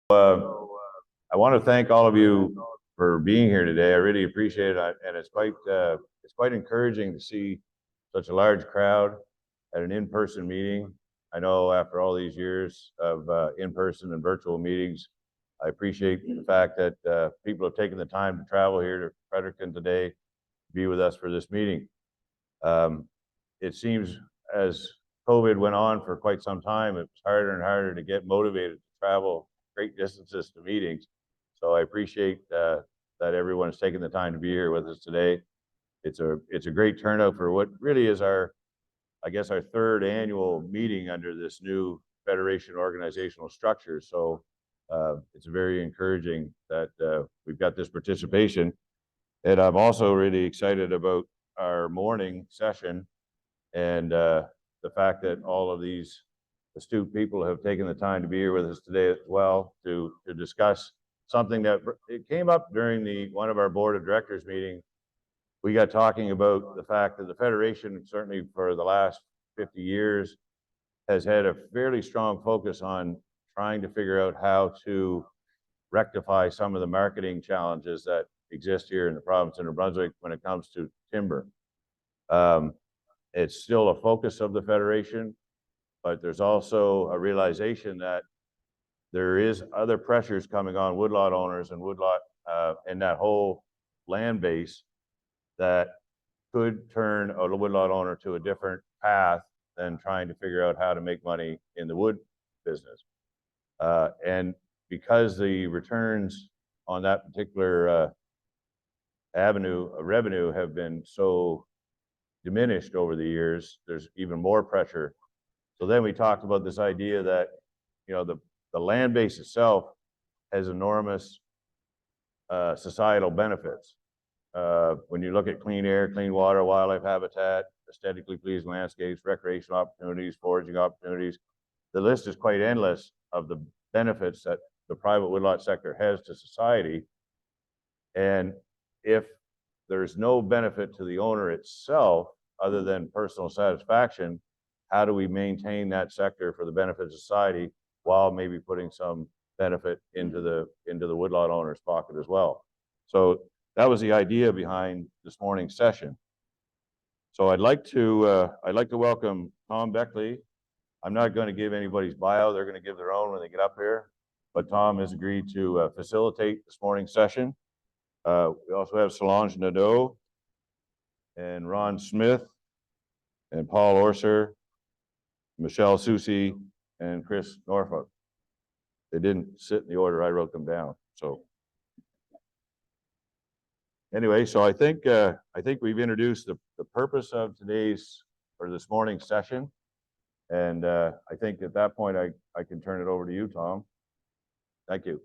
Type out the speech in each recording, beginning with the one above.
I want to thank all of you for being here today. I really appreciate it, and it's quite encouraging to see such a large crowd at an in-person meeting. I know after all these years of in-person and virtual meetings, I appreciate the fact that people have taken the time to travel here to Fredericton today to be with us for this meeting. It seems as COVID went on for quite some time, it was harder and harder to get motivated to travel great distances to meetings. So I appreciate that everyone has taken the time to be here with us today. It's a great turnout for what really is our third annual meeting under this new Federation organizational structure. So it's very encouraging that we've got this participation. And I'm also really excited about our morning session and the fact that all of these astute people have taken the time to be here with us today as well to discuss something that it came up during one of our board of directors meeting. We got talking about the fact that the Federation, certainly for the last 50 years, has had a fairly strong focus on trying to figure out how to rectify some of the marketing challenges that exist here in the province of New Brunswick when it comes to timber. It's still a focus of the Federation, but there's also a realization that there is other pressures coming on woodlot owners and woodlot and that whole land base that could turn a woodlot owner to a different path than trying to figure out how to make money in the wood business. And because the returns on that particular avenue of revenue have been so diminished over the years, there's even more pressure. So then we talked about this idea that, you know, the land base itself has enormous societal benefits. When you look at clean air, clean water, wildlife habitat, aesthetically pleasing landscapes, recreational opportunities, foraging opportunities, the list is quite endless of the benefits that the private woodlot sector has to society. And if there's no benefit to the owner itself, other than personal satisfaction, how do we maintain that sector for the benefit of society while maybe putting some benefit into the woodlot owner's pocket as well? So that was the idea behind this morning's session. So I'd like to welcome Tom Beckley. I'm not going to give anybody's bio; they're going to give their own when they get up here. But Tom has agreed to facilitate this morning's session. We also have Solange Nadeau and Ron Smith and Paul Orser, Michelle Susi, and Chris Norfolk. They didn't sit in the order I wrote them down. So anyway, so I think we've introduced the purpose of this morning's session, and I think at that point I can turn it over to you, Tom. Thank you.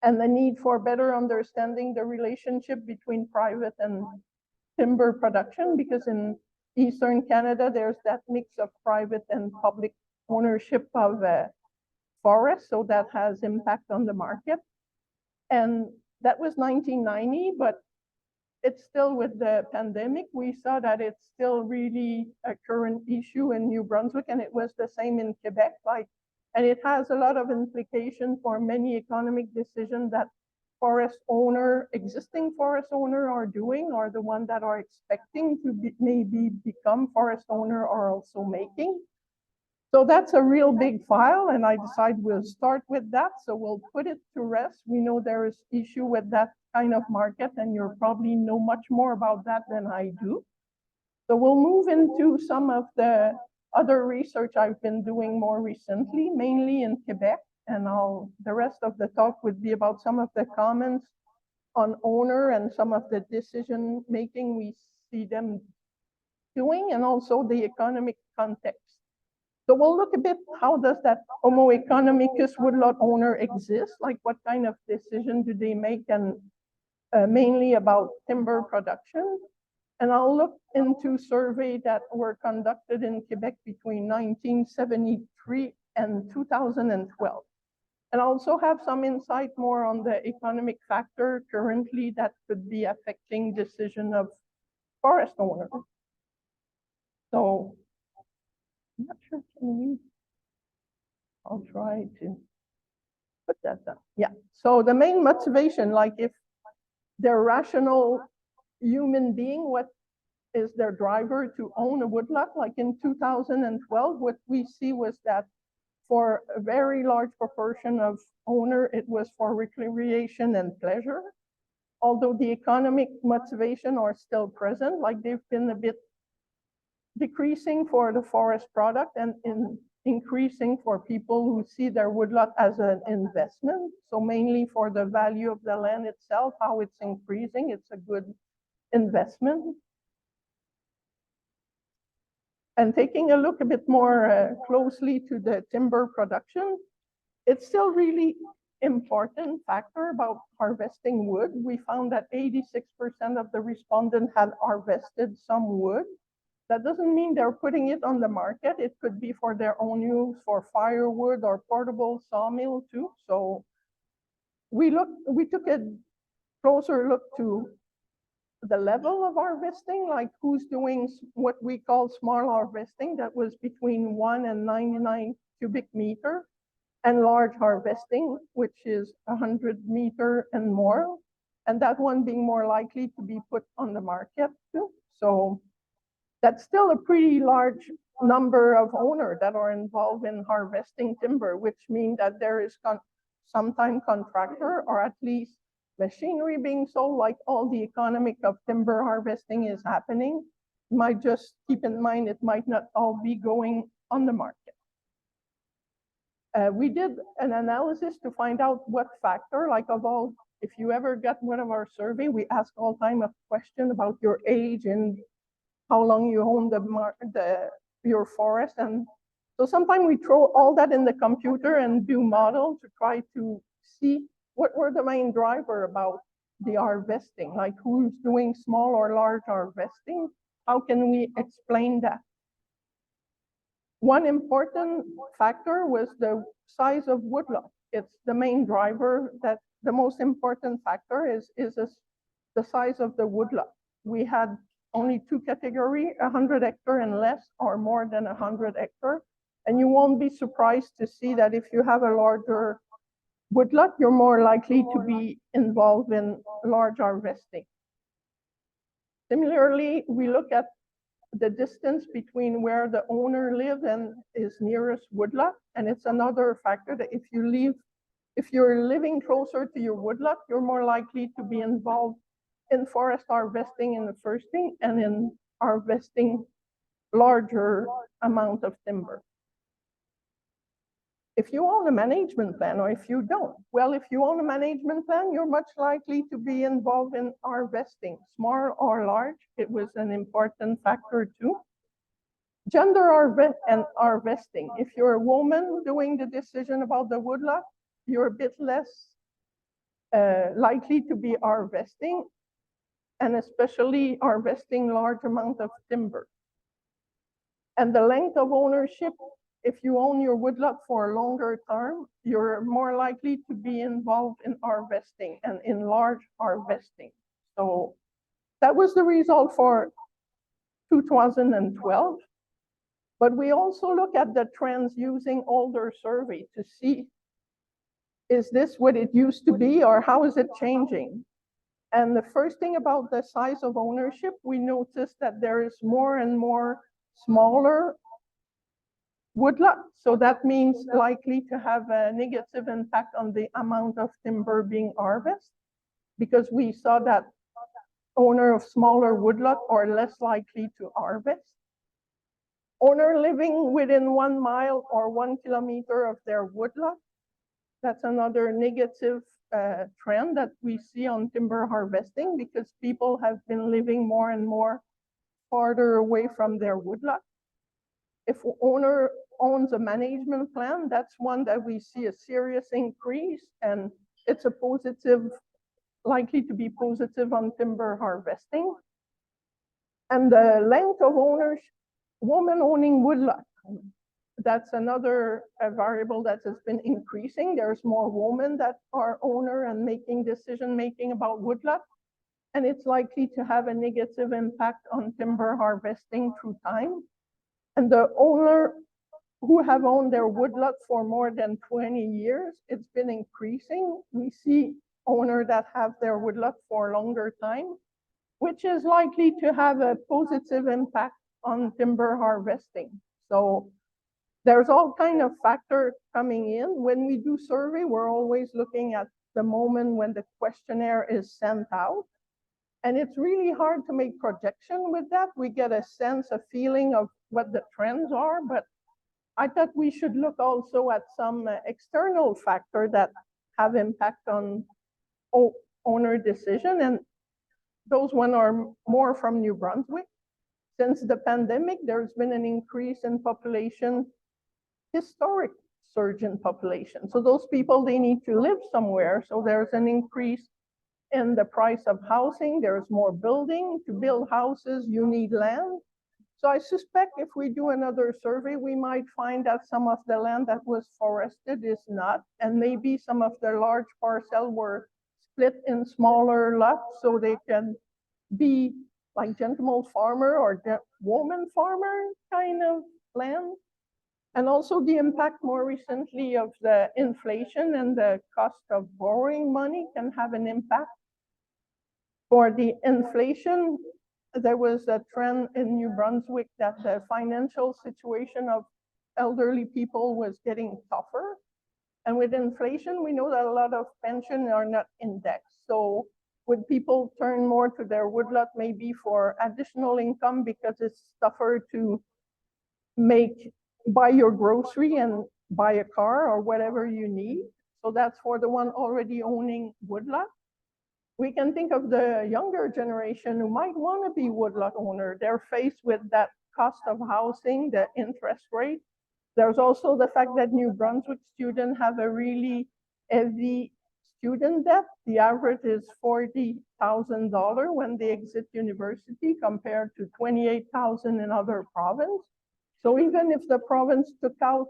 and the need for better understanding the relationship between private and timber production, because in Eastern Canada, there's that mix of private and public ownership of forests, so that has impact on the market. And that was 1990, but it's still, with the pandemic, we saw that it's still really a current issue in New Brunswick, and it was the same in Quebec. And it has a lot of implication for many economic decisions that existing forest owner are doing, or the one that are expecting to maybe become forest owner are also making. So that's a real big file, and I decided we'll start with that. So we'll put it to rest. We know there is issue with that kind of market, and you probably know much more about that than I do. So we'll move into some of the other research I've been doing more recently, mainly in Quebec, and the rest of the talk would be about some of the comments on owner and some of the decision making we see them doing, and also the economic context. So we'll look a bit, how does that Homo economicus woodlot owner exist? Like, what kind of decision do they make, and mainly about timber production. And I'll look into surveys that were conducted in Quebec between 1973 and 2012. And also have some insight more on the economic factor currently that could be affecting decision of forest owners. So I'm not sure, I'll try to put that down. Yeah, so the main motivation, like if they're rational human being, what is their driver to own a woodlot? Like in 2012, what we see was that for a very large proportion of owner, it was for recreation and pleasure. Although the economic motivation are still present, like they've been a bit decreasing for the forest product and increasing for people who see their woodlot as an investment. So mainly for the value of the land itself, how it's increasing, it's a good investment. And taking a look a bit more closely to the timber production, it's still really important factor about harvesting wood. We found that 86% of the respondents had harvested some wood. That doesn't mean they're putting it on the market. It could be for their own use, for firewood or portable sawmill too. So we took a closer look to the level of harvesting, like who's doing what we call small harvesting, that was between 1 and 99 cubic meter, and large harvesting, which is 100 meter and more, and that one being more likely to be put on the market too. So that's still a pretty large number of owners that are involved in harvesting timber, which means that there is sometime contractor or at least machinery being sold, like all the economic of timber harvesting is happening. You might just keep in mind, it might not all be going on the market. We did an analysis to find out what factor, like of all, if you ever got one of our survey, we ask all time a question about your age and how long you own your forest. And so sometimes we throw all that in the computer and do model to try to see what were the main driver about the harvesting, like who's doing small or large harvesting. How can we explain that? One important factor was the size of woodlot. It's the main driver. That the most important factor is the size of the woodlot. We had only two categories, 100 hectare and less, or more than 100 hectare. And you won't be surprised to see that if you have a larger woodlot, you're more likely to be involved in large harvesting. Similarly, we look at the distance between where the owner lives and his nearest woodlot, and it's another factor that if you're living closer to your woodlot, you're more likely to be involved in forest harvesting in the first thing, and in harvesting larger amount of timber. If you own a management plan or if you don't, well, if you own a management plan, you're much likely to be involved in harvesting, small or large. It was an important factor too. Gender and harvesting. If you're a woman doing the decision about the woodlot, you're a bit less likely to be harvesting, and especially harvesting large amount of timber. And the length of ownership, if you own your woodlot for a longer term, you're more likely to be involved in harvesting and in large harvesting. So that was the result for 2012. But we also look at the trends using older survey to see, is this what it used to be or how is it changing? And the first thing about the size of ownership, we noticed that there is more and more smaller woodlot. So that means likely to have a negative impact on the amount of timber being harvested, because we saw that owner of smaller woodlot are less likely to harvest. Owner living within 1 mile or 1 kilometer of their woodlot, that's another negative trend that we see on timber harvesting, because people have been living more and more farther away from their woodlot. If owner owns a management plan, that's one that we see a serious increase, and it's a positive, likely to be positive on timber harvesting. And the length of ownership, women owning woodlot, that's another variable that has been increasing. There's more women that are owner and making decision-making about woodlot, and it's likely to have a negative impact on timber harvesting through time. And the owner who have owned their woodlot for more than 20 years, it's been increasing. We see owners that have their woodlot for a longer time, which is likely to have a positive impact on timber harvesting. So there's all kind of factors coming in. When we do survey, we're always looking at the moment when the questionnaire is sent out. And it's really hard to make projection with that. We get a sense, a feeling of what the trends are, but I thought we should look also at some external factors that have impact on owner decision. And those ones are more from New Brunswick. Since the pandemic, there's been an increase in population, historic surge in population. So those people, they need to live somewhere. So there's an increase in the price of housing. There's more building. To build houses, you need land. So I suspect if we do another survey, we might find that some of the land that was forested is not, and maybe some of the large parcels were split in smaller lots so they can be like gentleman farmer or woman farmer kind of land. And also the impact more recently of the inflation and the cost of borrowing money can have an impact. For the inflation, there was a trend in New Brunswick that the financial situation of elderly people was getting tougher. And with inflation, we know that a lot of pensions are not indexed. So would people turn more to their woodlot maybe for additional income because it's tougher to buy your grocery and buy a car or whatever you need? So that's for the one already owning woodlot. We can think of the younger generation who might want to be woodlot owner. They're faced with that cost of housing, the interest rate. There's also the fact that New Brunswick students have a really heavy student debt. The average is $40,000 when they exit university compared to $28,000 in other provinces. So even if the province took out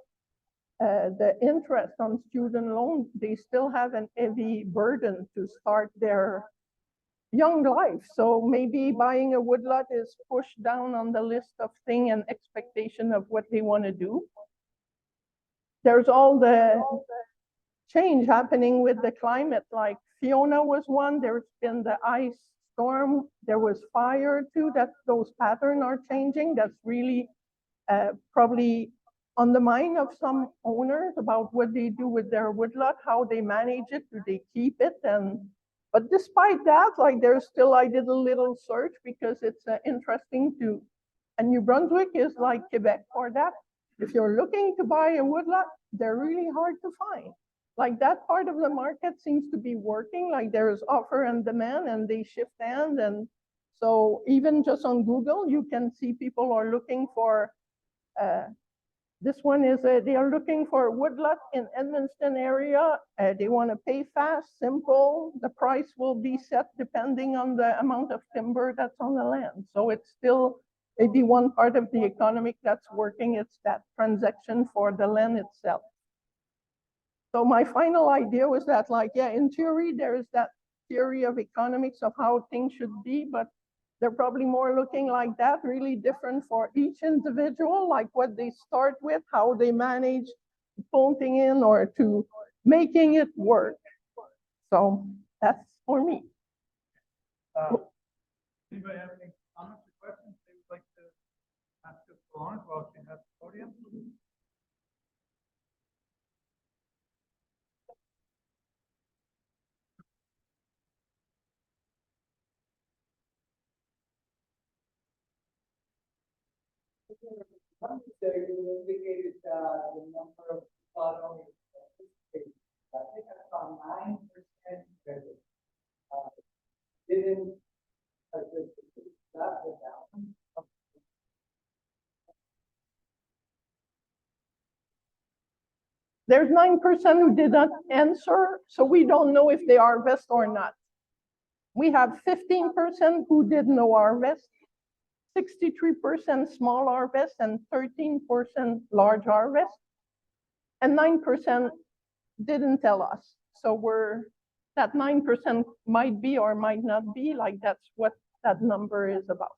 the interest on student loans, they still have an heavy burden to start their young life. So maybe buying a woodlot is pushed down on the list of things and expectation of what they want to do. There's all the change happening with the climate, like Fiona was one, there's been the ice storm, there was fire too, that those patterns are changing. That's really probably on the mind of some owners about what they do with their woodlot, how they manage it, do they keep it? But despite that, like there's still, I did a little search because it's interesting to, and New Brunswick is like Quebec for that. If you're looking to buy a woodlot, they're really hard to find. Like that part of the market seems to be working, like there is offer and demand and they shift hands. And so even just on Google, you can see people are looking for This one is, they are looking for a woodlot in Edmundston area. They want to pay fast, simple. The price will be set depending on the amount of timber that's on the land. So it's still maybe one part of the economic that's working. It's that transaction for the land itself. So my final idea was that, like, yeah, in theory, there is that theory of economics of how things should be, but they're probably more looking like that, really different for each individual, like what they start with, how they manage putting in or to making it work. So that's for me. Anybody have any comments or questions they would like to ask us Solange while she has the podium? You indicated the number of plot owners. I think I saw 9% didn't that down. There's 9% who did not answer, so we don't know if they harvest or not. We have 15% who did no harvest, 63% small harvest, and 13% large harvest, and 9% didn't tell us. So that 9% might be or might not be, like that's what that number is about.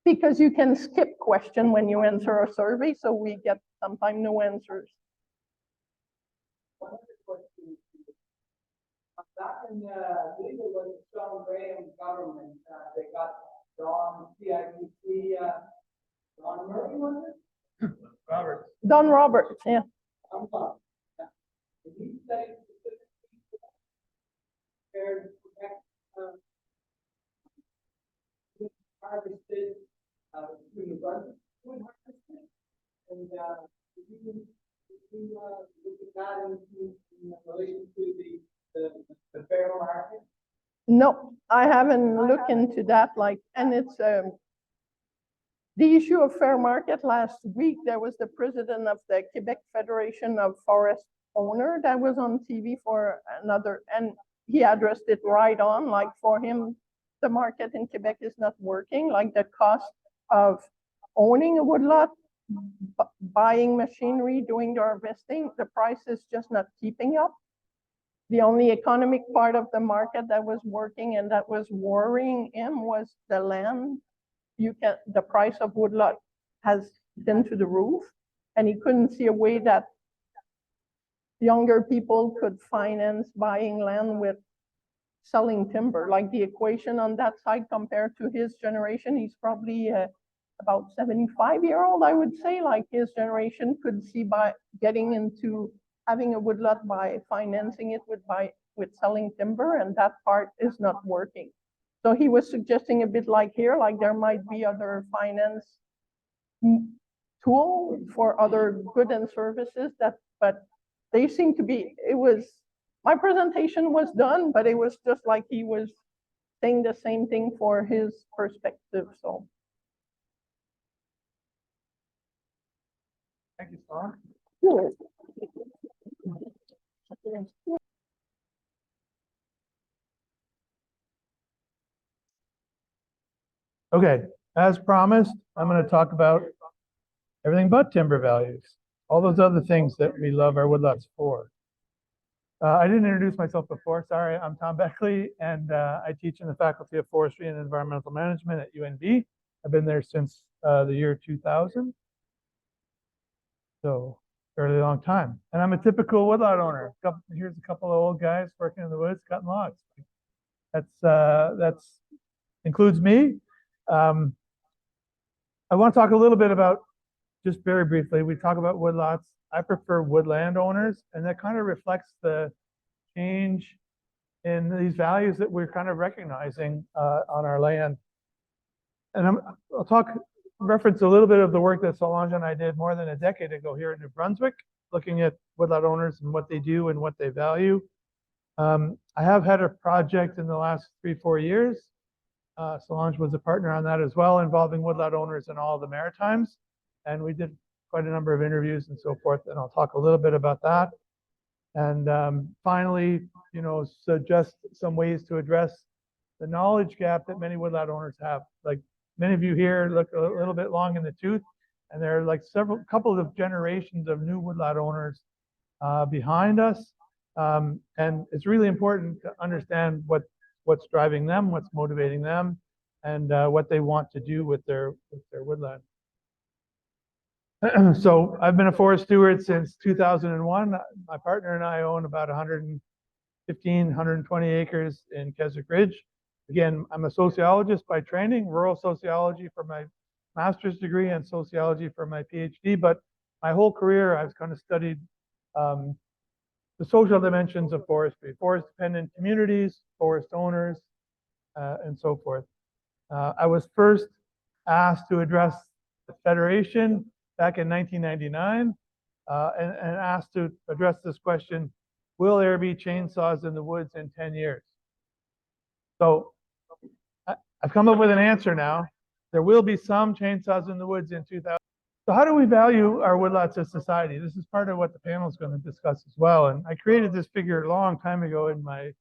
Because you can skip question when you answer a survey, so we get sometimes no answers. Back in the legal was John Graham government, they got Don CIBC, Don Murray, was it? Robert. Don Roberts, yeah. I'm sorry. Yeah. Did he say specifically to protect harvested between the Brunswick wood harvested, and you look at that in relation to the fair market? No, I haven't looked into that, like, and it's the issue of fair market. Last week, there was the president of the Quebec Federation of Forest Owner that was on TV for another, and he addressed it right on, like for him, the market in Quebec is not working, like the cost of owning a woodlot, buying machinery, doing the harvesting, the price is just not keeping up. The only economic part of the market that was working and that was worrying him was the land. The price of woodlot has been to the roof, and he couldn't see a way that younger people could finance buying land with selling timber. Like the equation on that side compared to his generation, he's probably about 75-year-old, I would say. Like his generation could see by getting into having a woodlot by financing it with selling timber, and that part is not working. So he was suggesting a bit like here, like there might be other finance tool for other goods and services but they seem to be, my presentation was done, but it was just like he was saying the same thing for his perspective, so. Thank you, Solange. Sure. Okay, as promised, I'm going to talk about everything but timber values, all those other things that we love our woodlots for. I didn't introduce myself before. Sorry, I'm Tom Beckley, and I teach in the Faculty of Forestry and Environmental Management at UNB. I've been there since the year 2000, so fairly long time. And I'm a typical woodlot owner. Here's a couple of old guys working in the woods, cutting logs. That's includes me. I want to talk a little bit about, just very briefly, we talk about woodlots. I prefer woodland owners, and that kind of reflects the change in these values that we're kind of recognizing on our land. And I'll reference a little bit of the work that Solange and I did more than a decade ago here in New Brunswick, looking at woodlot owners and what they do and what they value. I have had a project in the last 3-4 years. Solange was a partner on that as well, involving woodlot owners in all the Maritimes. and we did quite a number of interviews and so forth, and I'll talk a little bit about that. And finally, suggest some ways to address the knowledge gap that many woodlot owners have. Like many of you here look a little bit long in the tooth, and there are like couple of generations of new woodlot owners behind us. And it's really important to understand what's driving them, what's motivating them, and what they want to do with their woodland. So I've been a forest steward since 2001. My partner and I own about 115, 120 acres in Keswick Ridge. Again, I'm a sociologist by training, rural sociology for my master's degree and sociology for my PhD, but my whole career I've kind of studied the social dimensions of forestry, forest-dependent communities, forest owners, and so forth. I was first asked to address the Federation back in 1999 and asked to address this question: will there be chainsaws in the woods in 10 years? So I've come up with an answer now. There will be some chainsaws in the woods in 2000. So how do we value our woodlots as society? This is part of what the panel is going to discuss as well. And I created this figure a long time ago in my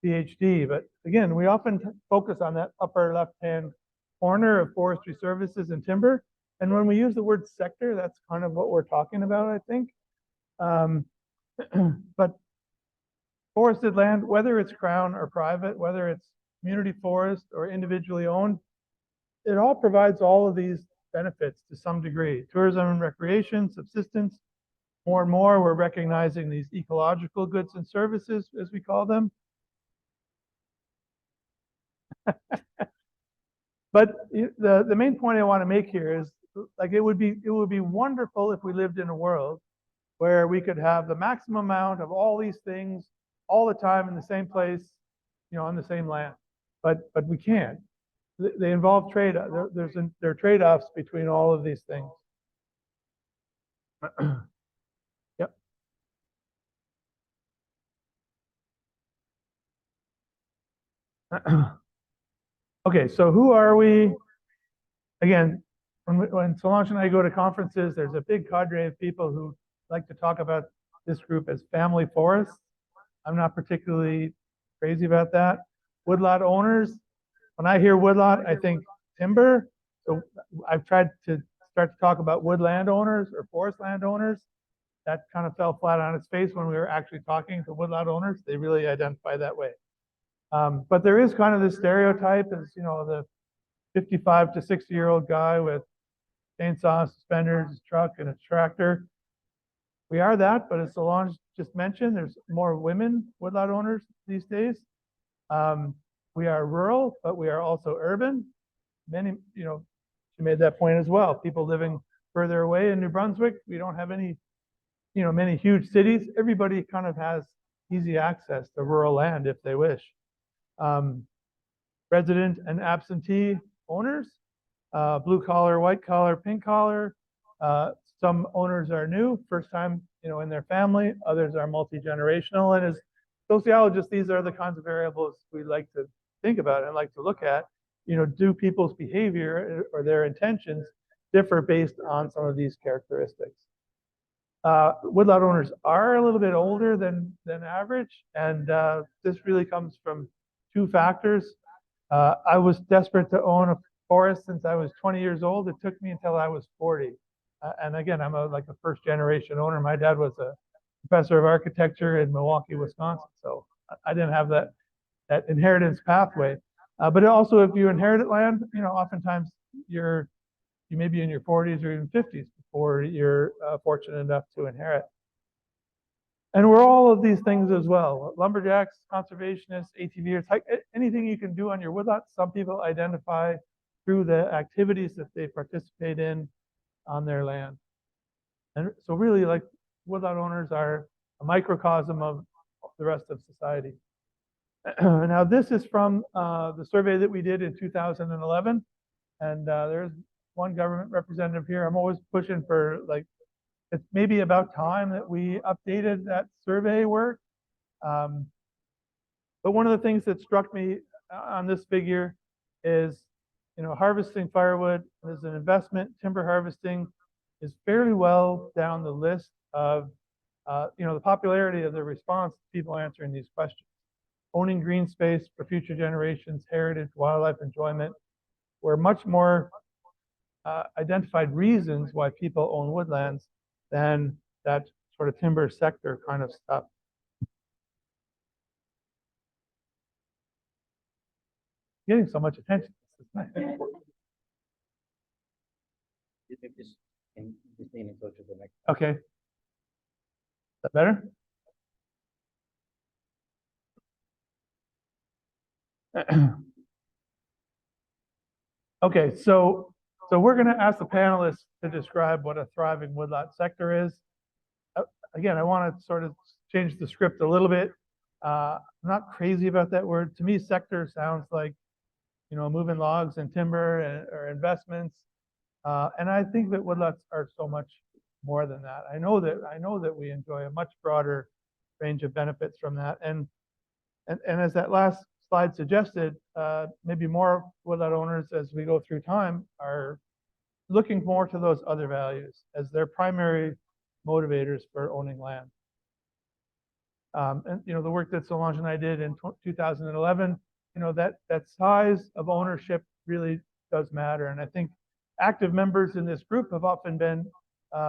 PhD, but again, we often focus on that upper left-hand corner of forestry services and timber. And when we use the word sector, that's kind of what we're talking about, I think. But forested land, whether it's crown or private, whether it's community forest or individually owned, it all provides all of these benefits to some degree. Tourism and recreation, subsistence. More and more, we're recognizing these ecological goods and services, as we call them. But the main point I want to make here is, like, it would be wonderful if we lived in a world where we could have the maximum amount of all these things all the time in the same place, on the same land. But we can't. They involve trade. There are trade-offs between all of these things. Yep. Okay, so who are we? Again, when Solange and I go to conferences, there's a big cadre of people who like to talk about this group as family forests. I'm not particularly crazy about that. Woodlot owners. When I hear woodlot, I think timber. So I've tried to start to talk about woodland owners or forest landowners. That kind of fell flat on its face when we were actually talking to woodlot owners. They really identify that way. But there is kind of this stereotype as, the 55 to 60-year-old guy with chainsaw, suspenders, truck, and a tractor. We are that, but as Solange just mentioned, there's more women woodlot owners these days. We are rural, but we are also urban. Many, she made that point as well. People living further away in New Brunswick, we don't have any, many huge cities. Everybody kind of has easy access to rural land if they wish. Resident and absentee owners, blue collar, white collar, pink collar. Some owners are new, first time, in their family. Others are multi-generational. And as sociologists, these are the kinds of variables we like to think about and like to look at. Do people's behavior or their intentions differ based on some of these characteristics? Woodlot owners are a little bit older than average, and this really comes from two factors. I was desperate to own a forest since I was 20 years old. It took me until I was 40. And again, I'm like a first generation owner. My dad was a professor of architecture in Milwaukee, Wisconsin. So I didn't have that inheritance pathway. But also, if you inherit land, oftentimes you may be in your 40s or even 50s before you're fortunate enough to inherit. And we're all of these things as well. Lumberjacks, conservationists, ATVers, anything you can do on your woodlot, some people identify through the activities that they participate in on their land. And so really, like, woodlot owners are a microcosm of the rest of society. Now, this is from the survey that we did in 2011. And there's one government representative here. I'm always pushing for, like, it's maybe about time that we updated that survey work. But one of the things that struck me on this figure is, harvesting firewood is an investment. Timber harvesting is fairly well down the list of, the popularity of the response to people answering these questions. Owning green space for future generations, heritage, wildlife enjoyment, were much more identified reasons why people own woodlands than that sort of timber sector kind of stuff. Getting so much attention. Okay. Is that better? Okay, so we're going to ask the panelists to describe what a thriving woodlot sector is. Again, I want to sort of change the script a little bit. I'm not crazy about that word. To me, sector sounds like, moving logs and timber or investments. And I think that woodlots are so much more than that. I know that we enjoy a much broader range of benefits from that. And as that last slide suggested, maybe more woodlot owners as we go through time are looking more to those other values as their primary motivators for owning land. And the work that Solange and I did in 2011, that size of ownership really does matter. And I think active members in this group have often been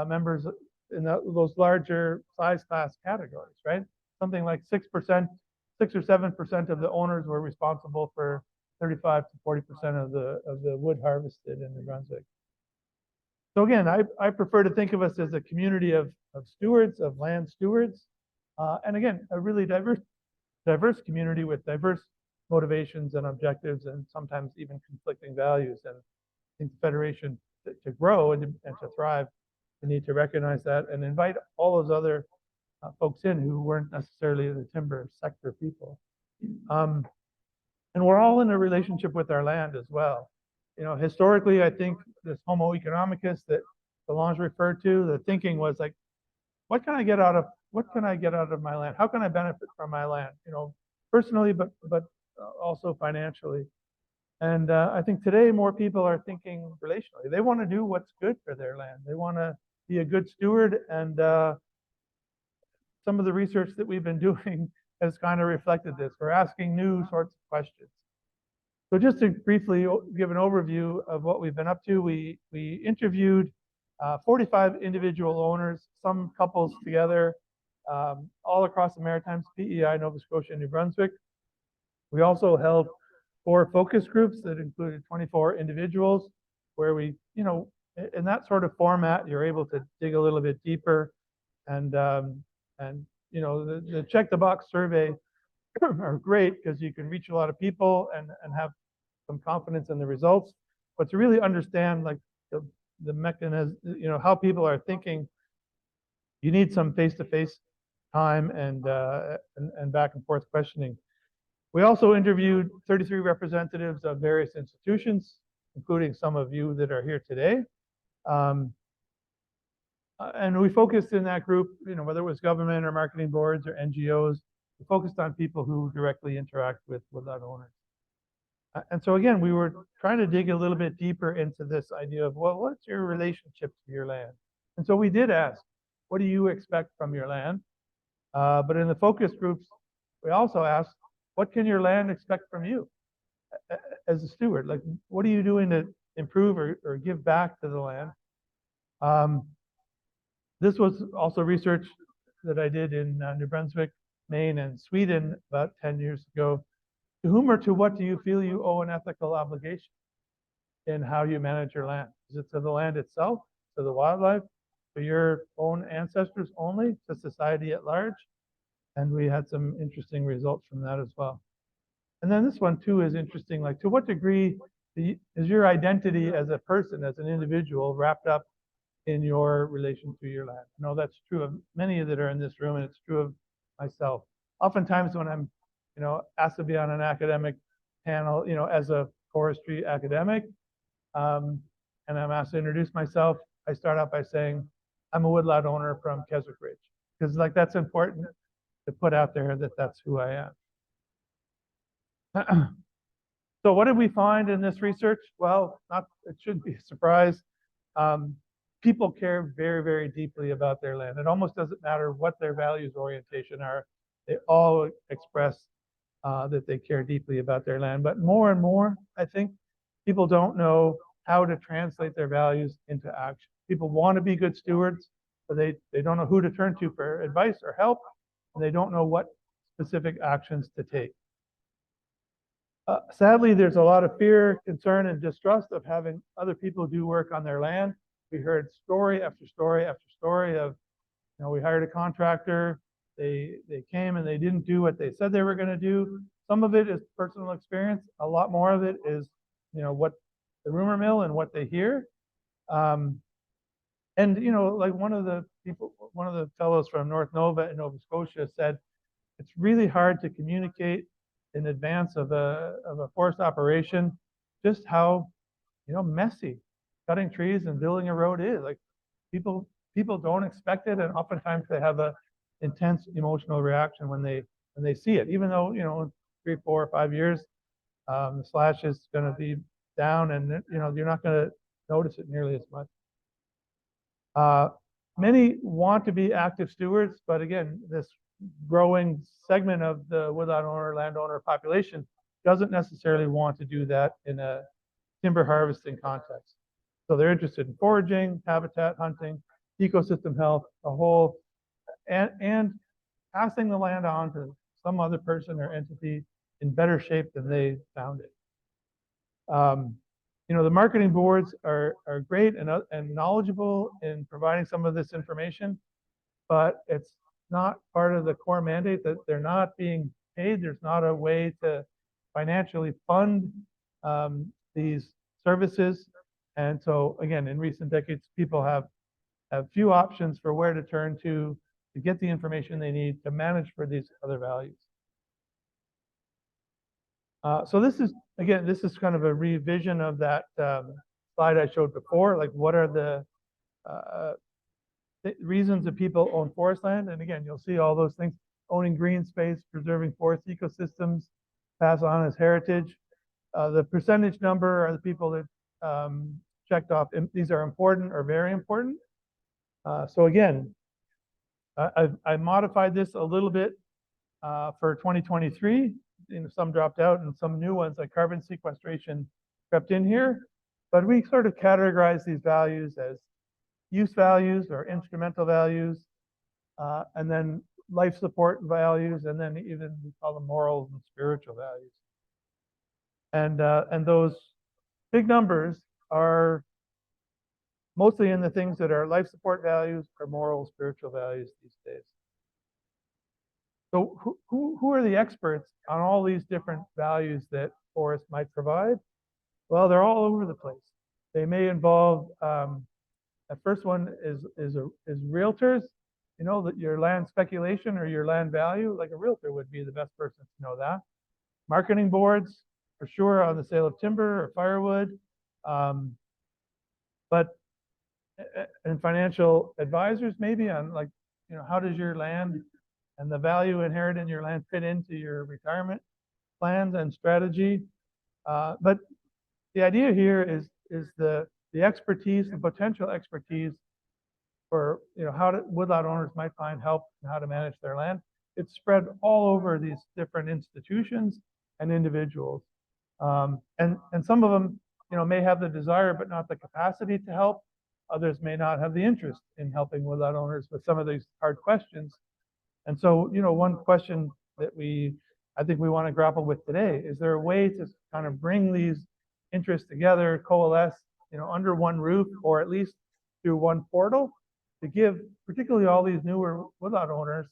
members in those larger size class categories, right? Something like 6% or 7% of the owners were responsible for 35 to 40% of the wood harvested in New Brunswick. So again, I prefer to think of us as a community of stewards, of land stewards, and again, a really diverse community with diverse motivations and objectives, and sometimes even conflicting values. And I think the Federation, to grow and to thrive, we need to recognize that and invite all those other folks in who weren't necessarily the timber sector people. And we're all in a relationship with our land as well. Historically, I think this homo economicus that Solange referred to, the thinking was like, what can I get out of my land? How can I benefit from my land? Personally, but also financially. And I think today more people are thinking relationally. They want to do what's good for their land. They want to be a good steward. And some of the research that we've been doing has kind of reflected this. We're asking new sorts of questions. So just to briefly give an overview of what we've been up to, we interviewed 45 individual owners, some couples together, all across the Maritimes, PEI, Nova Scotia, and New Brunswick. We also held 4 focus groups that included 24 individuals, where we, in that sort of format, you're able to dig a little bit deeper, and the check the box survey are great because you can reach a lot of people and have some confidence in the results. But to really understand like the mechanism, how people are thinking, you need some face-to-face time and back and forth questioning. We also interviewed 33 representatives of various institutions, including some of you that are here today. And we focused in that group, whether it was government or marketing boards or NGOs, we focused on people who directly interact with woodlot owners. And so again, we were trying to dig a little bit deeper into this idea of, well, what's your relationship to your land? And so we did ask, what do you expect from your land? But in the focus groups, we also asked, what can your land expect from you as a steward? Like, what are you doing to improve or give back to the land? This was also research that I did in New Brunswick, Maine, and Sweden about 10 years ago. To whom or to what do you feel you owe an ethical obligation in how you manage your land? Is it to the land itself, to the wildlife, to your own ancestors only, to society at large? And we had some interesting results from that as well. And then this one too is interesting, like to what degree is your identity as a person, as an individual, wrapped up in your relation to your land? I know that's true of many that are in this room, and it's true of myself. Oftentimes when I'm asked to be on an academic panel, as a forestry academic, and I'm asked to introduce myself, I start out by saying, I'm a woodlot owner from Keswick Ridge, because that's important to put out there that that's who I am. So what did we find in this research? Well, it shouldn't be a surprise. people care very, very deeply about their land. It almost doesn't matter what their values orientation are. They all express that they care deeply about their land. But more and more, I think people don't know how to translate their values into action. People want to be good stewards, but they don't know who to turn to for advice or help, and they don't know what specific actions to take. Sadly, there's a lot of fear, concern, and distrust of having other people do work on their land. We heard story after story after story of, we hired a contractor, they came and they didn't do what they said they were going to do. Some of it is personal experience. A lot more of it is, what the rumor mill and what they hear. And, like one of the fellows from North Nova in Nova Scotia said, it's really hard to communicate in advance of a forest operation just how, messy cutting trees and building a road is. Like people don't expect it, and oftentimes they have a intense emotional reaction when they see it, even though, in 3, 4, or 5 years, the slash is going to be down, and you're not going to notice it nearly as much. Many want to be active stewards, but again, this growing segment of the woodlot owner, landowner population doesn't necessarily want to do that in a timber harvesting context. So they're interested in foraging, habitat hunting, ecosystem health, and passing the land on to some other person or entity in better shape than they found it. The marketing boards are great and knowledgeable in providing some of this information, but it's not part of the core mandate. That they're not being paid. There's not a way to financially fund these services. And so again, in recent decades, people have few options for where to turn to get the information they need to manage for these other values. So this is kind of a revision of that slide I showed before. Like, what are the reasons that people own forest land? And again, you'll see all those things: owning green space, preserving forest ecosystems, pass on as heritage. The percentage number are the people that checked off these are important or very important. So again, I modified this a little bit for 2023. Some dropped out and some new ones like carbon sequestration crept in here. But we sort of categorize these values as use values or instrumental values, and then life support values, and then even we call them moral and spiritual values. And those big numbers are mostly in the things that are life support values or moral, spiritual values these days. So who are the experts on all these different values that forests might provide? Well, they're all over the place. They may involve, the first one is realtors. That your land speculation or your land value, like a realtor would be the best person to know that. Marketing boards, for sure, on the sale of timber or firewood. And financial advisors maybe on, like, how does your land and the value inherent in your land fit into your retirement plans and strategy. But the idea here is the expertise, the potential expertise for how woodlot owners might find help in how to manage their land. It's spread all over these different institutions and individuals, and some of them may have the desire but not the capacity to help. Others may not have the interest in helping woodlot owners with some of these hard questions. And so, one question that I think we want to grapple with today: is there a way to kind of bring these interests together, coalesce, under one roof, or at least through one portal, to give particularly all these newer woodlot owners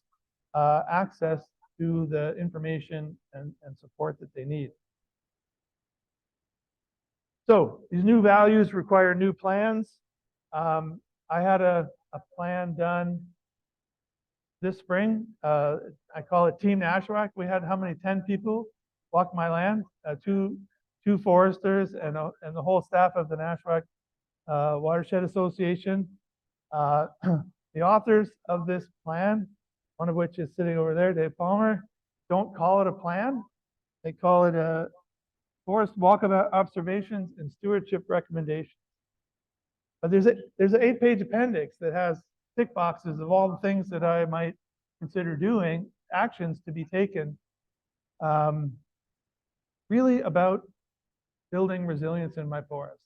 access to the information and support that they need? So these new values require new plans. I had a plan done this spring. I call it Team Nashwack. We had how many? 10 people walk my land, two foresters and the whole staff of the Nashwack Watershed Association. The authors of this plan, one of which is sitting over there, Dave Palmer, don't call it a plan. They call it a forest walkabout observations and stewardship recommendations. But there's an 8-page appendix that has tick boxes of all the things that I might consider doing, actions to be taken, really about building resilience in my forest.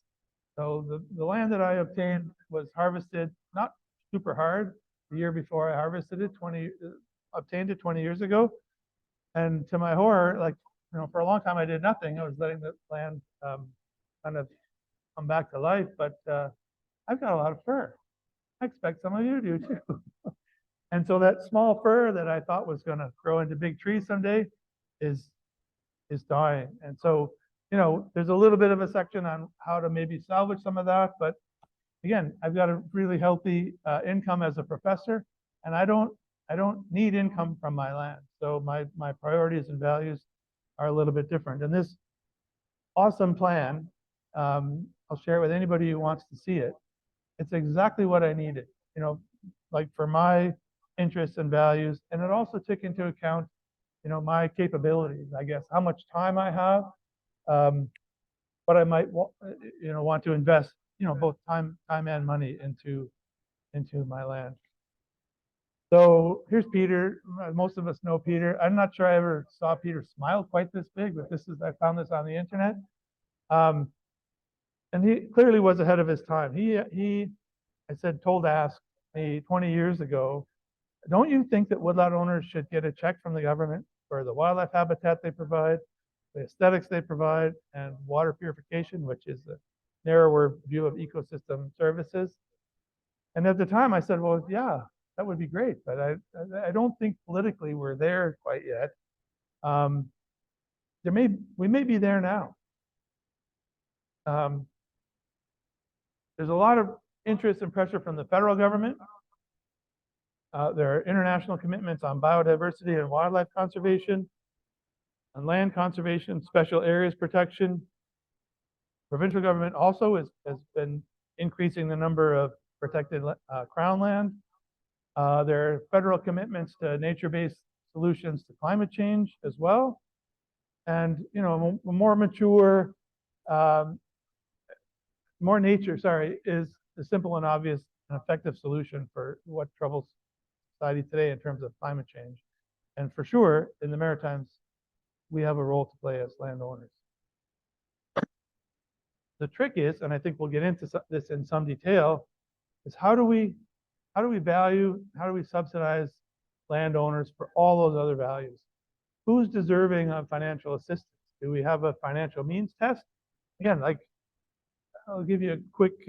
So the land that I obtained was harvested, not super hard, the year before I harvested it, obtained it 20 years ago. And to my horror, like, for a long time I did nothing. I was letting the land kind of come back to life, but I've got a lot of fir. I expect some of you do too. And so that small fir that I thought was going to grow into big trees someday is dying. And so, there's a little bit of a section on how to maybe salvage some of that. But again, I've got a really healthy income as a professor, and I don't need income from my land. So my priorities and values are a little bit different. And this awesome plan, I'll share it with anybody who wants to see it. It's exactly what I needed, like for my interests and values. And it also took into account, my capabilities, I guess, how much time I have, what I might want to invest, both time and money into my land. So here's Peter. Most of us know Peter. I'm not sure I ever saw Peter smile quite this big, but I found this on the internet. And he clearly was ahead of his time. I said, told ask me 20 years ago, don't you think that woodlot owners should get a check from the government for the wildlife habitat they provide, the aesthetics they provide, and water purification, which is a narrower view of ecosystem services? And at the time I said, well, yeah, that would be great, but I don't think politically we're there quite yet. We may be there now. There's a lot of interest and pressure from the federal government. There are international commitments on biodiversity and wildlife conservation, on land conservation, special areas protection. Provincial government also has been increasing the number of protected crown land. There are federal commitments to nature-based solutions to climate change as well. And, a more mature, more nature, is a simple and obvious and effective solution for what troubles society today in terms of climate change. And for sure, in the Maritimes, we have a role to play as landowners. The trick is, and I think we'll get into this in some detail, is how do we value, how do we subsidize landowners for all those other values? Who's deserving of financial assistance? Do we have a financial means test? Again, like, I'll give you a quick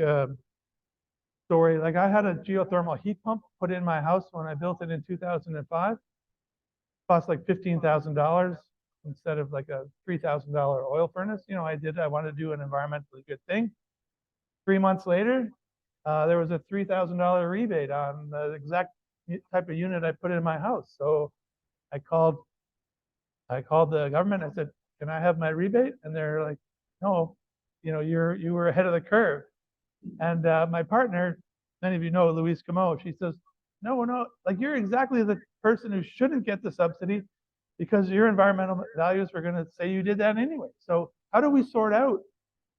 story. Like, I had a geothermal heat pump put in my house when I built it in 2005. It cost like $15,000 instead of like a $3,000 oil furnace. I wanted to do an environmentally good thing. 3 months later, there was a $3,000 rebate on the exact type of unit I put in my house. So I called the government. I said, can I have my rebate? And they're like, no, you were ahead of the curve. And my partner, many of you know, Louise Camo, she says, no, like, you're exactly the person who shouldn't get the subsidy because your environmental values were going to say you did that anyway. So how do we sort out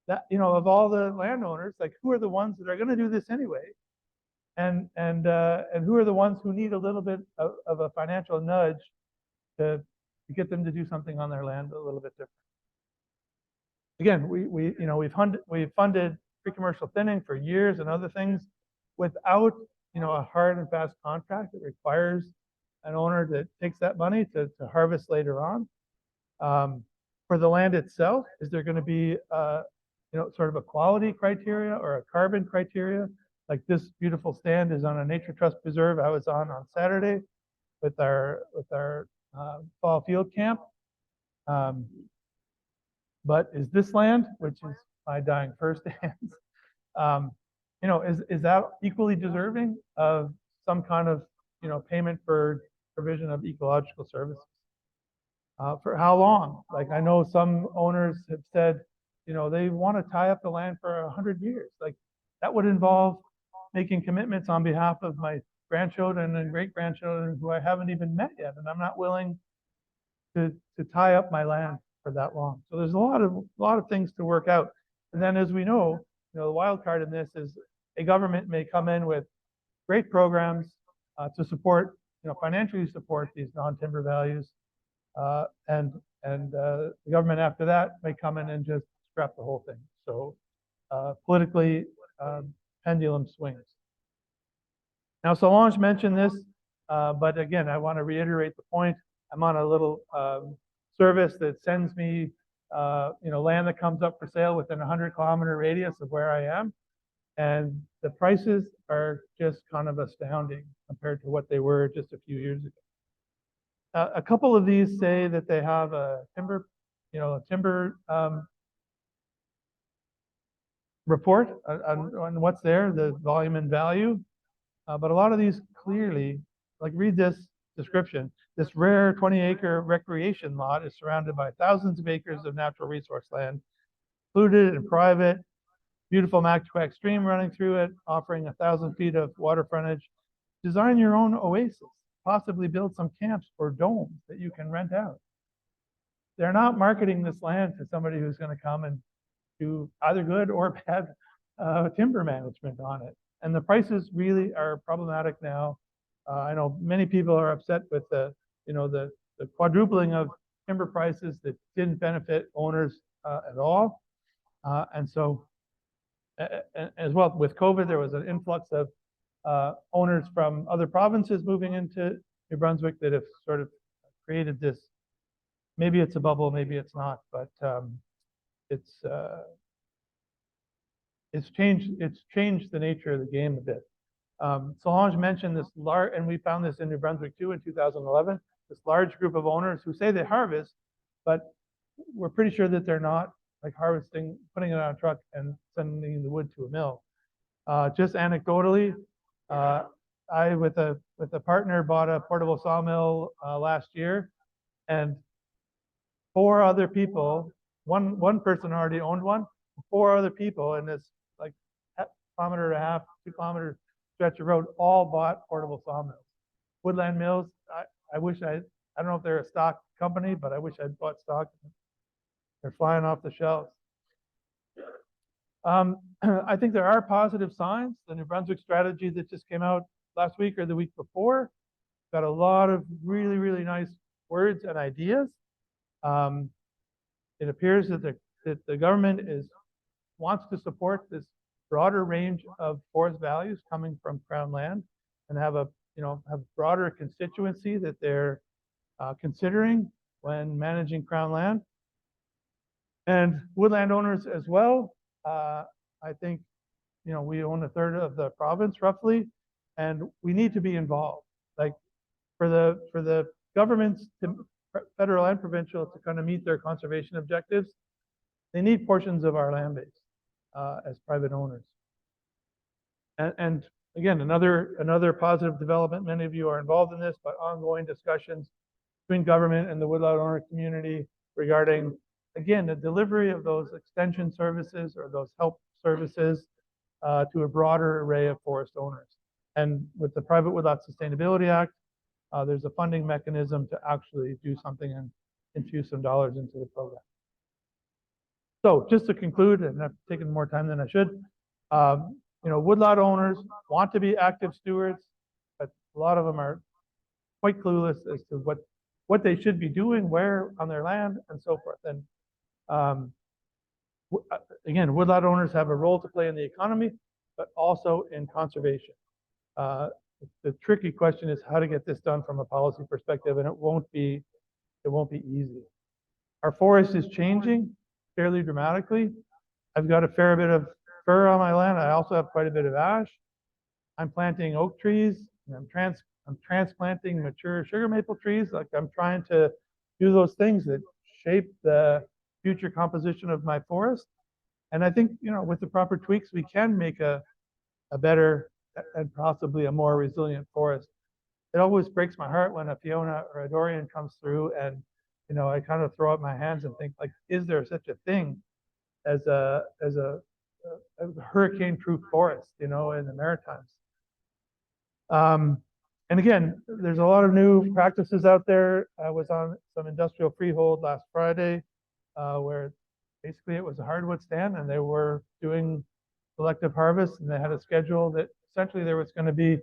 that, of all the landowners, like, who are the ones that are going to do this anyway? And who are the ones who need a little bit of a financial nudge to get them to do something on their land a little bit different? Again, we've funded pre-commercial thinning for years and other things without, a hard and fast contract that requires an owner that takes that money to harvest later on. For the land itself, is there going to be, sort of a quality criteria or a carbon criteria? Like, this beautiful stand is on a nature trust preserve I was on Saturday with our fall field camp. But is this land, which is my dying fir stands, is that equally deserving of some kind of, payment for provision of ecological services? For how long? Like, I know some owners have said, they want to tie up the land for 100 years. Like, that would involve making commitments on behalf of my grandchildren and great-grandchildren who I haven't even met yet, and I'm not willing to tie up my land for that long. So there's a lot of things to work out. And then, as we know, the wild card in this is a government may come in with great programs to support, financially support these non-timber values, and the government after that may come in and just scrap the whole thing. So politically, pendulum swings. Now, Solange mentioned this, but again, I want to reiterate the point. I'm on a little service that sends me, land that comes up for sale within a 100-kilometer radius of where I am. And the prices are just kind of astounding compared to what they were just a few years ago. A couple of these say that they have a timber, report on what's there, the volume and value. But a lot of these clearly, like read this description, this rare 20-acre recreation lot is surrounded by thousands of acres of natural resource land, included and private, beautiful Mactaquac stream running through it, offering 1,000 feet of water frontage. Design your own oasis, possibly build some camps or domes that you can rent out. They're not marketing this land to somebody who's going to come and do either good or bad timber management on it. And the prices really are problematic now. I know many people are upset with the quadrupling of timber prices that didn't benefit owners at all. And so, as well, with COVID, there was an influx of owners from other provinces moving into New Brunswick that have sort of created this. Maybe it's a bubble, maybe it's not, but it's changed the nature of the game a bit. Solange mentioned this large, and we found this in New Brunswick too in 2011, this large group of owners who say they harvest, but we're pretty sure that they're not like harvesting, putting it on a truck and sending the wood to a mill. Just anecdotally, I with a partner bought a portable sawmill last year, and 4 other people, one person already owned one, 4 other people in this like 1.5 kilometer, 2 kilometer stretch of road all bought portable sawmills. Woodland Mills, I wish I don't know if they're a stock company, but I wish I'd bought stock. They're flying off the shelves. I think there are positive signs. The New Brunswick strategy that just came out last week or the week before got a lot of really, really nice words and ideas. It appears that the government wants to support this broader range of forest values coming from Crown land and have a broader constituency that they're considering when managing Crown land. And woodland owners as well. I think, we own 1/3 of the province roughly, and we need to be involved. Like for the governments, federal and provincial, to kind of meet their conservation objectives, they need portions of our land base as private owners. And again, another positive development. Many of you are involved in this, but ongoing discussions between government and the woodlot owner community regarding, again, the delivery of those extension services or those help services to a broader array of forest owners. And with the Private Woodlot Sustainability Act, there's a funding mechanism to actually do something and infuse some dollars into the program. So just to conclude, and I've taken more time than I should, woodlot owners want to be active stewards, but a lot of them are quite clueless as to what they should be doing, where on their land, and so forth. And again, woodlot owners have a role to play in the economy, but also in conservation. The tricky question is how to get this done from a policy perspective, and it won't be easy. Our forest is changing fairly dramatically. I've got a fair bit of fir on my land. I also have quite a bit of ash. I'm planting oak trees, and I'm transplanting mature sugar maple trees. Like I'm trying to do those things that shape the future composition of my forest. And I think, with the proper tweaks, we can make a better and possibly a more resilient forest. It always breaks my heart when a Fiona or a Dorian comes through and, I kind of throw up my hands and think, like, is there such a thing as a hurricane-proof forest, in the Maritimes? And again, there's a lot of new practices out there. I was on some industrial freehold last Friday, where basically it was a hardwood stand, and they were doing selective harvest, and they had a schedule that essentially there was going to be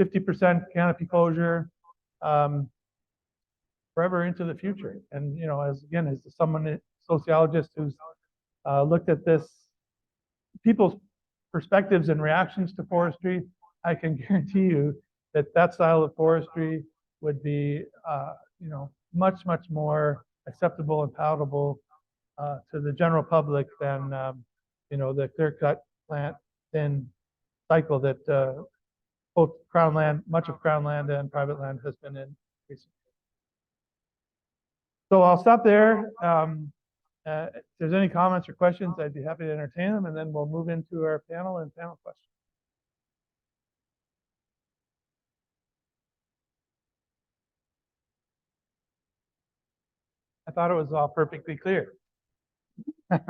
50% canopy closure forever into the future. And, you know, as someone, sociologist who's looked at this, people's perspectives and reactions to forestry, I can guarantee you that that style of forestry would be, you know, much, much more acceptable and palatable to the general public than, you know, the clear-cut plant thin cycle that both Crown land, much of Crown land and private land has been in recently. So I'll stop there. If there's any comments or questions, I'd be happy to entertain them, and then we'll move into our panel and panel questions. I thought it was all perfectly clear. Yep.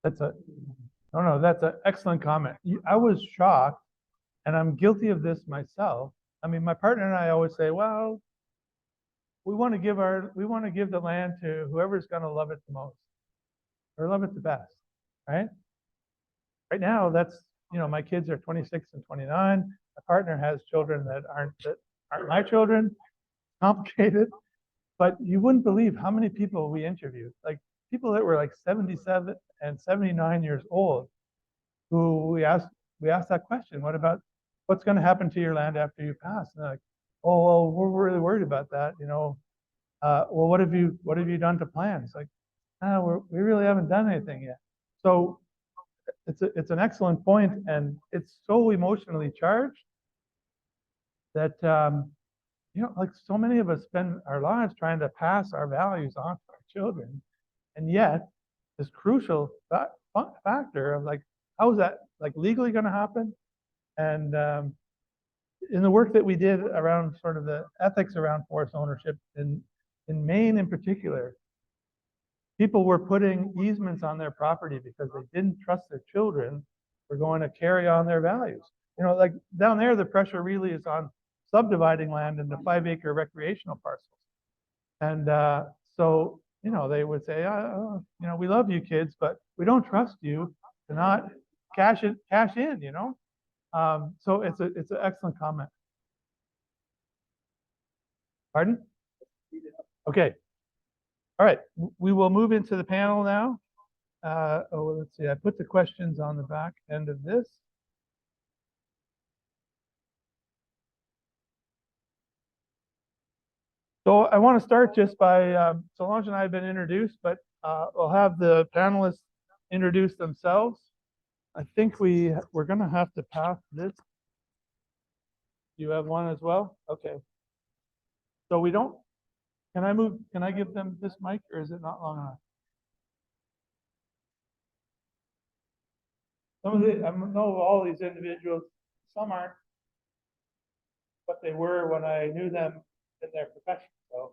That's a, no, that's an excellent comment. I was shocked, and I'm guilty of this myself. I mean, my partner and I always say, well, we want to give the land to whoever's going to love it the most or love it the best, right? Right now, that's, you know, my kids are 26 and 29. My partner has children that aren't my children. Complicated, but you wouldn't believe how many people we interviewed, like people that were like 77 and 79 years old, who we asked that question, what's going to happen to your land after you pass? And they're like, oh, well, we're really worried about that, you know. Well, what have you done to plan? It's like, we really haven't done anything yet. So it's an excellent point, and it's so emotionally charged that you know, like so many of us spend our lives trying to pass our values on to our children, and yet this crucial factor of like, how is that like legally going to happen? And in the work that we did around sort of the ethics around forest ownership in Maine in particular, people were putting easements on their property because they didn't trust their children were going to carry on their values. You know, like down there, the pressure really is on subdividing land into 5-acre recreational parcels. And so, you know, they would say, you know, we love you kids, but we don't trust you to not cash in, you know? So it's an excellent comment. Pardon? Okay. All right, we will move into the panel now. Let's see, I put the questions on the back end of this. So I want to start just by, Solange and I have been introduced, but we'll have the panelists introduce themselves. I think we're going to have to pass this. You have one as well? Okay. So we don't, can I give them this mic, or is it not long enough? I know all these individuals, some aren't what they were when I knew them in their profession. So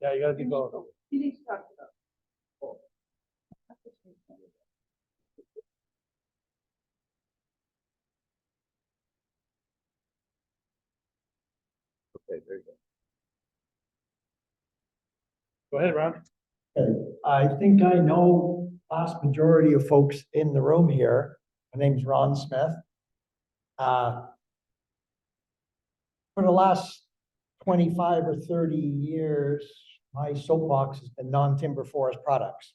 yeah, you gotta keep going. Okay, there you go. Go ahead, Ron. Okay, I think I know vast majority of folks in the room here. My name's Ron Smith. For the last 25 or 30 years, my soapbox has been non-timber forest products.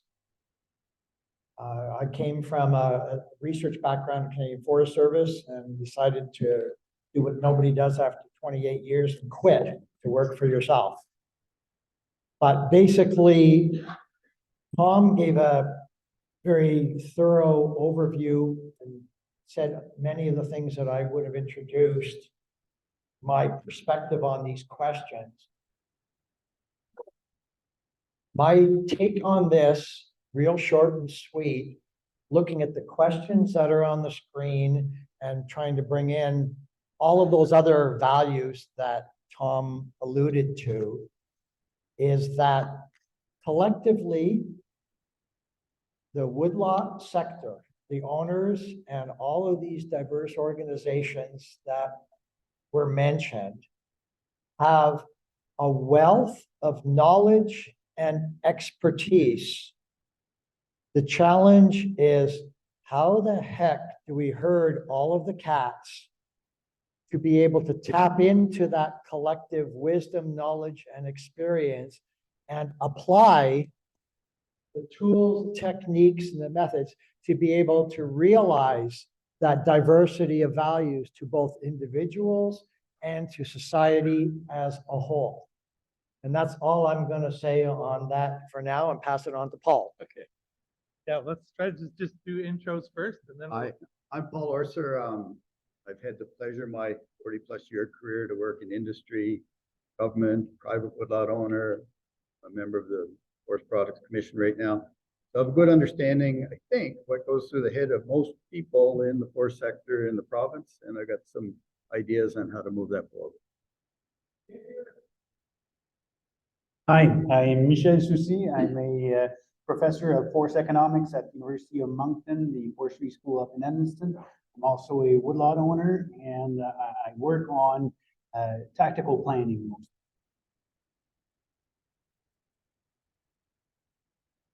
I came from a research background in Canadian Forest Service and decided to do what nobody does after 28 years and quit to work for yourself. But basically, Tom gave a very thorough overview and said many of the things that I would have introduced my perspective on these questions. My take on this, real short and sweet, looking at the questions that are on the screen and trying to bring in all of those other values that Tom alluded to, is that collectively, the woodlot sector, the owners, and all of these diverse organizations that were mentioned have a wealth of knowledge and expertise. The challenge is, how the heck do we herd all of the cats to be able to tap into that collective wisdom, knowledge, and experience and apply the tools, techniques, and the methods to be able to realize that diversity of values to both individuals and to society as a whole. And that's all I'm going to say on that for now, and pass it on to Paul. Okay. Yeah, let's try to just do intros first and then. I'm Paul Orser. I've had the pleasure my 40+ year career to work in industry, government, private woodlot owner, a member of the Forest Products Commission right now. So I have a good understanding, I think, what goes through the head of most people in the forest sector in the province, and I got some ideas on how to move that forward. Hi, I'm Michel Soucy. I'm a professor of forest economics at the University of Moncton, the forestry school up in Edmonton. I'm also a woodlot owner, and I work on tactical planning.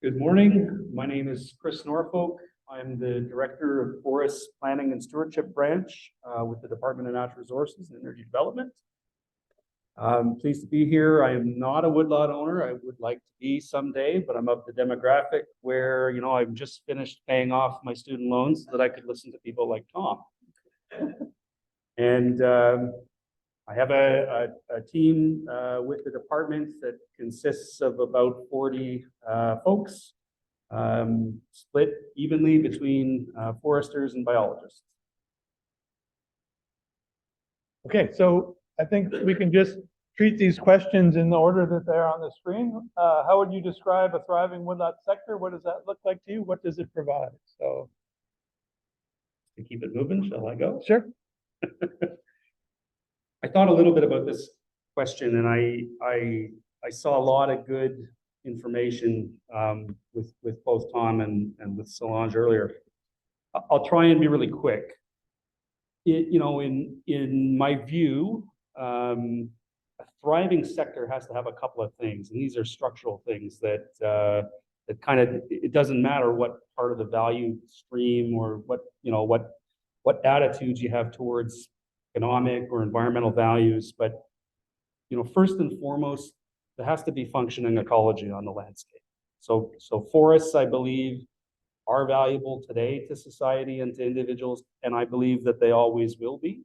Good morning. My name is Chris Norfolk. I'm the Director of Forest Planning and Stewardship Branch with the Department of Natural Resources and Energy Development. I'm pleased to be here. I am not a woodlot owner. I would like to be someday, but I'm of the demographic where, you know, I've just finished paying off my student loans so that I could listen to people like Tom. And I have a team with the department that consists of about 40 folks, split evenly between foresters and biologists. Okay, so I think we can just treat these questions in the order that they're on the screen. How would you describe a thriving woodlot sector? What does that look like to you? What does it provide? So, To keep it moving, shall I go? sure. I thought a little bit about this question, and I saw a lot of good information with both Tom and with Solange earlier. I'll try and be really quick. You know, in my view, a thriving sector has to have a couple of things, and these are structural things that that kind of, it doesn't matter what part of the value stream or what attitudes you have towards economic or environmental values, but first and foremost, there has to be functioning ecology on the landscape. So forests, I believe, are valuable today to society and to individuals, and I believe that they always will be.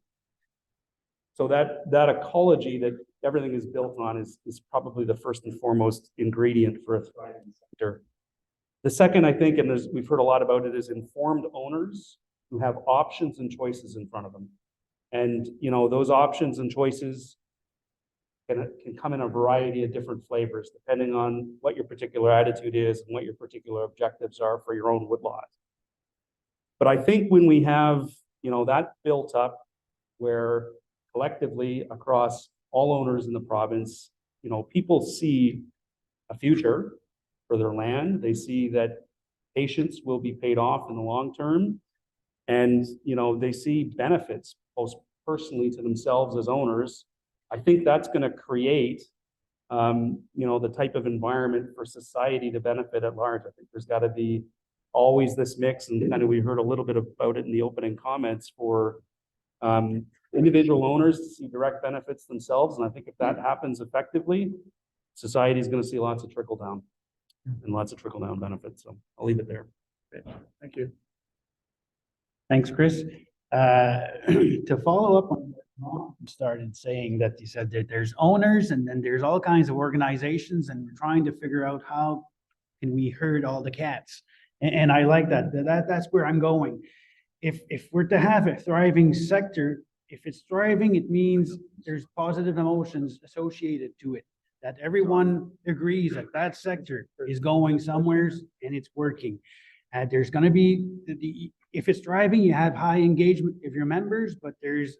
So that ecology that everything is built on is probably the first and foremost ingredient for a thriving sector. The second, I think, and we've heard a lot about it, is informed owners who have options and choices in front of them. And those options and choices can come in a variety of different flavors, depending on what your particular attitude is and what your particular objectives are for your own woodlot. But I think when we have that built up, where collectively across all owners in the province, people see a future for their land. They see that patience will be paid off in the long term, and they see benefits both personally to themselves as owners. I think that's going to create the type of environment for society to benefit at large. I think there's got to be always this mix, and kind of we heard a little bit about it in the opening comments, for individual owners to see direct benefits themselves. And I think if that happens effectively, society is going to see lots of trickle down and lots of trickle down benefits. So I'll leave it there. Thank you. Thanks, Chris. To follow up on what Mom started saying, that you said that there's owners and then there's all kinds of organizations, and we're trying to figure out how can we herd all the cats. And I like that. That's where I'm going. If we're to have a thriving sector, if it's thriving, it means there's positive emotions associated to it, that everyone agrees that that sector is going somewheres and it's working. There's going to be if it's thriving, you have high engagement of your members, but there's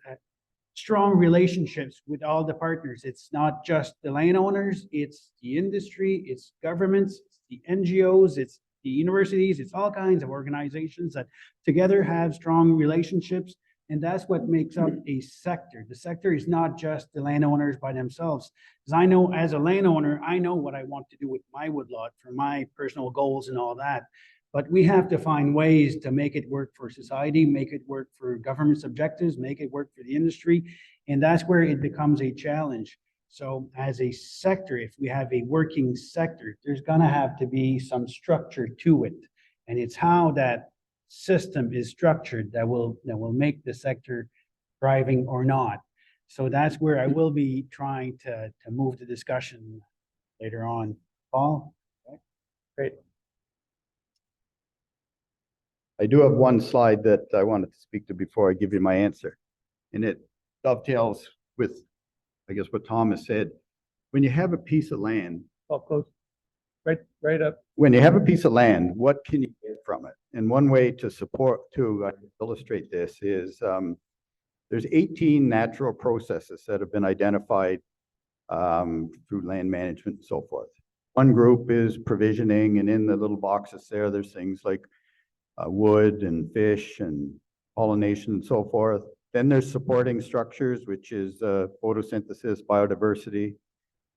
strong relationships with all the partners. It's not just the landowners, it's the industry, it's governments, it's the NGOs, it's the universities, it's all kinds of organizations that together have strong relationships. And that's what makes up a sector. The sector is not just the landowners by themselves. Because I know as a landowner, I know what I want to do with my woodlot for my personal goals and all that. But we have to find ways to make it work for society, make it work for government's objectives, make it work for the industry. And that's where it becomes a challenge. So as a sector, if we have a working sector, there's gonna have to be some structure to it. And it's how that system is structured that will make the sector thriving or not. So that's where I will be trying to move the discussion later on. Paul? Great. I do have one slide that I wanted to speak to before I give you my answer. And it dovetails with, I guess, what Thomas said. When you have a piece of land, Oh, close. Right up. when you have a piece of land, what can you get from it? And one way to illustrate this is there's 18 natural processes that have been identified through land management and so forth. One group is provisioning, and in the little boxes there's things like wood and fish and pollination and so forth. Then there's supporting structures, which is photosynthesis, biodiversity,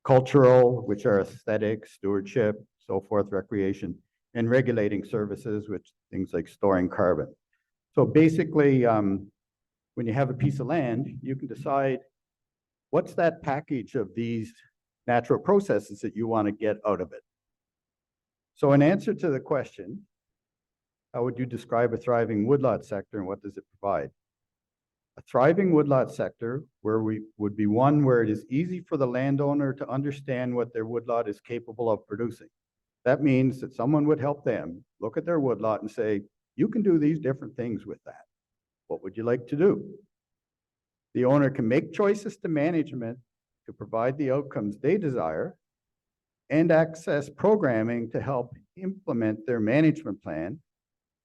cultural, which are aesthetics, stewardship, so forth, recreation, and regulating services, which things like storing carbon. So basically, when you have a piece of land, you can decide what's that package of these natural processes that you want to get out of it. So in answer to the question, how would you describe a thriving woodlot sector and what does it provide? A thriving woodlot sector would be one where it is easy for the landowner to understand what their woodlot is capable of producing. That means that someone would help them look at their woodlot and say, you can do these different things with that. What would you like to do? The owner can make choices to management to provide the outcomes they desire and access programming to help implement their management plan.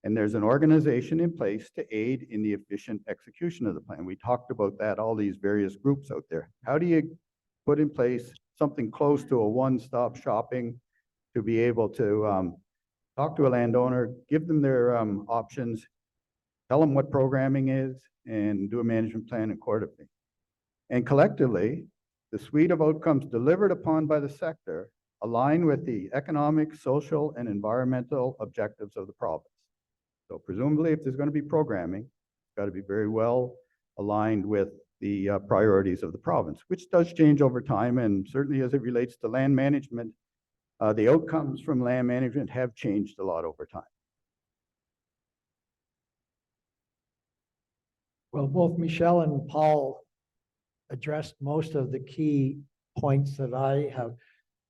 And there's an organization in place to aid in the efficient execution of the plan. We talked about that, all these various groups out there. How do you put in place something close to a one-stop shopping to be able to talk to a landowner, give them their options, tell them what programming is, and do a management plan accordingly. And collectively, the suite of outcomes delivered upon by the sector align with the economic, social, and environmental objectives of the province. So presumably, if there's going to be programming, it's got to be very well aligned with the priorities of the province, which does change over time. And certainly as it relates to land management, the outcomes from land management have changed a lot over time. Well, both Michelle and Paul addressed most of the key points that I have.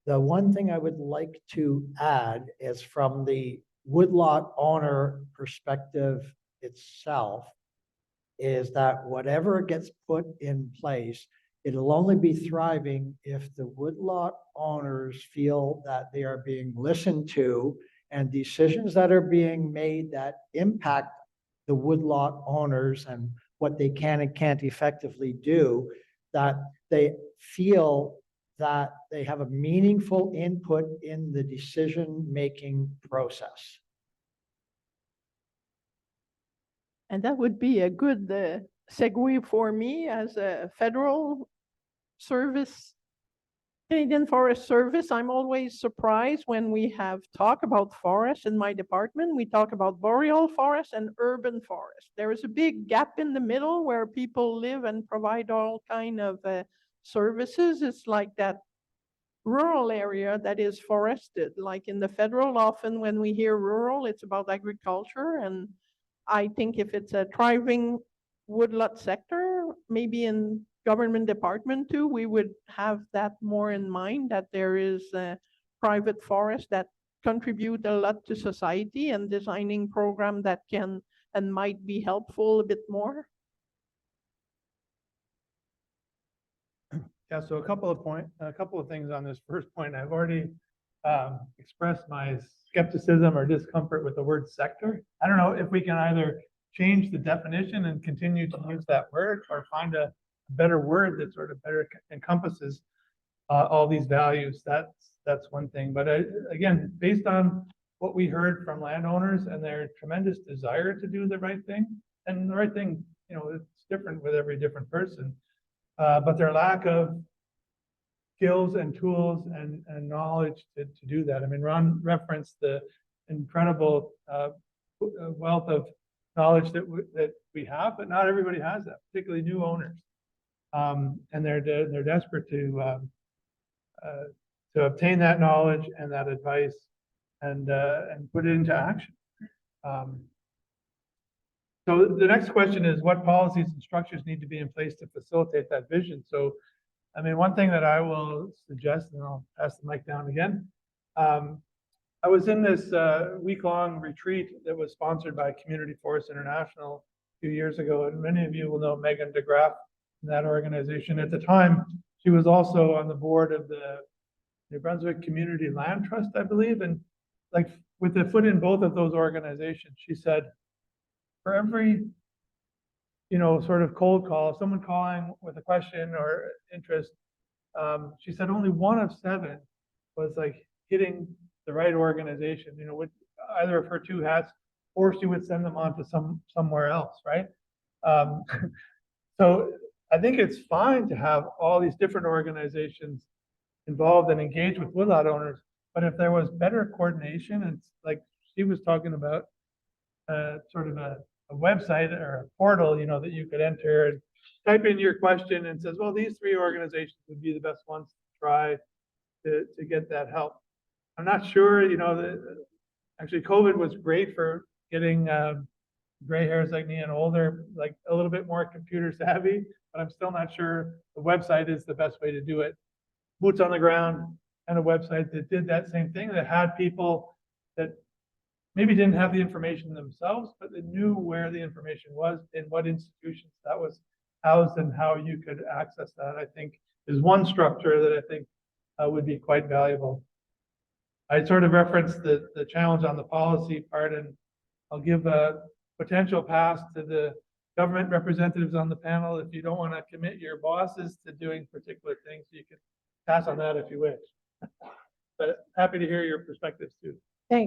The one thing I would like to add is from the woodlot owner perspective itself, is that whatever gets put in place, it'll only be thriving if the woodlot owners feel that they are being listened to and decisions that are being made that impact the woodlot owners and what they can and can't effectively do, that they feel that they have a meaningful input in the decision-making process. And that would be a good segue for me as a federal service, Canadian Forest Service. I'm always surprised when we have talk about forests in my department. We talk about boreal forest and urban forest. There is a big gap in the middle where people live and provide all kind of services. It's like that rural area that is forested. Like in the federal, often when we hear rural, it's about agriculture. And I think if it's a thriving woodlot sector, maybe in government department too, we would have that more in mind, that there is a private forest that contribute a lot to society, and designing program that can and might be helpful a bit more. Yeah, so a couple of things on this first point. I've already expressed my skepticism or discomfort with the word sector. I don't know if we can either change the definition and continue to use that word, or find a better word that sort of better encompasses all these values. That's one thing. But again, based on what we heard from landowners and their tremendous desire to do the right thing, and the right thing, it's different with every different person. But their lack of skills and tools and knowledge to do that. I mean, Ron referenced the incredible wealth of knowledge that we have, but not everybody has that, particularly new owners. And they're desperate to obtain that knowledge and that advice and put it into action. So the next question is, what policies and structures need to be in place to facilitate that vision? So, I mean, one thing that I will suggest, and I'll pass the mic down again. I was in this week-long retreat that was sponsored by Community Forest International a few years ago, and many of you will know Megan DeGraff in that organization. At the time, she was also on the board of the New Brunswick Community Land Trust, I believe, and like with the foot in both of those organizations, she said, for every, sort of cold call, someone calling with a question or interest, she said only 1 of 7 was like hitting the right organization, with either of her 2 hats, or she would send them on to somewhere else, right? So I think it's fine to have all these different organizations involved and engaged with woodlot owners, but if there was better coordination, and like she was talking about, sort of a website or a portal, that you could enter and type in your question, and says, well, these 3 organizations would be the best ones to try to get that help. I'm not sure, actually COVID was great for getting gray hairs like me and older, like a little bit more computer savvy, but I'm still not sure the website is the best way to do it. Boots on the ground, and a website that did that same thing, that had people that maybe didn't have the information themselves, but they knew where the information was, in what institutions that was housed, and how you could access that, I think, is one structure that I think would be quite valuable. I sort of referenced the challenge on the policy part, and I'll give a potential pass to the government representatives on the panel. If you don't want to commit your bosses to doing particular things, you can pass on that if you wish. But happy to hear your perspectives too.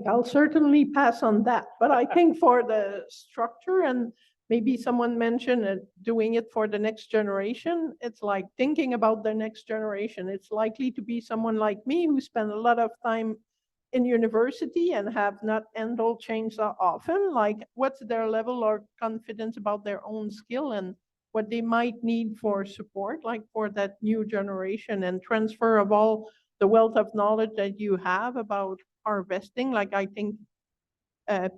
I'll certainly pass on that, but I think for the structure, and maybe someone mentioned doing it for the next generation, it's like thinking about the next generation. It's likely to be someone like me who spent a lot of time in university and have not handled change that often. Like, what's their level of confidence about their own skill, and what they might need for support, like for that new generation, and transfer of all the wealth of knowledge that you have about harvesting. Like, I think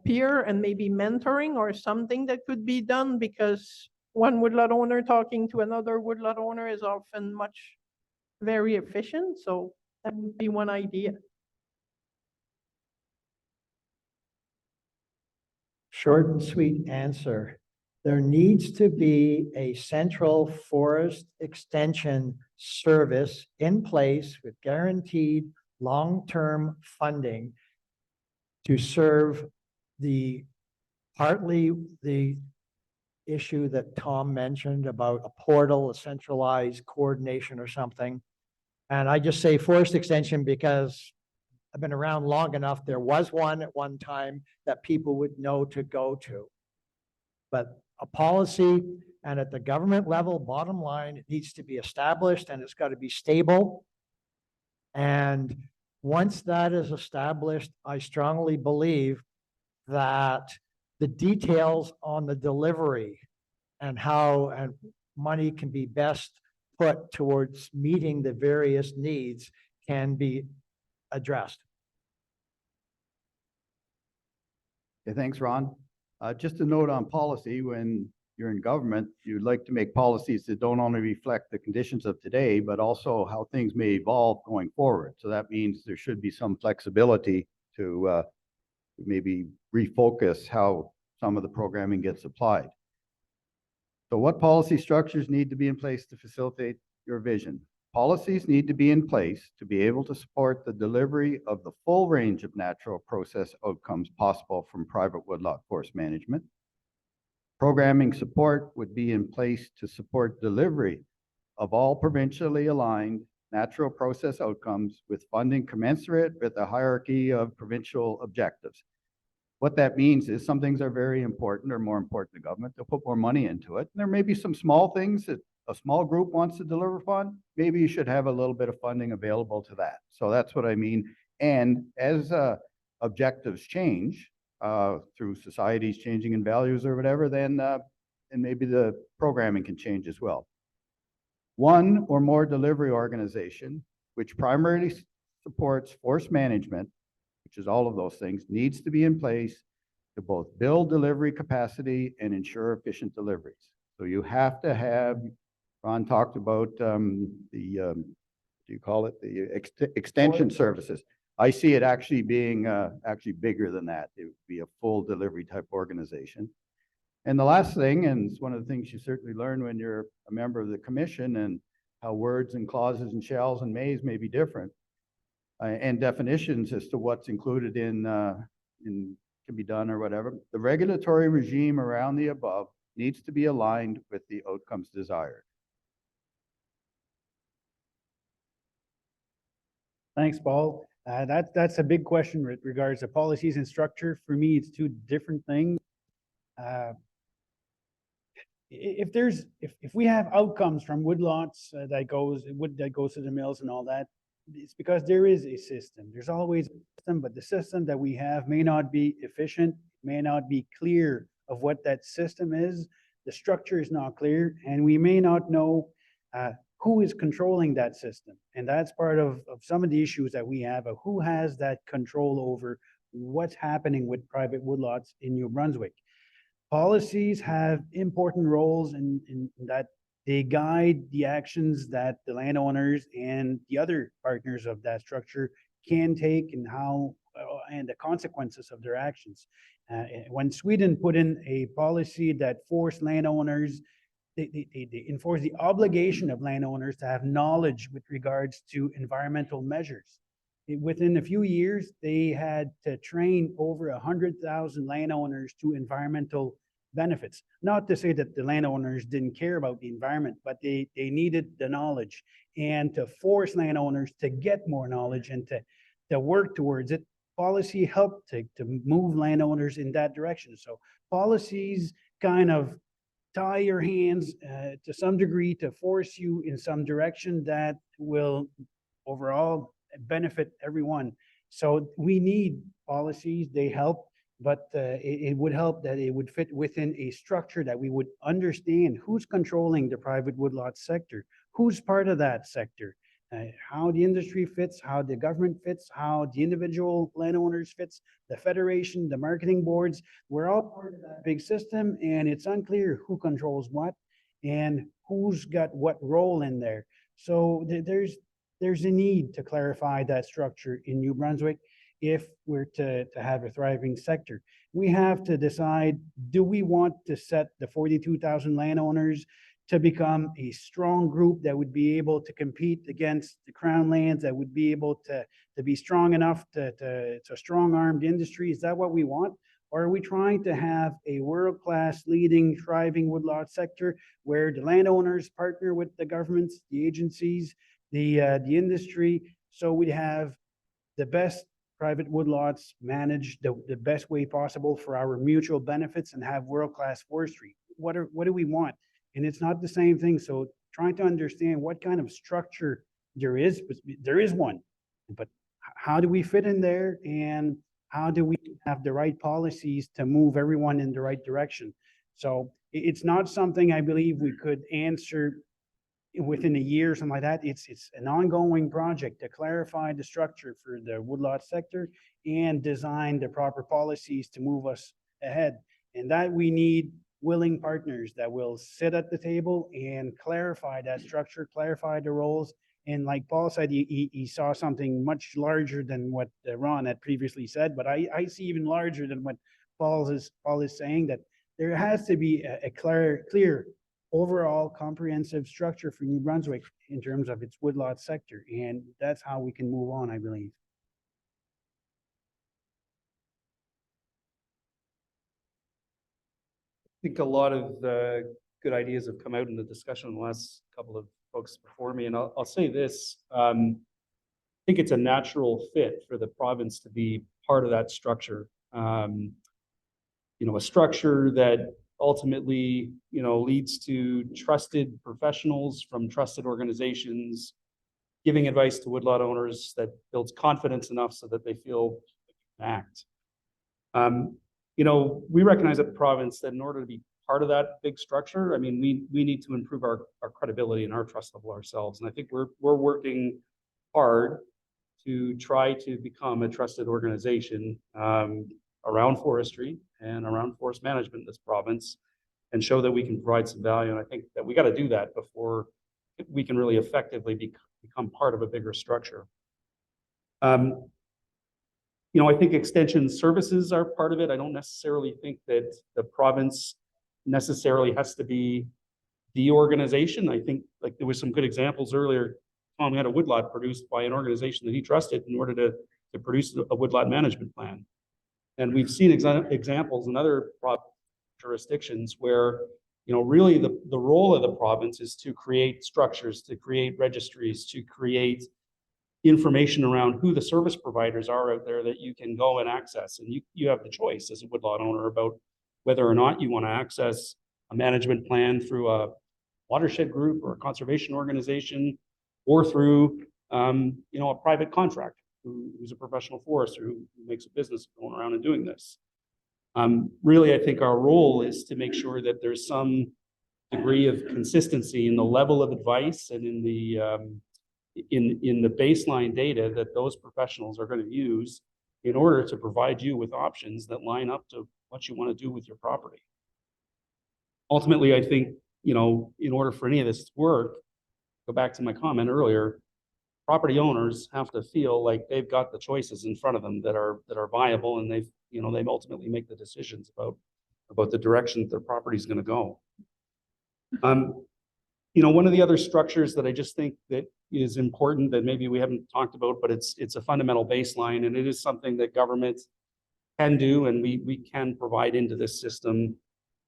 peer and maybe mentoring or something that could be done, because one woodlot owner talking to another woodlot owner is often very efficient. So that would be one idea. Short and sweet answer. There needs to be a central forest extension service in place with guaranteed long-term funding to serve partly the issue that Tom mentioned about a portal, a centralized coordination or something. And I just say forest extension because I've been around long enough. There was one at one time that people would know to go to. But a policy, and at the government level, bottom line, it needs to be established, and it's got to be stable. And once that is established, I strongly believe that the details on the delivery and how money can be best put towards meeting the various needs can be addressed. Okay, thanks, Ron. Just a note on policy, when you're in government, you'd like to make policies that don't only reflect the conditions of today, but also how things may evolve going forward. So that means there should be some flexibility to maybe refocus how some of the programming gets applied. So what policy structures need to be in place to facilitate your vision? Policies need to be in place to be able to support the delivery of the full range of natural process outcomes possible from private woodlot forest management. Programming support would be in place to support delivery of all provincially aligned natural process outcomes with funding commensurate with the hierarchy of provincial objectives. What that means is some things are very important or more important to government. They'll put more money into it. There may be some small things that a small group wants to deliver upon. Maybe you should have a little bit of funding available to that. So that's what I mean. And as objectives change through societies changing in values or whatever, then and maybe the programming can change as well. One or more delivery organization, which primarily supports forest management, which is all of those things, needs to be in place to both build delivery capacity and ensure efficient deliveries. So you have to have, Ron talked about what do you call it? The extension services. I see it actually being actually bigger than that. It would be a full delivery type organization. And the last thing, and it's one of the things you certainly learn when you're a member of the commission, and how words and clauses and shalls and mays may be different, and definitions as to what's included in can be done or whatever. The regulatory regime around the above needs to be aligned with the outcomes desired. Thanks, Paul. That's a big question with regards to policies and structure. For me, it's two different things. If we have outcomes from woodlots that goes to the mills and all that, it's because there is a system. There's always a system, but the system that we have may not be efficient, may not be clear of what that system is. The structure is not clear, and we may not know who is controlling that system. And that's part of some of the issues that we have, of who has that control over what's happening with private woodlots in New Brunswick. Policies have important roles in that they guide the actions that the landowners and the other partners of that structure can take, and how and the consequences of their actions. When Sweden put in a policy that forced landowners, they enforce the obligation of landowners to have knowledge with regards to environmental measures. Within a few years, they had to train over 100,000 landowners to environmental benefits. Not to say that the landowners didn't care about the environment, but they needed the knowledge, and to force landowners to get more knowledge and to work towards it. Policy helped to move landowners in that direction. So policies kind of tie your hands to some degree to force you in some direction that will overall benefit everyone. So we need policies, they help, but it would help that it would fit within a structure that we would understand who's controlling the private woodlot sector, who's part of that sector, how the industry fits, how the government fits, how the individual landowners fits, the federation, the marketing boards. We're all part of that big system, and it's unclear who controls what and who's got what role in there. So there's a need to clarify that structure in New Brunswick if we're to have a thriving sector. We have to decide, do we want to set the 42,000 landowners to become a strong group that would be able to compete against the Crown lands, that would be able to be strong enough to strong-armed industry? Is that what we want? Or are we trying to have a world-class, leading, thriving woodlot sector where the landowners partner with the governments, the agencies, the industry, so we have the best private woodlots managed the best way possible for our mutual benefits and have world-class forestry? What do we want? And it's not the same thing. So trying to understand what kind of structure there is one, but how do we fit in there, and how do we have the right policies to move everyone in the right direction? So it's not something I believe we could answer within a year, something like that. It's an ongoing project to clarify the structure for the woodlot sector and design the proper policies to move us ahead. And that we need willing partners that will sit at the table and clarify that structure, clarify the roles. And like Paul said, he saw something much larger than what Ron had previously said, but I see even larger than what Paul is saying, that there has to be a clear overall comprehensive structure for New Brunswick in terms of its woodlot sector. And that's how we can move on, I believe. I think a lot of good ideas have come out in the discussion in the last couple of folks before me, and I'll say this. I think it's a natural fit for the province to be part of that structure. You know, a structure that ultimately, you know, leads to trusted professionals from trusted organizations giving advice to woodlot owners, that builds confidence enough so that they feel they can act. You know, we recognize at the province that in order to be part of that big structure, I mean, we need to improve our credibility and our trust level ourselves. And I think we're working hard to try to become a trusted organization around forestry and around forest management in this province, and show that we can provide some value. And I think that we got to do that before we can really effectively become part of a bigger structure. You know, I think extension services are part of it. I don't necessarily think that the province necessarily has to be the organization. I think, like, there was some good examples earlier. Tom had a woodlot produced by an organization that he trusted in order to produce a woodlot management plan. And we've seen examples in other jurisdictions where, you know, really the role of the province is to create structures, to create registries, to create information around who the service providers are out there that you can go and access. And you have the choice as a woodlot owner about whether or not you want to access a management plan through a watershed group or a conservation organization, or through you know, a private contractor who's a professional forester who makes a business of going around and doing this. Really, I think our role is to make sure that there's some degree of consistency in the level of advice and in the baseline data that those professionals are going to use in order to provide you with options that line up to what you want to do with your property. Ultimately, I think, you know, in order for any of this to work, go back to my comment earlier, property owners have to feel like they've got the choices in front of them that are viable, and they ultimately make the decisions about the direction that their property is going to go. You know, one of the other structures that I just think that is important that maybe we haven't talked about, but it's a fundamental baseline, and it is something that government can do and we can provide into this system,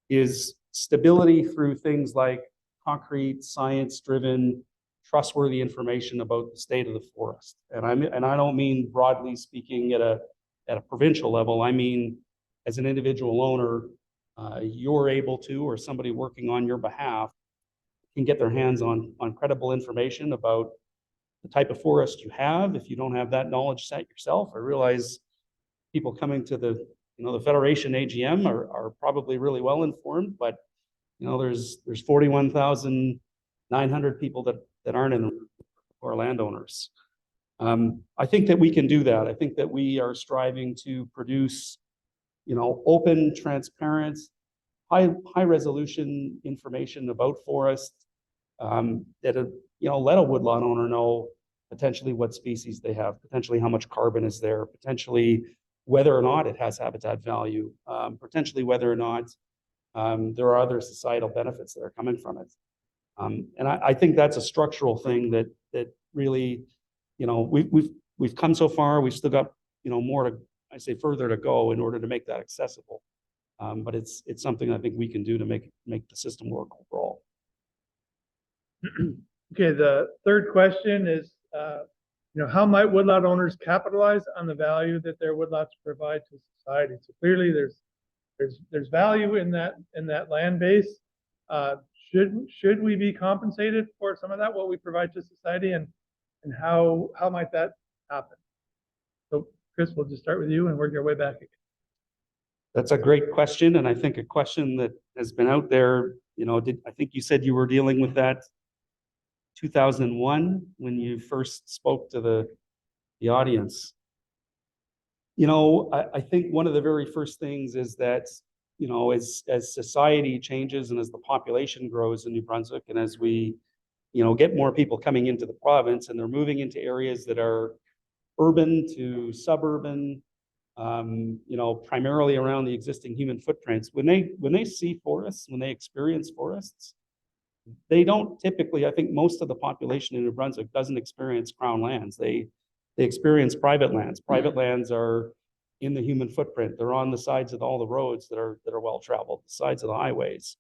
is stability through things like concrete, science-driven, trustworthy information about the state of the forest. And I don't mean broadly speaking at a provincial level. I mean, as an individual owner, you're able to, or somebody working on your behalf can get their hands on credible information about the type of forest you have. If you don't have that knowledge set yourself, I realize people coming to the Federation AGM are probably really well informed, but you know, there's 41,900 people that aren't in the room, who are landowners. I think that we can do that. I think that we are striving to produce, you know, open, transparent, high resolution information about forests that, you know, let a woodlot owner know potentially what species they have, potentially how much carbon is there, potentially whether or not it has habitat value, potentially whether or not there are other societal benefits that are coming from it. And I think that's a structural thing that really, you know, we've come so far. We've still got, you know, more to, I say, further to go in order to make that accessible. But it's something I think we can do to make the system work overall. Okay, the third question is, you know, how might woodlot owners capitalize on the value that their woodlots provide to society? So clearly, there's value in that land base. Should we be compensated for some of that, what we provide to society, and how might that happen? So Chris, we'll just start with you and work your way back again. That's a great question, and I think a question that has been out there. You know, I think you said you were dealing with that 2001, when you first spoke to the audience. You know, I think one of the very first things is that, you know, as society changes and as the population grows in New Brunswick, and as we, you know, get more people coming into the province and they're moving into areas that are urban to suburban, you know, primarily around the existing human footprints. When they see forests, when they experience forests, they don't typically, I think most of the population in New Brunswick doesn't experience crown lands. They experience private lands. Private lands are in the human footprint. They're on the sides of all the roads that are well-traveled, the sides of the highways.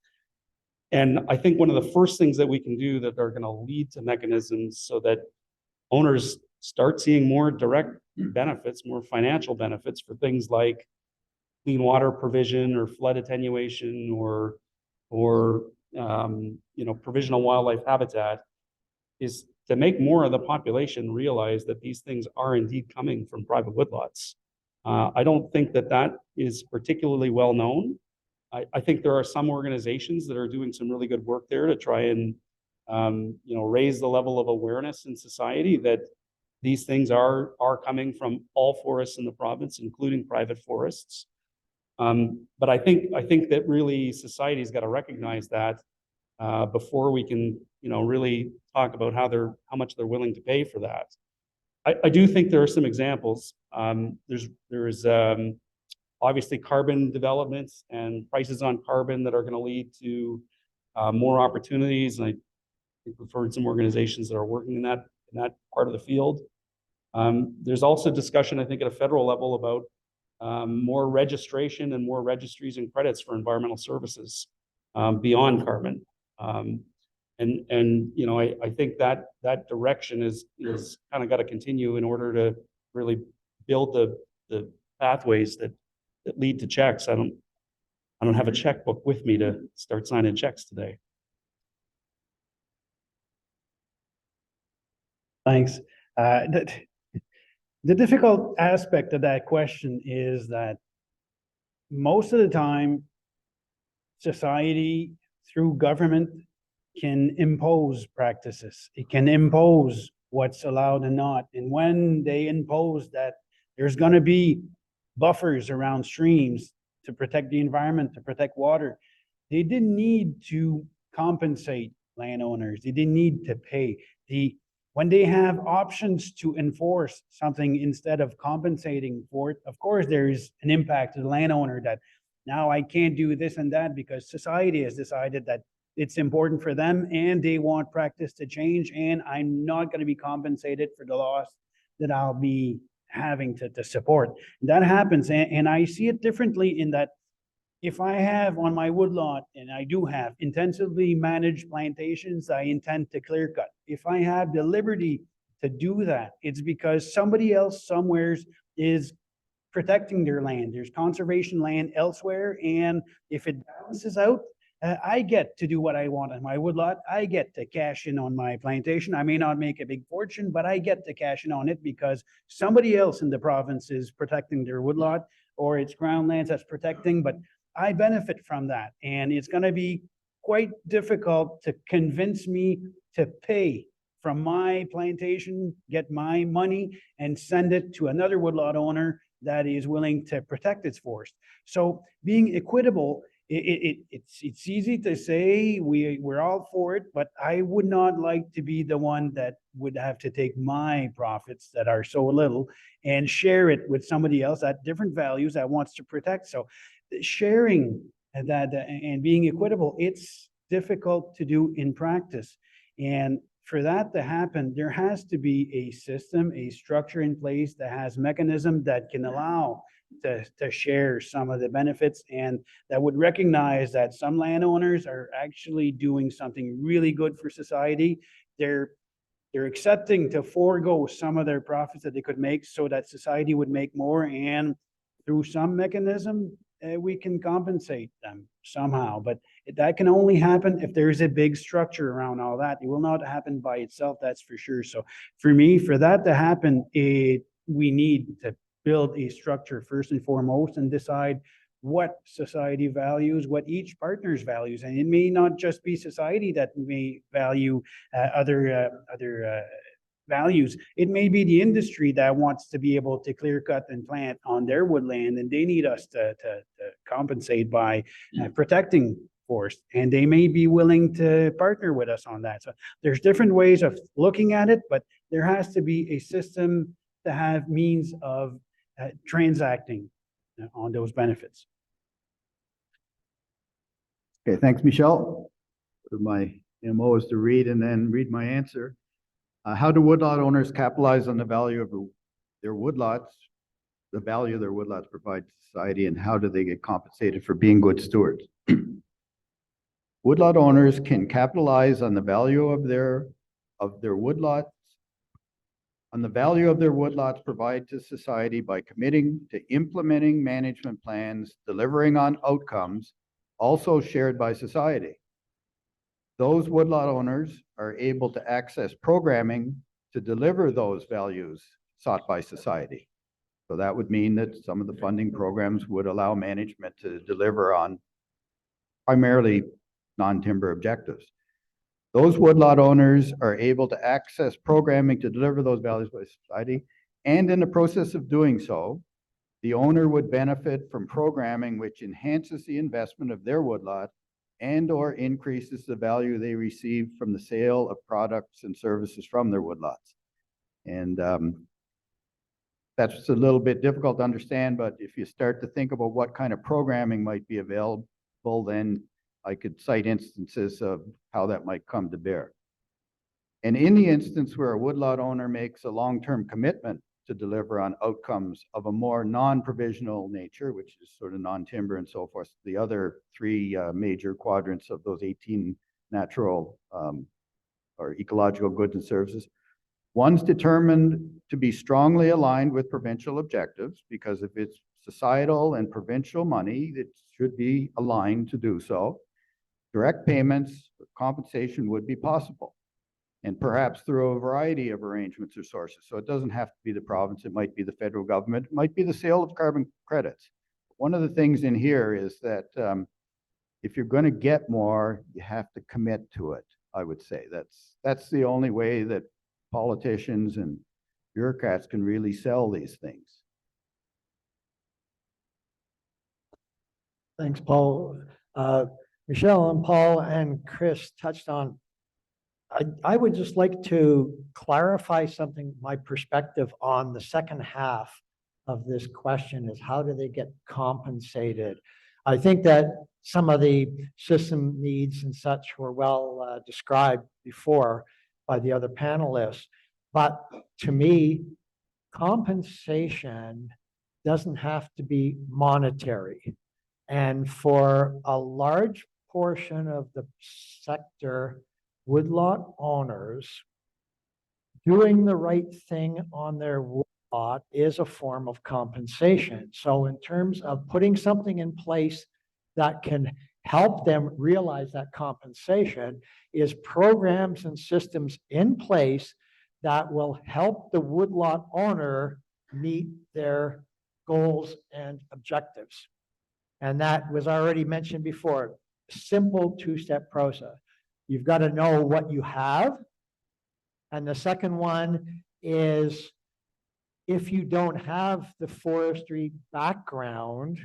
And I think one of the first things that we can do that are going to lead to mechanisms so that owners start seeing more direct benefits, more financial benefits for things like clean water provision or flood attenuation or you know, provisional wildlife habitat, is to make more of the population realize that these things are indeed coming from private woodlots. I don't think that is particularly well known. I think there are some organizations that are doing some really good work there to try and you know, raise the level of awareness in society that these things are coming from all forests in the province, including private forests. But I think that really society's got to recognize that before we can, you know, really talk about how much they're willing to pay for that. I do think there are some examples. There's obviously carbon developments and prices on carbon that are going to lead to more opportunities. And I think we've heard some organizations that are working in that part of the field. There's also discussion, I think, at a federal level about more registration and more registries and credits for environmental services beyond carbon. And you know, I think that direction is kind of got to continue in order to really build the pathways that lead to checks. I don't have a checkbook with me to start signing checks today. Thanks. The difficult aspect of that question is that most of the time, society through government can impose practices. It can impose what's allowed and not. And when they impose that there's going to be buffers around streams to protect the environment, to protect water, they didn't need to compensate landowners. They didn't need to pay. When they have options to enforce something instead of compensating for it, of course, there is an impact to the landowner that now I can't do this and that because society has decided that it's important for them and they want practice to change, and I'm not going to be compensated for the loss that I'll be having to support. That happens, and I see it differently in that if I have on my woodlot, and I do have intensively managed plantations, I intend to clear cut. If I have the liberty to do that, it's because somebody else somewhere is protecting their land. There's conservation land elsewhere, and if it balances out, I get to do what I want on my woodlot. I get to cash in on my plantation. I may not make a big fortune, but I get to cash in on it because somebody else in the province is protecting their woodlot, or it's ground lands that's protecting, but I benefit from that. And it's going to be quite difficult to convince me to pay from my plantation, get my money and send it to another woodlot owner that is willing to protect its forest. So being equitable, it's easy to say we're all for it, but I would not like to be the one that would have to take my profits that are so little and share it with somebody else at different values that wants to protect. So sharing that and being equitable, it's difficult to do in practice. And for that to happen, there has to be a system, a structure in place that has mechanism that can allow to share some of the benefits, and that would recognize that some landowners are actually doing something really good for society. They're accepting to forego some of their profits that they could make so that society would make more, and through some mechanism, we can compensate them somehow. But that can only happen if there's a big structure around all that. It will not happen by itself, that's for sure. So for me, for that to happen, we need to build a structure first and foremost and decide what society values, what each partner's values. And it may not just be society that may value other values. It may be the industry that wants to be able to clear cut and plant on their woodland, and they need us to compensate by protecting forest, and they may be willing to partner with us on that. So there's different ways of looking at it, but there has to be a system to have means of transacting on those benefits. Okay, thanks, Michelle. My MO is to read and then read my answer. How do woodlot owners capitalize on the value of their woodlots, the value their woodlots provide to society, and how do they get compensated for being good stewards? Woodlot owners can capitalize on the value of their woodlots, on the value of their woodlots provide to society by committing to implementing management plans, delivering on outcomes also shared by society. Those woodlot owners are able to access programming to deliver those values sought by society. So that would mean that some of the funding programs would allow management to deliver on primarily non-timber objectives. Those woodlot owners are able to access programming to deliver those values by society, and in the process of doing so, the owner would benefit from programming which enhances the investment of their woodlot and or increases the value they receive from the sale of products and services from their woodlots. And that's a little bit difficult to understand, but if you start to think about what kind of programming might be available, then I could cite instances of how that might come to bear. And in the instance where a woodlot owner makes a long-term commitment to deliver on outcomes of a more non-provisional nature, which is sort of non-timber and so forth, the other three major quadrants of those 18 natural or ecological goods and services, one's determined to be strongly aligned with provincial objectives, because if it's societal and provincial money, it should be aligned to do so. Direct payments, compensation would be possible, and perhaps through a variety of arrangements or sources. So it doesn't have to be the province, it might be the federal government, it might be the sale of carbon credits. One of the things in here is that if you're going to get more, you have to commit to it, I would say. That's the only way that politicians and bureaucrats can really sell these things. Thanks, Paul. Michelle and Paul and Chris touched on, I would just like to clarify something, my perspective on the second half of this question is how do they get compensated? I think that some of the system needs and such were well described before by the other panelists, but to me, compensation doesn't have to be monetary. And for a large portion of the sector, woodlot owners, doing the right thing on their woodlot is a form of compensation. So in terms of putting something in place that can help them realize that compensation is programs and systems in place that will help the woodlot owner meet their goals and objectives. And that was already mentioned before, simple two-step process. You've got to know what you have. And the second one is if you don't have the forestry background,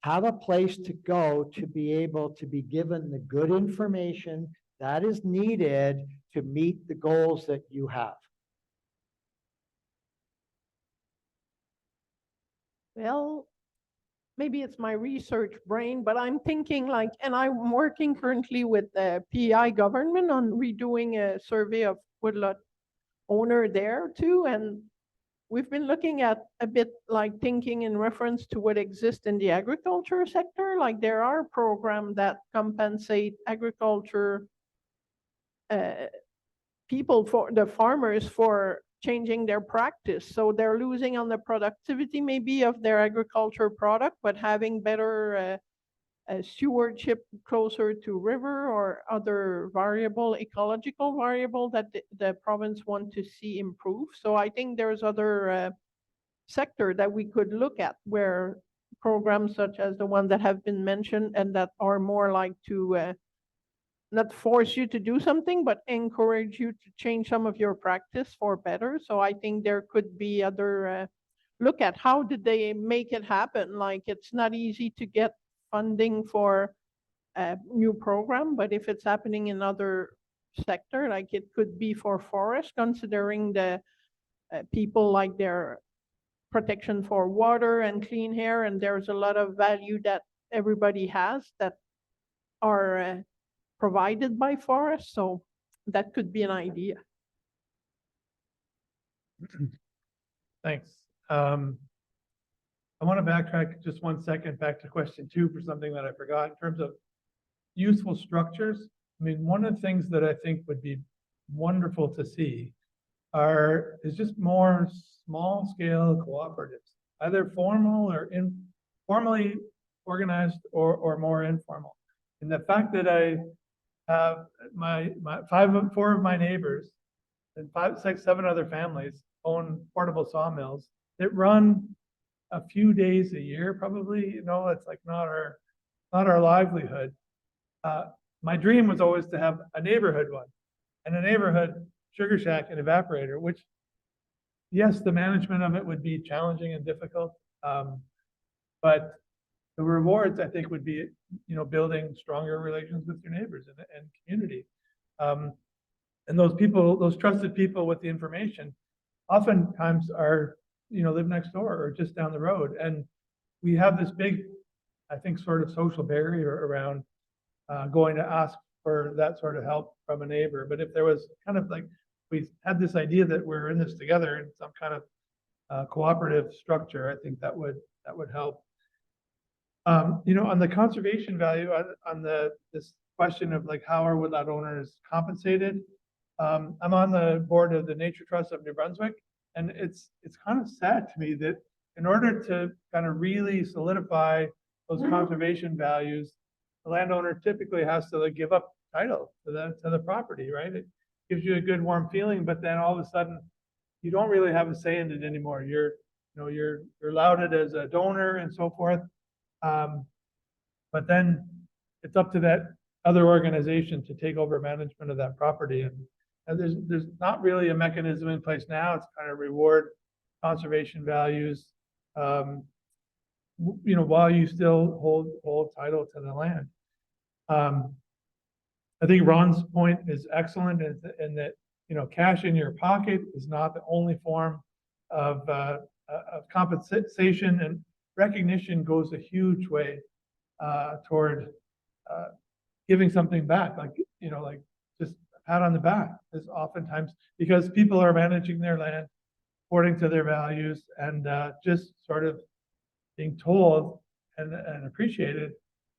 have a place to go to be able to be given the good information that is needed to meet the goals that you have. Well, maybe it's my research brain, but I'm thinking like, and I'm working currently with the PEI government on redoing a survey of woodlot owner there too. And we've been looking at a bit like thinking in reference to what exists in the agriculture sector. Like there are programs that compensate agriculture people, for the farmers, for changing their practice. So they're losing on the productivity maybe of their agriculture product, but having better stewardship closer to river or other variable, ecological variable that the province want to see improve. So I think there's other sector that we could look at where programs such as the one that have been mentioned and that are more like to not force you to do something, but encourage you to change some of your practice for better. So I think there could be other look at how did they make it happen. Like it's not easy to get funding for a new program, but if it's happening in other sector, like it could be for forest, considering the people like their protection for water and clean air, and there's a lot of value that everybody has that are provided by forests, so that could be an idea. Thanks. I want to backtrack just 1 second back to question 2 for something that I forgot in terms of useful structures. I mean, one of the things that I think would be wonderful to see is just more small scale cooperatives, either formal or informally organized or more informal. And the fact that I have four of my neighbors and 5, 6, 7 other families own portable sawmills that run a few days a year, probably, you know, it's like not our livelihood. My dream was always to have a neighborhood one, and a neighborhood sugar shack and evaporator, which, yes, the management of it would be challenging and difficult, but the rewards, I think, would be, you know, building stronger relations with your neighbors and community. And those people, those trusted people with the information, oftentimes are, you know, live next door or just down the road. And we have this big, I think, sort of social barrier around going to ask for that sort of help from a neighbor. But if there was kind of like, we had this idea that we're in this together in some kind of cooperative structure, I think that would help. You know, on the conservation value, on this question of like how are woodlot owners compensated, I'm on the board of the Nature Trust of New Brunswick, and it's kind of sad to me that in order to kind of really solidify those conservation values, the landowner typically has to like give up title to the property, right? It gives you a good warm feeling, but then all of a sudden you don't really have a say in it anymore. You're lauded as a donor and so forth. But then it's up to that other organization to take over management of that property. And there's not really a mechanism in place now. It's kind of reward conservation values, you know, while you still hold title to the land. I think Ron's point is excellent in that, you know, cash in your pocket is not the only form of compensation, and recognition goes a huge way toward giving something back, like, you know, like just a pat on the back is oftentimes because people are managing their land according to their values, and just sort of being told and appreciated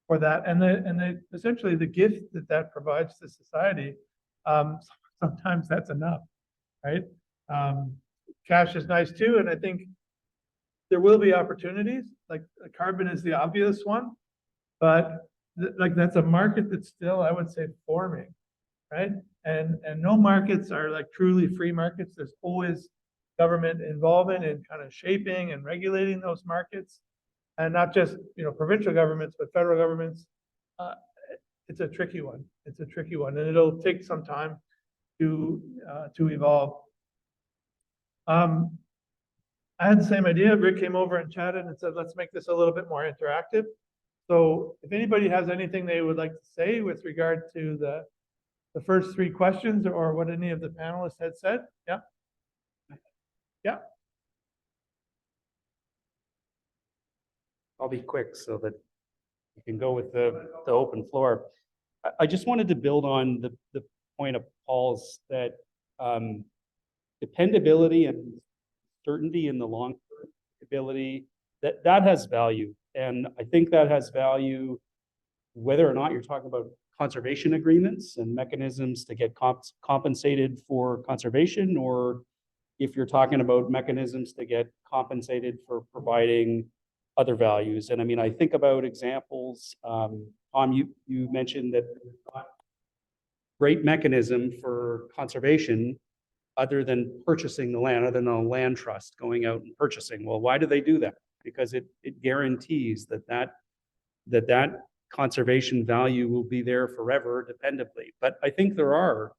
for that, and essentially the gift that provides to society. Sometimes that's enough, right? Cash is nice too, and I think there will be opportunities. Like carbon is the obvious one, but like that's a market that's still, I would say, forming, right? And no markets are like truly free markets. There's always government involvement in kind of shaping and regulating those markets, and not just, you know, provincial governments, but federal governments. It's a tricky one. It's a tricky one, and it'll take some time to evolve. I had the same idea. Rick came over and chatted and said, let's make this a little bit more interactive. So if anybody has anything they would like to say with regard to the first 3 questions or what any of the panelists had said, yeah. Yeah. I'll be quick so that you can go with the open floor. I just wanted to build on the point of Paul's that dependability and certainty in the long term ability, that has value. And I think that has value whether or not you're talking about conservation agreements and mechanisms to get compensated for conservation, or if you're talking about mechanisms to get compensated for providing other values. And I mean, I think about examples, Tom, you mentioned that great mechanism for conservation other than purchasing the land, other than a land trust going out and purchasing. Well, why do they do that? because it guarantees that conservation value will be there forever dependably. But I think there are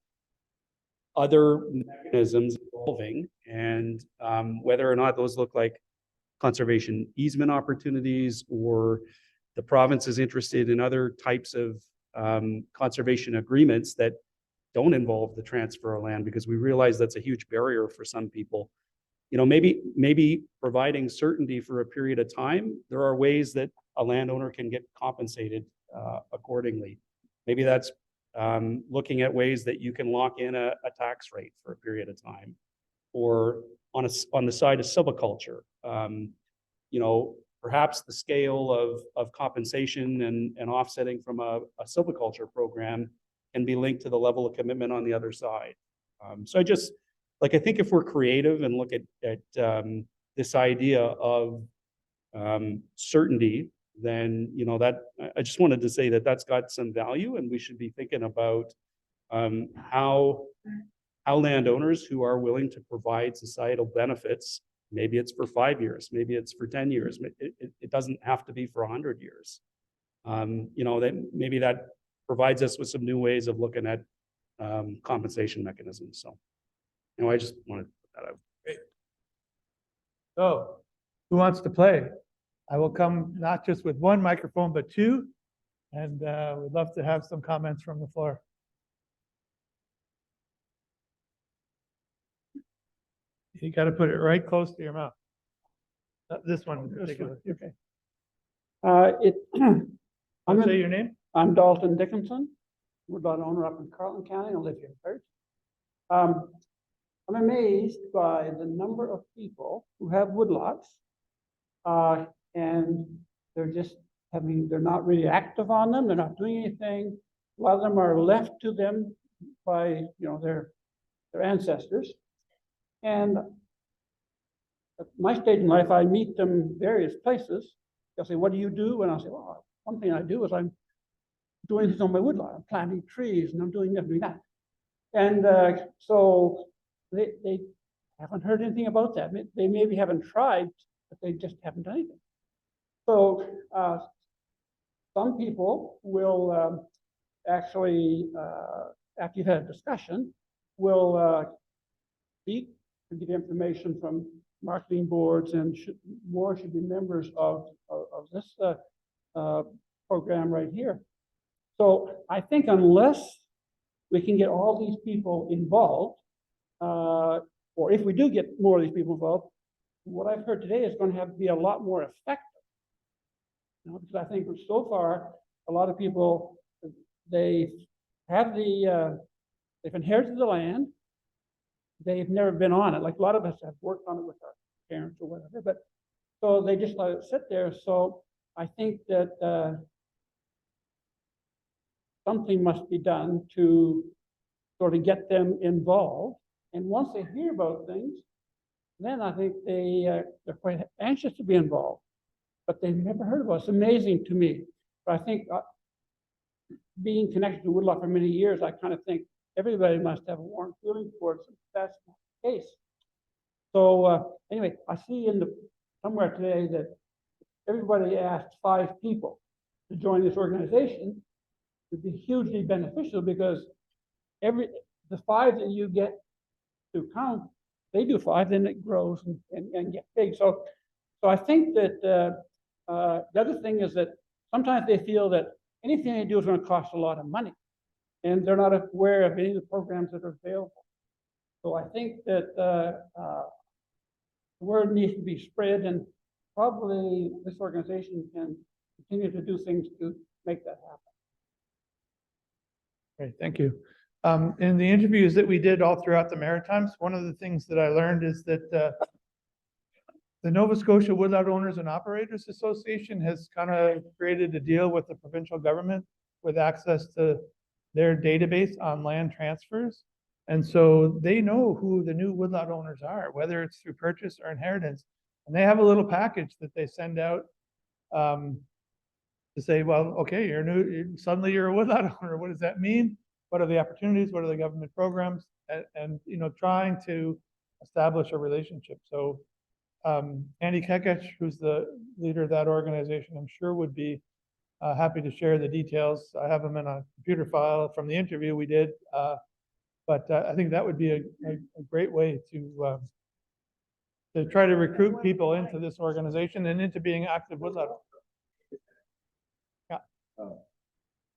other mechanisms evolving, and whether or not those look like conservation easement opportunities, or the province is interested in other types of conservation agreements that don't involve the transfer of land, because we realize that's a huge barrier for some people. You know, maybe providing certainty for a period of time, there are ways that a landowner can get compensated accordingly. Maybe that's looking at ways that you can lock in a tax rate for a period of time, or on the side of silviculture, you know, perhaps the scale of compensation and offsetting from a silviculture program can be linked to the level of commitment on the other side. So I think if we're creative and look at this idea of certainty, then, you know, that I just wanted to say that that's got some value, and we should be thinking about how landowners who are willing to provide societal benefits, maybe it's for 5 years, maybe it's for 10 years, it doesn't have to be for 100 years. You know, that maybe that provides us with some new ways of looking at compensation mechanisms. So, you know, I just wanted to put that out. So, who wants to play? I will come not just with one microphone, but two, and we'd love to have some comments from the floor. You got to put it right close to your mouth. This one in particular. Okay. I'm Say your name. I'm Dalton Dickinson, woodlot owner up in Carleton County. I live here first. I'm amazed by the number of people who have woodlots, and they're not really active on them. They're not doing anything. A lot of them are left to them by, you know, their ancestors. And at my stage in life, I meet them various places. They'll say, "What do you do?" And I'll say, "Well, one thing I do is I'm doing this on my woodlot. I'm planting trees, and I'm doing this, doing that." And so they haven't heard anything about that. They maybe haven't tried, but they just haven't done anything. So some people will actually, after you've had a discussion, will speak and get information from marketing boards, and more should be members of this program right here. So I think unless we can get all these people involved, or if we do get more of these people involved, what I've heard today is going to have to be a lot more effective. You know, because I think so far, a lot of people, they've inherited the land, they've never been on it. Like a lot of us have worked on it with our parents or whatever, but so they just let it sit there. So I think that something must be done to sort of get them involved. And once they hear about things, then I think they're quite anxious to be involved, but they've never heard about it. It's amazing to me. But I think being connected to Woodlot for many years, I kind of think everybody must have a warm feeling towards it. That's the case. So anyway, I see somewhere today that everybody asked 5 people to join this organization. Would be hugely beneficial, because the 5 that you get to count, they do 5, then it grows and gets big. So I think that the other thing is that sometimes they feel that anything they do is going to cost a lot of money, and they're not aware of any of the programs that are available. So I think that the word needs to be spread, and probably this organization can continue to do things to make that happen. Great, thank you. In the interviews that we did all throughout the Maritimes, one of the things that I learned is that the Nova Scotia Woodlot Owners and Operators Association has kind of created a deal with the provincial government with access to their database on land transfers. And so they know who the new woodlot owners are, whether it's through purchase or inheritance. And they have a little package that they send out to say, well, okay, you're new, suddenly you're a woodlot owner. What does that mean? What are the opportunities? What are the government programs? And you know, trying to establish a relationship. So Andy Kekich, who's the leader of that organization, I'm sure would be happy to share the details. I have them in a computer file from the interview we did. But I think that would be a great way to try to recruit people into this organization and into being active woodlot.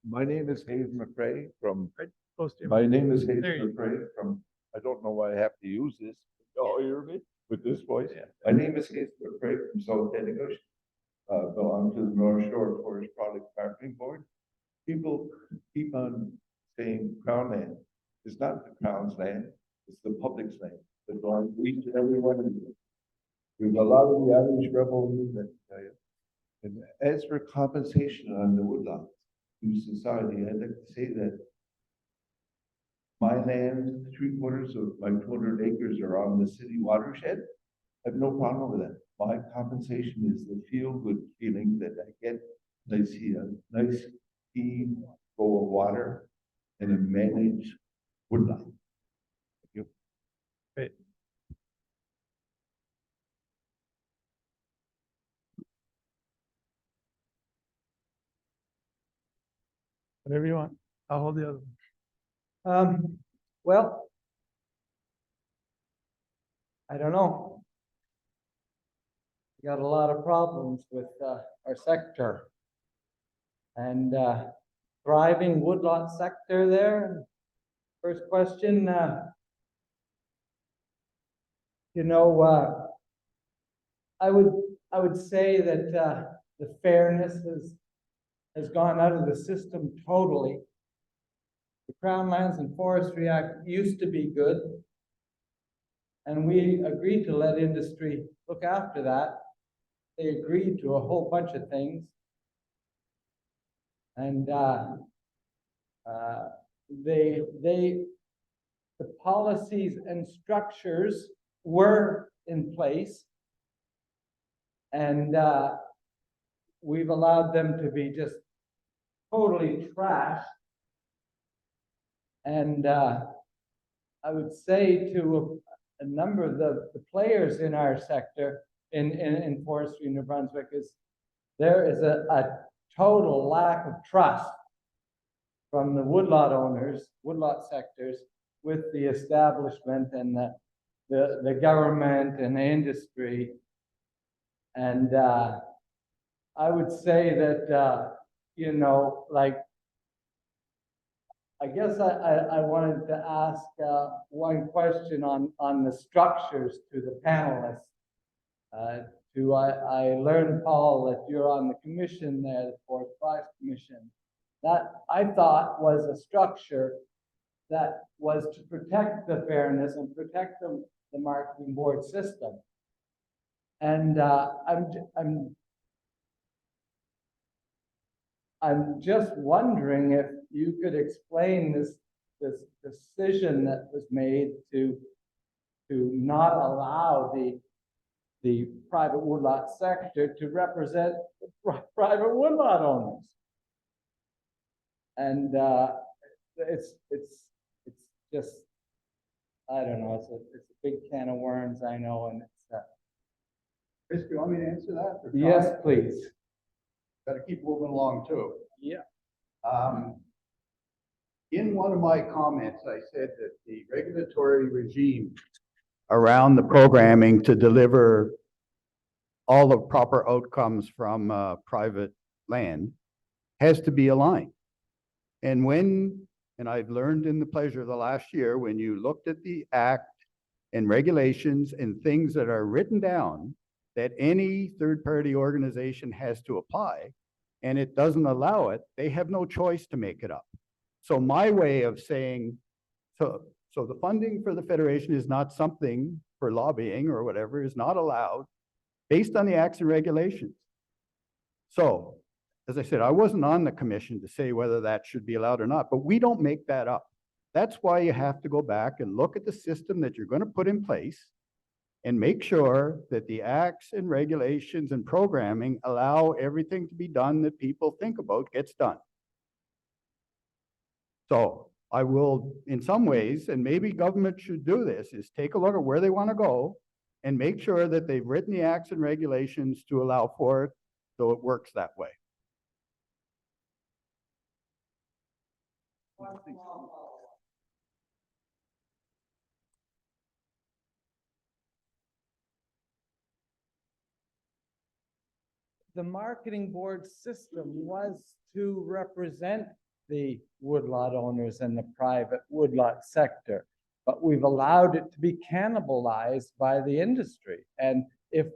My name is Hayes McRae from, Close to you. my name is Hayes There you go. McRae from, I don't know why I have to use this. Y'all hear me with this voice? My name is Hayes McRae from South Antigonish. Belong to the North Shore Forest Product Marketing Board. People keep on saying Crown land. It's not the Crown's land, it's the public's land. That belongs to each and every one of you. We've a lot of the Irish rebel movement. And as for compensation on the woodlots to society, I'd like to say that my land, 3/4 of my 200 acres are on the city watershed. I have no problem with that. My compensation is the feel-good feeling that I get when I see a nice clean flow of water and a managed woodlot. Thank you. Great. Whatever you want. I'll hold the other one. Well, I don't know. We got a lot of problems with our sector. And thriving woodlot sector there. First question, I would say that the fairness has gone out of the system totally. The Crown Lands and Forestry Act used to be good. And we agreed to let industry look after that. They agreed to a whole bunch of things. And the policies and structures were in place. And we've allowed them to be just totally trashed. And I would say to a number of the players in our sector in forestry in New Brunswick is there is a total lack of trust from the woodlot owners, woodlot sectors, with the establishment and the government and the industry. And I would say that, like, I guess I wanted to ask one question on the structures to the panelists. I learned, Paul, that you're on the commission there, the Forest Products Commission. That I thought was a structure that was to protect the fairness and protect the marketing board system. And I'm just wondering if you could explain this decision that was made to not allow the private woodlot sector to represent the private woodlot owners. And it's just, I don't know, it's a big can of worms, I know, and it's Chris, do you want me to answer that? or yes, Tom? please. Gotta keep moving along too. Yeah. In one of my comments, I said that the regulatory regime around the programming to deliver all the proper outcomes from private land has to be aligned. And I've learned in the pleasure of the last year, when you looked at the act and regulations and things that are written down that any third-party organization has to apply, and it doesn't allow it, they have no choice to make it up. So my way of saying, so the funding for the Federation is not something for lobbying or whatever, is not allowed based on the acts and regulations. So, as I said, I wasn't on the commission to say whether that should be allowed or not, but we don't make that up. That's why you have to go back and look at the system that you're going to put in place and make sure that the acts and regulations and programming allow everything to be done that people think about gets done. So I will, in some ways, and maybe government should do this, is take a look at where they want to go and make sure that they've written the acts and regulations to allow for it, so it works that way. The marketing board system was to represent the woodlot owners and the private woodlot sector, but we've allowed it to be cannibalized by the industry. And if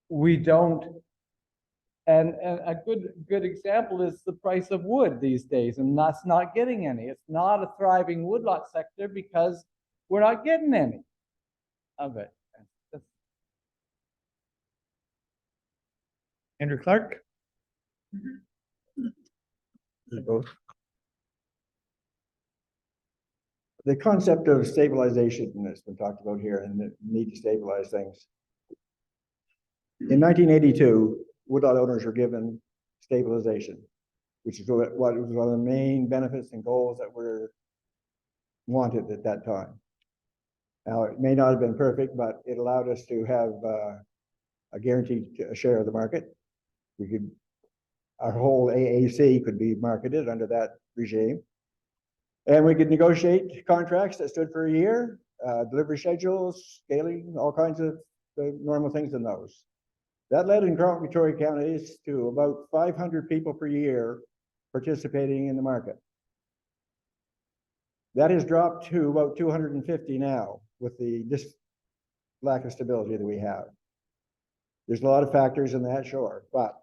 we don't, and a good example is the price of wood these days, and that's not getting any. It's not a thriving woodlot sector because we're not getting any of it. Andrew Clark? The concept of stabilization has been talked about here and the need to stabilize things. In 1982, woodlot owners were given stabilization, which is what was one of the main benefits and goals that were wanted at that time. Now, it may not have been perfect, but it allowed us to have a guaranteed share of the market. Our whole AAC could be marketed under that regime. And we could negotiate contracts that stood for a year, delivery schedules, scaling, all kinds of the normal things in those. That led in Carleton Victoria counties to about 500 people per year participating in the market. That has dropped to about 250 now with this lack of stability that we have. There's a lot of factors in that, sure, but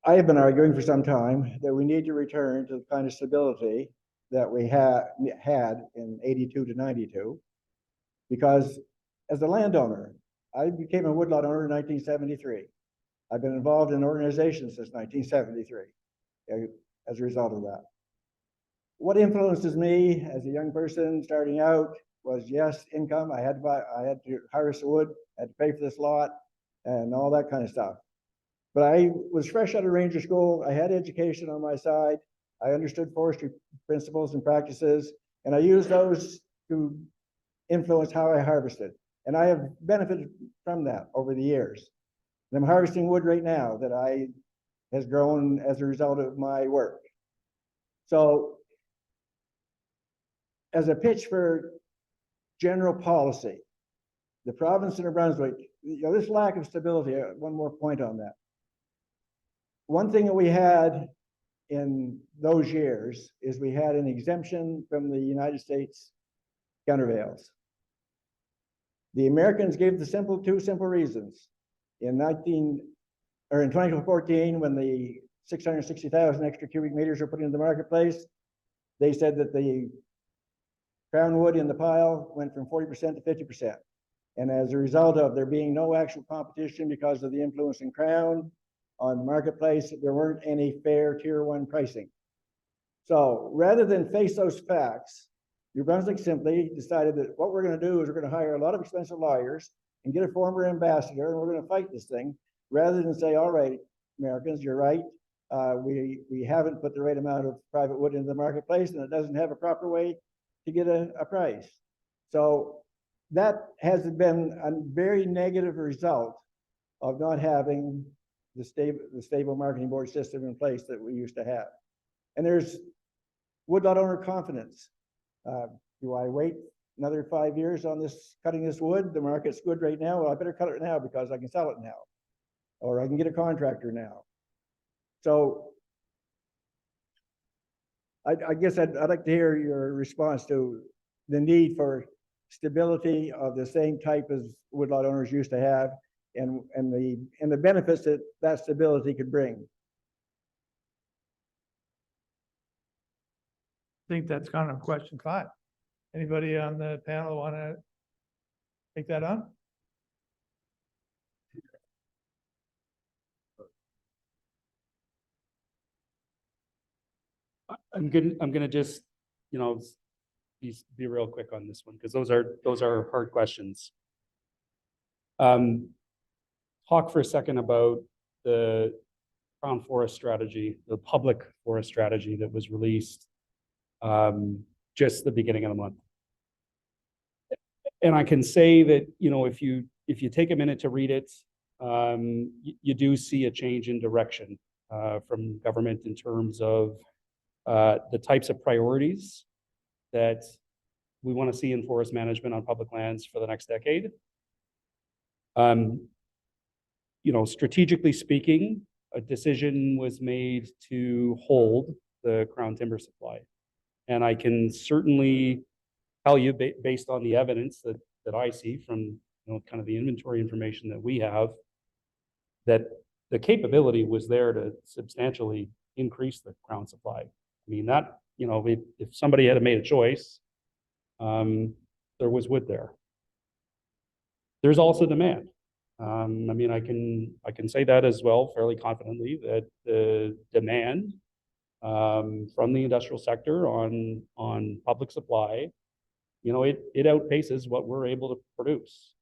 I have been arguing for some time that we need to return to the kind of stability that we had in 82 to 92, because as a landowner, I became a woodlot owner in 1973. I've been involved in organizations since 1973 as a result of that. What influences me as a young person starting out was, yes, income. I had to harvest the wood, had to pay for this lot, and all that kind of stuff. But I was fresh out of ranger school. I had education on my side. I understood forestry principles and practices, and I used those to influence how I harvested. And I have benefited from that over the years. And I'm harvesting wood right now that has grown as a result of my work. So as a pitch for general policy, the province of New Brunswick, this lack of stability, one more point on that. One thing that we had in those years is we had an exemption from the United States countervails. The Americans gave two simple reasons. In 2014, when the 660,000 extra cubic meters were put into the marketplace, they said that the crown wood in the pile went from 40% to 50%. And as a result of there being no actual competition because of the influence in crown on the marketplace, there weren't any fair tier 1 pricing. So rather than face those facts, New Brunswick simply decided that what we're going to do is we're going to hire a lot of expensive lawyers and get a former ambassador, and we're going to fight this thing, rather than say, all right, Americans, you're right. We haven't put the right amount of private wood into the marketplace, and it doesn't have a proper way to get a price. So that has been a very negative result of not having the stable marketing board system in place that we used to have. And there's woodlot owner confidence. Do I wait another 5 years on cutting this wood? The market's good right now. Well, I better cut it now because I can sell it now, or I can get a contractor now. So I guess I'd like to hear your response to the need for stability of the same type as woodlot owners used to have, and the benefits that stability could bring. I think that's kind of question 5. Anybody on the panel want to take that on? I'm gonna just, be real quick on this one, because those are hard questions. Talk for a second about the Crown Forest strategy, the public forest strategy that was released just the beginning of the month. And I can say that, you know, if you take a minute to read it, you do see a change in direction from government in terms of the types of priorities that we want to see in forest management on public lands for the next decade. You know, strategically speaking, a decision was made to hold the Crown timber supply. And I can certainly tell you, based on the evidence that I see from, you know, kind of the inventory information that we have, that the capability was there to substantially increase the Crown supply. I mean, that, you know, if somebody had made a choice, there was wood there. There's also demand. I mean, I can say that as well fairly confidently, that the demand from the industrial sector on public supply, you know, it outpaces what we're able to produce.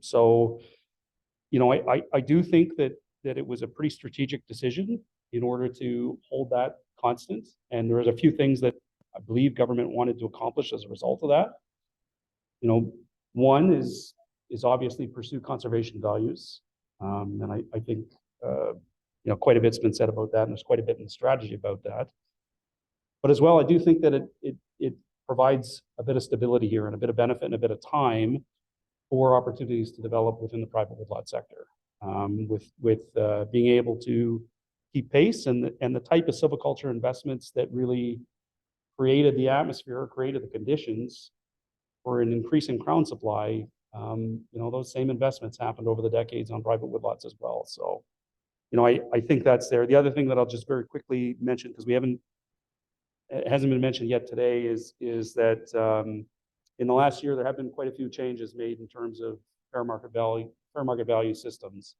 So, you know, I do think that it was a pretty strategic decision in order to hold that constant. And there was a few things that I believe government wanted to accomplish as a result of that. You know, one is obviously pursue conservation values. And I think, you know, quite a bit's been said about that, and there's quite a bit in the strategy about that. But as well, I do think that it provides a bit of stability here and a bit of benefit and a bit of time for opportunities to develop within the private woodlot sector, with being able to keep pace and the type of silviculture investments that really created the atmosphere, created the conditions for an increasing Crown supply. You know, those same investments happened over the decades on private woodlots as well. So, you know, I think that's there. The other thing that I'll just very quickly mention, because it hasn't been mentioned yet today, is that in the last year there have been quite a few changes made in terms of fair market value systems,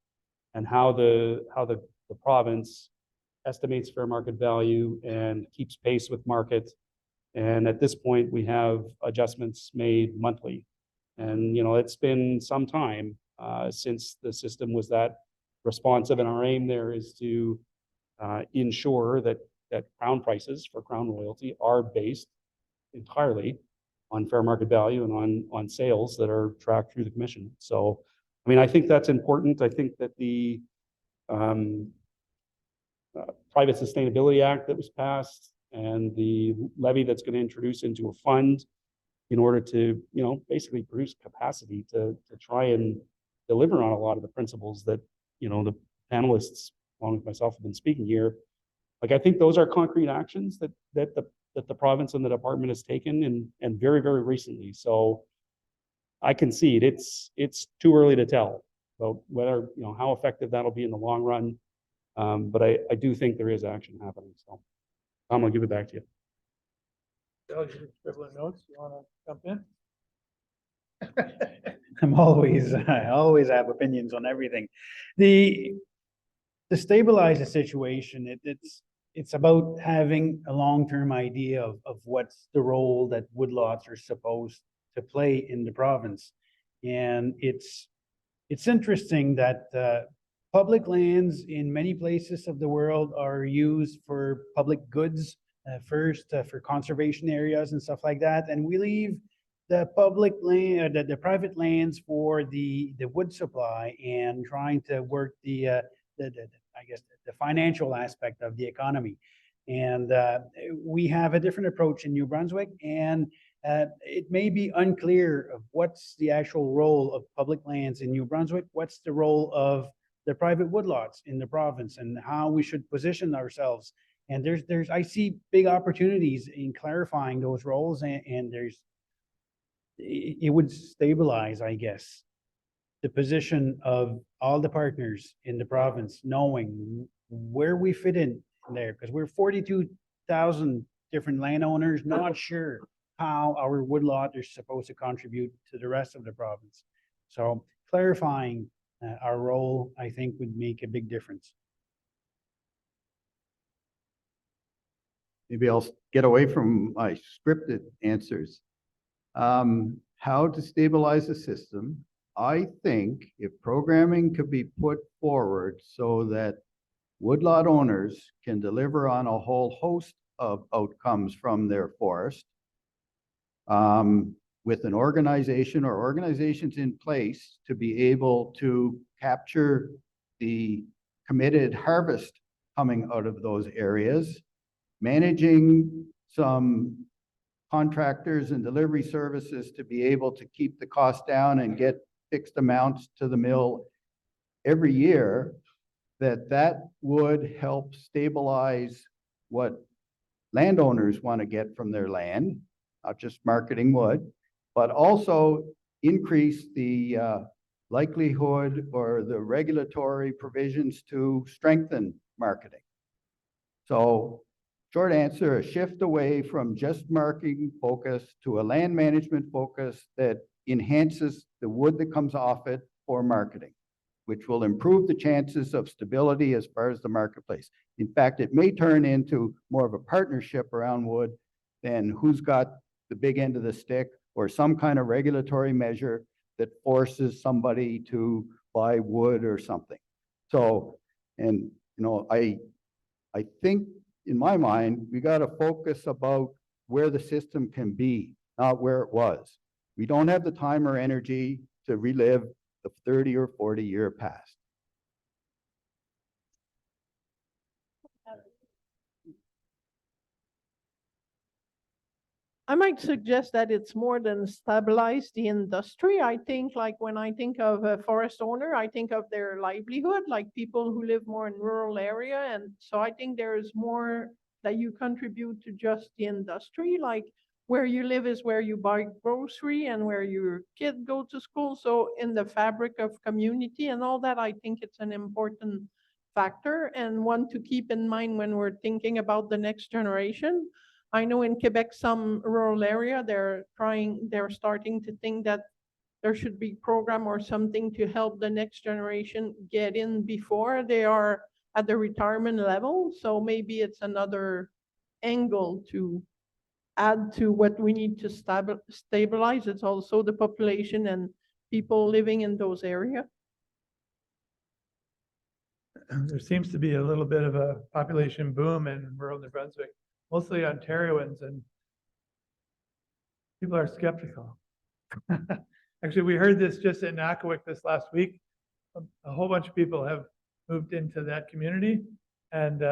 and how the province estimates fair market value and keeps pace with market. And at this point, we have adjustments made monthly. And, you know, it's been some time since the system was that responsive, and our aim there is to ensure that Crown prices for Crown royalty are based entirely on fair market value and on sales that are tracked through the commission. So, I mean, I think that's important. I think that the Private Sustainability Act that was passed and the levy that's going to introduce into a fund in order to, you know, basically produce capacity to try and deliver on a lot of the principles that, you know, the panelists, along with myself, have been speaking here. Like, I think those are concrete actions that the province and the department has taken, and very, very recently. So I concede it's too early to tell about whether, you know, how effective that'll be in the long run. But I do think there is action happening. So I'm gonna give it back to you. Bill, you're scribbling notes. You want to jump in? I always have opinions on everything. To stabilize the situation, it's about having a long-term idea of what's the role that woodlots are supposed to play in the province. And it's interesting that public lands in many places of the world are used for public goods first, for conservation areas and stuff like that. And we leave the public land, the private lands for the wood supply, and trying to work I guess the financial aspect of the economy. And we have a different approach in New Brunswick, and it may be unclear of what's the actual role of public lands in New Brunswick, what's the role of the private woodlots in the province, and how we should position ourselves. And I see big opportunities in clarifying those roles, and it would stabilize, I guess, the position of all the partners in the province, knowing where we fit in there, because we're 42,000 different landowners, not sure how our woodlot is supposed to contribute to the rest of the province. So clarifying our role, I think, would make a big difference. Maybe I'll get away from my scripted answers. How to stabilize the system? I think if programming could be put forward so that woodlot owners can deliver on a whole host of outcomes from their forest, with an organization or organizations in place to be able to capture the committed harvest coming out of those areas, managing some contractors and delivery services to be able to keep the cost down and get fixed amounts to the mill every year, that would help stabilize what landowners want to get from their land, not just marketing wood, but also increase the likelihood or the regulatory provisions to strengthen marketing. So short answer, a shift away from just marketing focus to a land management focus that enhances the wood that comes off it for marketing, which will improve the chances of stability as far as the marketplace. In fact, it may turn into more of a partnership around wood than who's got the big end of the stick or some kind of regulatory measure that forces somebody to buy wood or something. So, and you know, I think in my mind, we got to focus about where the system can be, not where it was. We don't have the time or energy to relive the 30 or 40-year past. I might suggest that it's more than stabilize the industry. I think like when I think of a forest owner, I think of their livelihood, like people who live more in rural area. And so I think there's more that you contribute to just the industry, like where you live is where you buy grocery and where your kids go to school. So in the fabric of community and all that, I think it's an important factor and one to keep in mind when we're thinking about the next generation. I know in Quebec, some rural area, they're starting to think that there should be program or something to help the next generation get in before they are at the retirement level. So maybe it's another angle to add to what we need to stabilize. It's also the population and people living in those areas. There seems to be a little bit of a population boom in rural New Brunswick, mostly Ontarians, and people are skeptical. Actually, we heard this just in Nakawik this last week. A whole bunch of people have moved into that community, and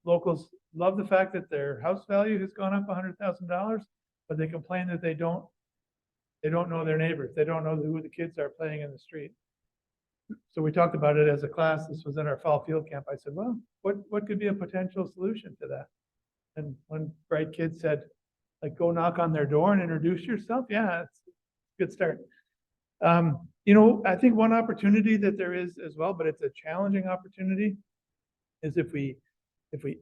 locals love the fact that their house value has gone up $100,000, but they complain that they don't know their neighbors. They don't know who the kids are playing in the street. So we talked about it as a class. This was in our fall field camp. I said, well, what could be a potential solution to that? And one bright kid said, like, go knock on their door and introduce yourself. Yeah, it's a good start. You know, I think one opportunity that there is as well, but it's a challenging opportunity, is if we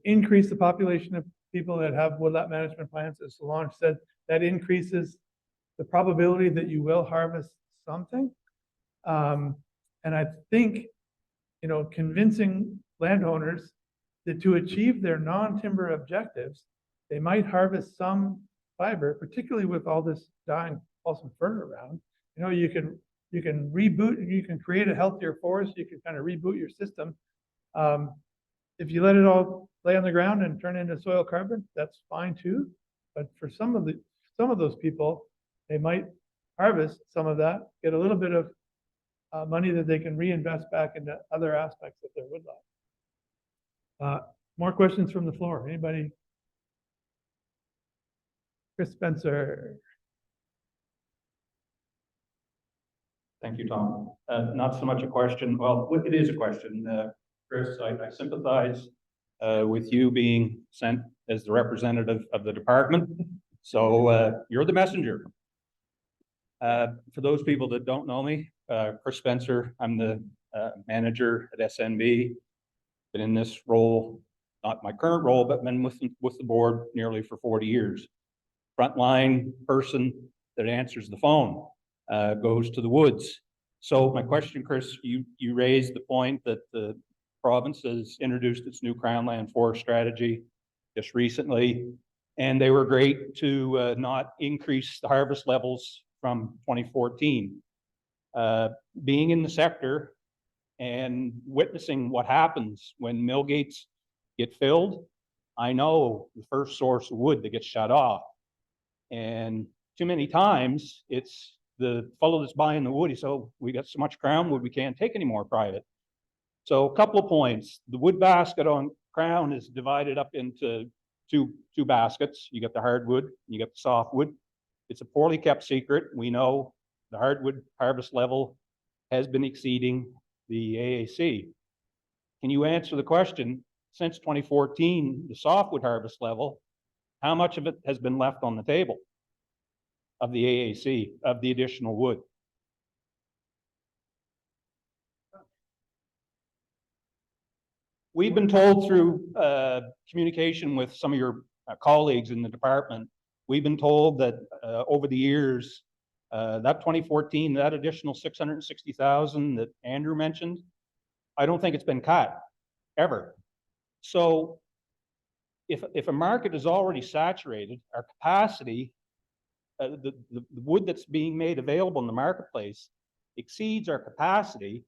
increase the population of people that have woodlot management plans, as Solange said, that increases the probability that you will harvest something. And I think, you know, convincing landowners that to achieve their non-timber objectives, they might harvest some fiber, particularly with all this dying balsam fir around. You know, you can reboot, you can create a healthier forest, you can kind of reboot your system. If you let it all lay on the ground and turn into soil carbon, that's fine too. But for some of those people, they might harvest some of that, get a little bit of money that they can reinvest back into other aspects of their woodlot. More questions from the floor. Anybody? Chris Spencer. Thank you, Tom. Not so much a question. Well, it is a question. Chris, I sympathize with you being sent as the representative of the department. So you're the messenger. For those people that don't know me, Chris Spencer, I'm the manager at SNB. Been in this role, not my current role, but been with the board nearly for 40 years. Frontline person that answers the phone, goes to the woods. So my question, Chris, you raised the point that the province has introduced its new Crown Land Forest strategy just recently, and they were great to not increase the harvest levels from 2014. Being in the sector and witnessing what happens when mill gates get filled, I know the first source of wood that gets shut off. And too many times, it's the fellow that's buying the wood, so we got so much crown wood, we can't take any more private. So a couple of points. The wood basket on Crown is divided up into two baskets. You got the hardwood, you got the softwood. It's a poorly kept secret. We know the hardwood harvest level has been exceeding the AAC. Can you answer the question, since 2014, the softwood harvest level, how much of it has been left on the table of the AAC, of the additional wood? We've been told through communication with some of your colleagues in the department, we've been told that over the years, that 2014, that additional 660,000 that Andrew mentioned, I don't think it's been cut ever. So if a market is already saturated, our capacity, the wood that's being made available in the marketplace exceeds our capacity,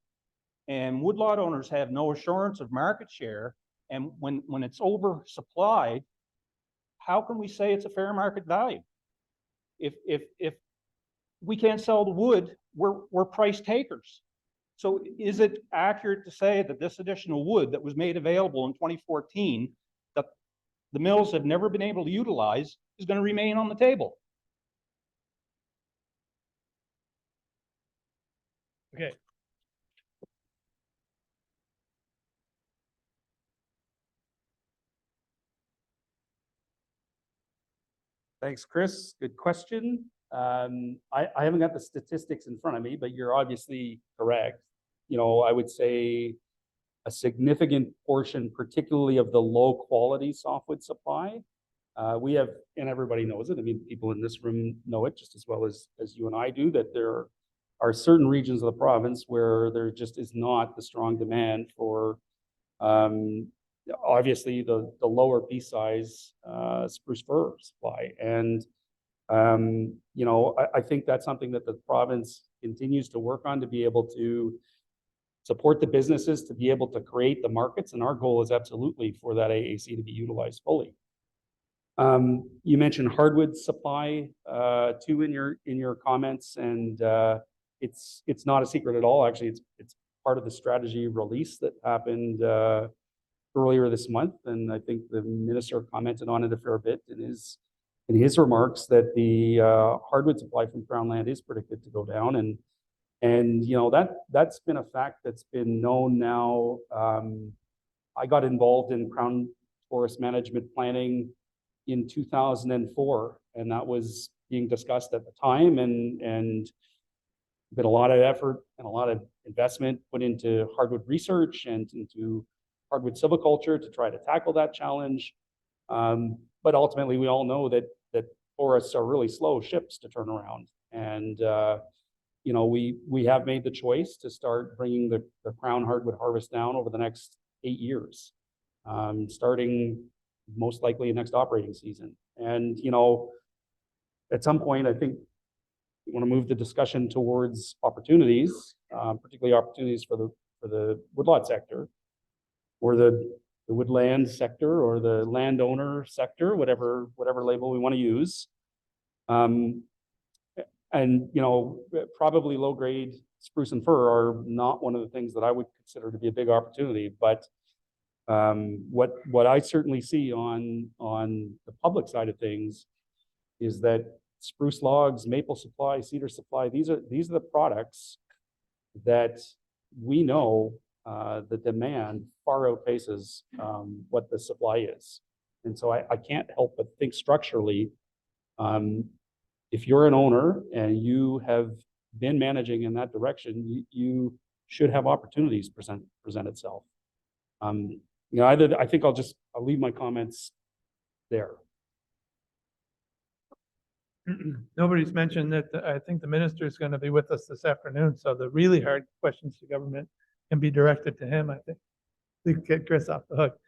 and woodlot owners have no assurance of market share. And when it's oversupplied, how can we say it's a fair market value? If we can't sell the wood, we're price takers. So is it accurate to say that this additional wood that was made available in 2014 that the mills have never been able to utilize is going to remain on the table? Okay. Thanks, Chris. Good question. I haven't got the statistics in front of me, but you're obviously correct. You know, I would say a significant portion, particularly of the low quality softwood supply. We have, and everybody knows it. I mean, people in this room know it just as well as you and I do, that there are certain regions of the province where there just is not the strong demand for obviously the lower piece size spruce fir supply. And you know, I think that's something that the province continues to work on, to be able to support the businesses, to be able to create the markets. And our goal is absolutely for that AAC to be utilized fully. You mentioned hardwood supply too in your comments, and it's not a secret at all. Actually, it's part of the strategy release that happened earlier this month, and I think the minister commented on it a fair bit in his remarks, that the hardwood supply from Crown land is predicted to go down, and you know, that's been a fact that's been known now. I got involved in Crown forest management planning in 2004, and that was being discussed at the time, and been a lot of effort and a lot of investment put into hardwood research and into hardwood silviculture to try to tackle that challenge. But ultimately, we all know that forests are really slow ships to turn around. And you know, we have made the choice to start bringing the Crown hardwood harvest down over the next 8 years, starting most likely next operating season. And you know, at some point, I think we want to move the discussion towards opportunities, particularly opportunities for the woodlot sector, or the woodland sector, or the landowner sector, whatever label we want to use. And you know, probably low grade spruce and fir are not one of the things that I would consider to be a big opportunity. But what I certainly see on the public side of things is that spruce logs, maple supply, cedar supply, these are the products that we know the demand far outpaces what the supply is. And so I can't help but think structurally, if you're an owner and you have been managing in that direction, you should have opportunities present itself. You know, I think I'll leave my comments there. Nobody's mentioned that I think the minister is going to be with us this afternoon, so the really hard questions to government can be directed to him, I think. We can get Chris off the hook.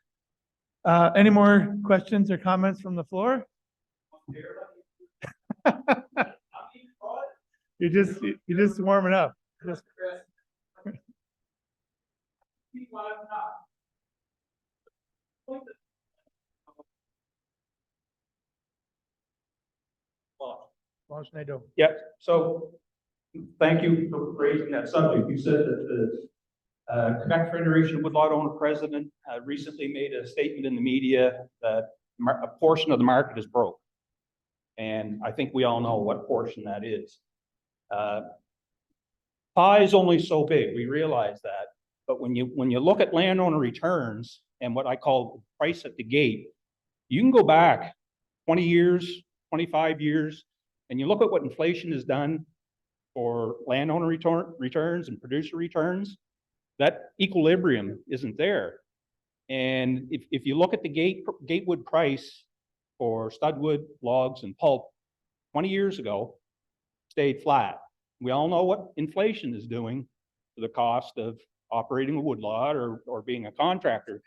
Any more questions or comments from the floor? You're just warming up. Montenegro. Yeah, so thank you for raising that subject. You said that the Quebec Federation of Woodlot Owner President recently made a statement in the media that a portion of the market is broke. And I think we all know what portion that is. Pie is only so big, we realize that. But when you look at landowner returns and what I call price at the gate, you can go back 20 years, 25 years, and you look at what inflation has done for landowner returns and producer returns, that equilibrium isn't there. And if you look at the gatewood price for studwood, logs, and pulp 20 years ago, stayed flat. We all know what inflation is doing to the cost of operating a woodlot or being a contractor.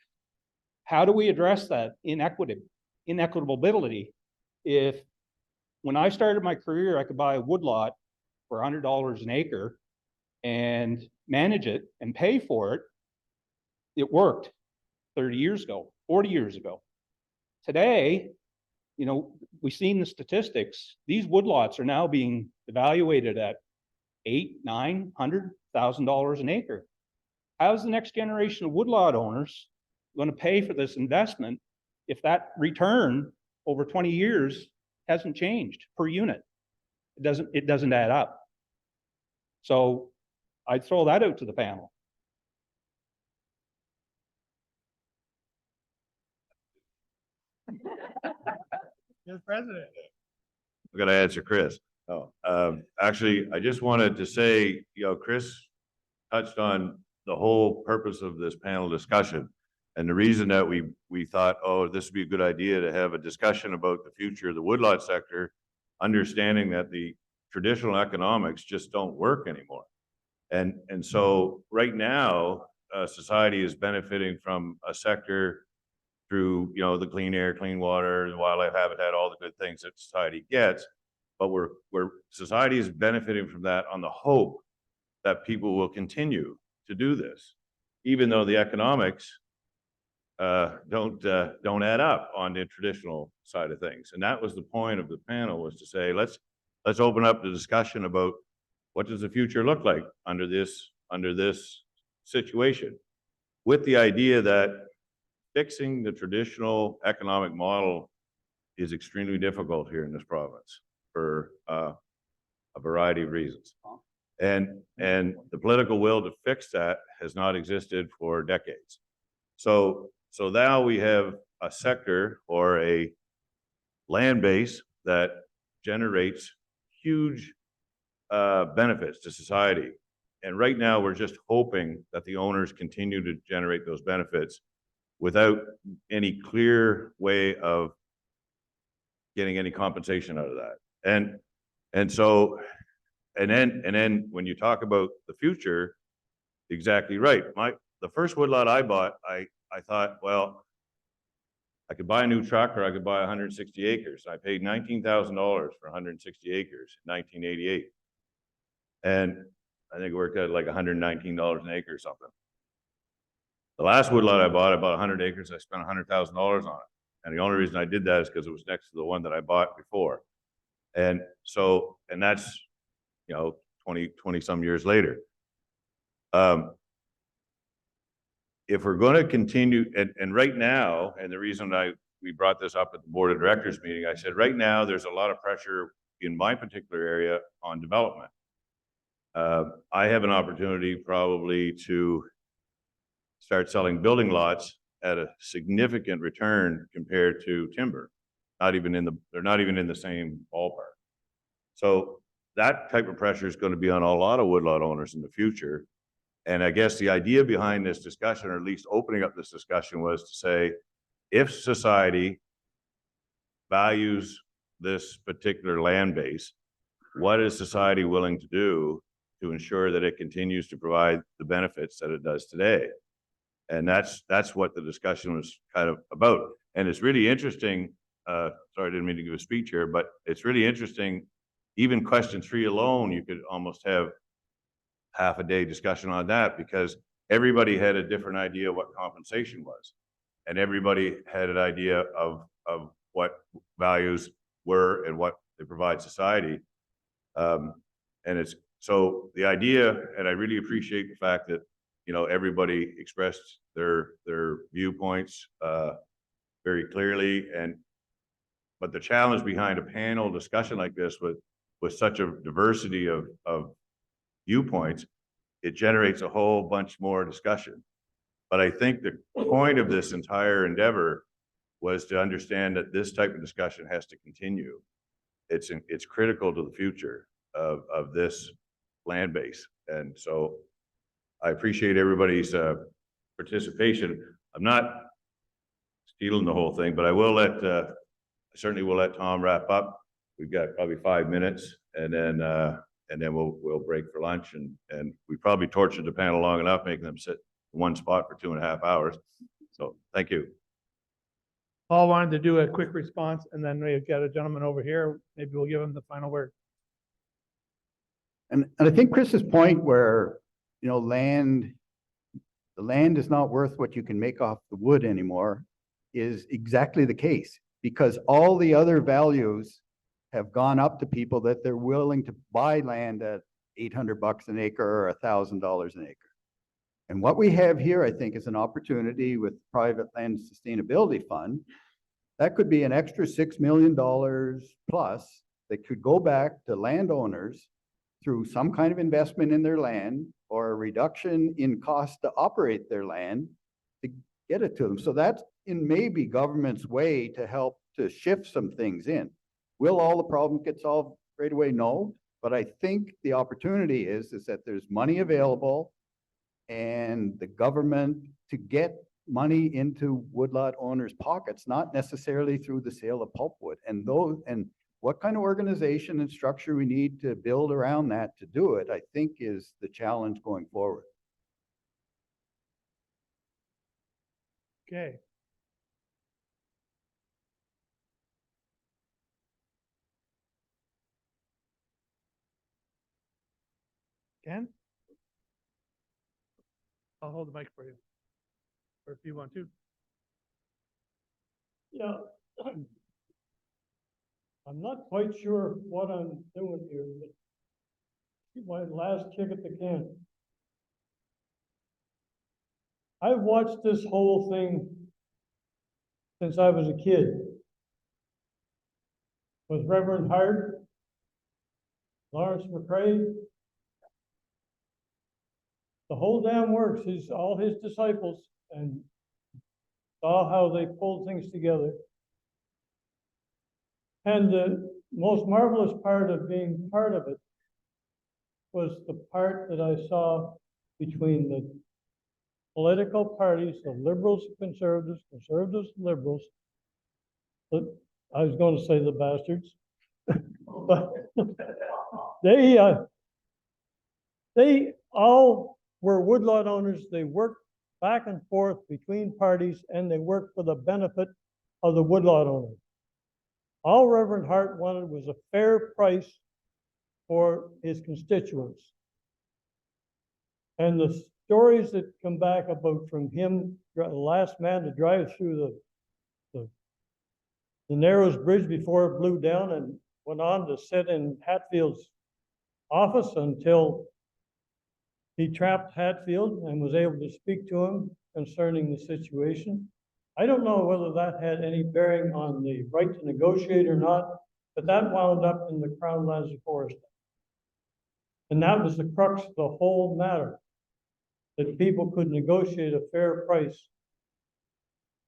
How do we address that inequitability if when I started my career, I could buy a woodlot for $100 an acre and manage it and pay for it? It worked 30 years ago, 40 years ago. Today, you know, we've seen the statistics. These woodlots are now being evaluated at $800,000-$900,000 an acre. How's the next generation of woodlot owners going to pay for this investment if that return over 20 years hasn't changed per unit? It doesn't add up. So I'd throw that out to the panel. Mr. President. I'm gonna answer Chris. Oh, actually, I just wanted to say, you know, Chris touched on the whole purpose of this panel discussion. And the reason that we thought, oh, this would be a good idea to have a discussion about the future of the woodlot sector, understanding that the traditional economics just don't work anymore. And so right now, society is benefiting from a sector through, you know, the clean air, clean water, the wildlife habitat, all the good things that society gets. But society is benefiting from that on the hope that people will continue to do this, even though the economics don't add up on the traditional side of things. And that was the point of the panel, was to say, let's open up the discussion about what does the future look like under this situation, with the idea that fixing the traditional economic model is extremely difficult here in this province for a variety of reasons. And the political will to fix that has not existed for decades. So now we have a sector or a land base that generates huge benefits to society. And right now we're just hoping that the owners continue to generate those benefits without any clear way of getting any compensation out of that. And then when you talk about the future, exactly right. The first woodlot I bought, I thought, well, I could buy a new truck or I could buy 160 acres. I paid $19,000 for 160 acres in 1988. And I think it worked out like $119 an acre or something. The last woodlot I bought 100 acres. I spent $100,000 on it. And the only reason I did that is because it was next to the one that I bought before. And that's, you know, 20 some years later. If we're going to continue, and right now, and the reason we brought this up at the board of directors meeting, I said, right now, there's a lot of pressure in my particular area on development. I have an opportunity probably to start selling building lots at a significant return compared to timber. They're not even in the same ballpark. So that type of pressure is going to be on a lot of woodlot owners in the future. And I guess the idea behind this discussion, or at least opening up this discussion, was to say, if society values this particular land base, what is society willing to do to ensure that it continues to provide the benefits that it does today? And that's what the discussion was kind of about. And it's really interesting, sorry, I didn't mean to give a speech here, but it's really interesting, even question 3 alone, you could almost have half a day discussion on that, because everybody had a different idea of what compensation was. And everybody had an idea of what values were and what they provide society. And it's, so the idea, and I really appreciate the fact that, you know, everybody expressed their viewpoints, very clearly, but the challenge behind a panel discussion like this with such a diversity of viewpoints, it generates a whole bunch more discussion. But I think the point of this entire endeavor was to understand that this type of discussion has to continue. It's critical to the future of this land base. And so I appreciate everybody's participation. I'm not stealing the whole thing, but I will I certainly will let Tom wrap up. We've got probably 5 minutes, and then we'll break for lunch, and we probably tortured the panel long enough, making them sit in one spot for 2.5 hours. So thank you. Paul wanted to do a quick response, and then we've got a gentleman over here. Maybe we'll give him the final word. And I think Chris's point where, you know, the land is not worth what you can make off the wood anymore is exactly the case, because all the other values have gone up to people that they're willing to buy land at $800 an acre or $1,000 an acre. And what we have here, I think, is an opportunity with Private Land Sustainability Fund. That could be an extra $6 million plus that could go back to landowners through some kind of investment in their land or a reduction in cost to operate their land to get it to them. So that's in maybe government's way to help to shift some things in. Will all the problems get solved right away? No, but I think the opportunity is that there's money available, and the government to get money into woodlot owners' pockets, not necessarily through the sale of pulpwood. And what kind of organization and structure we need to build around that to do it, I think is the challenge going forward. Okay. Ken? I'll hold the mic for you. Or if you want to. Yeah. I'm not quite sure what I'm doing here, but my last kick at the can. I've watched this whole thing since I was a kid. With Reverend Hart, Lawrence McCrae, the whole damn works, all his disciples, and saw how they pulled things together. And the most marvelous part of being part of it was the part that I saw between the political parties, the liberals, conservatives, conservatives, liberals. But I was going to say the bastards, but they all were woodlot owners. They worked back and forth between parties, and they worked for the benefit of the woodlot owners. All Reverend Hart wanted was a fair price for his constituents. And the stories that come back about from him, the last man to drive through the Narrows Bridge before it blew down, and went on to sit in Hatfield's office until he trapped Hatfield and was able to speak to him concerning the situation. I don't know whether that had any bearing on the right to negotiate or not, but that wound up in the Crown Lands and Forest. And that was the crux of the whole matter, that people could negotiate a fair price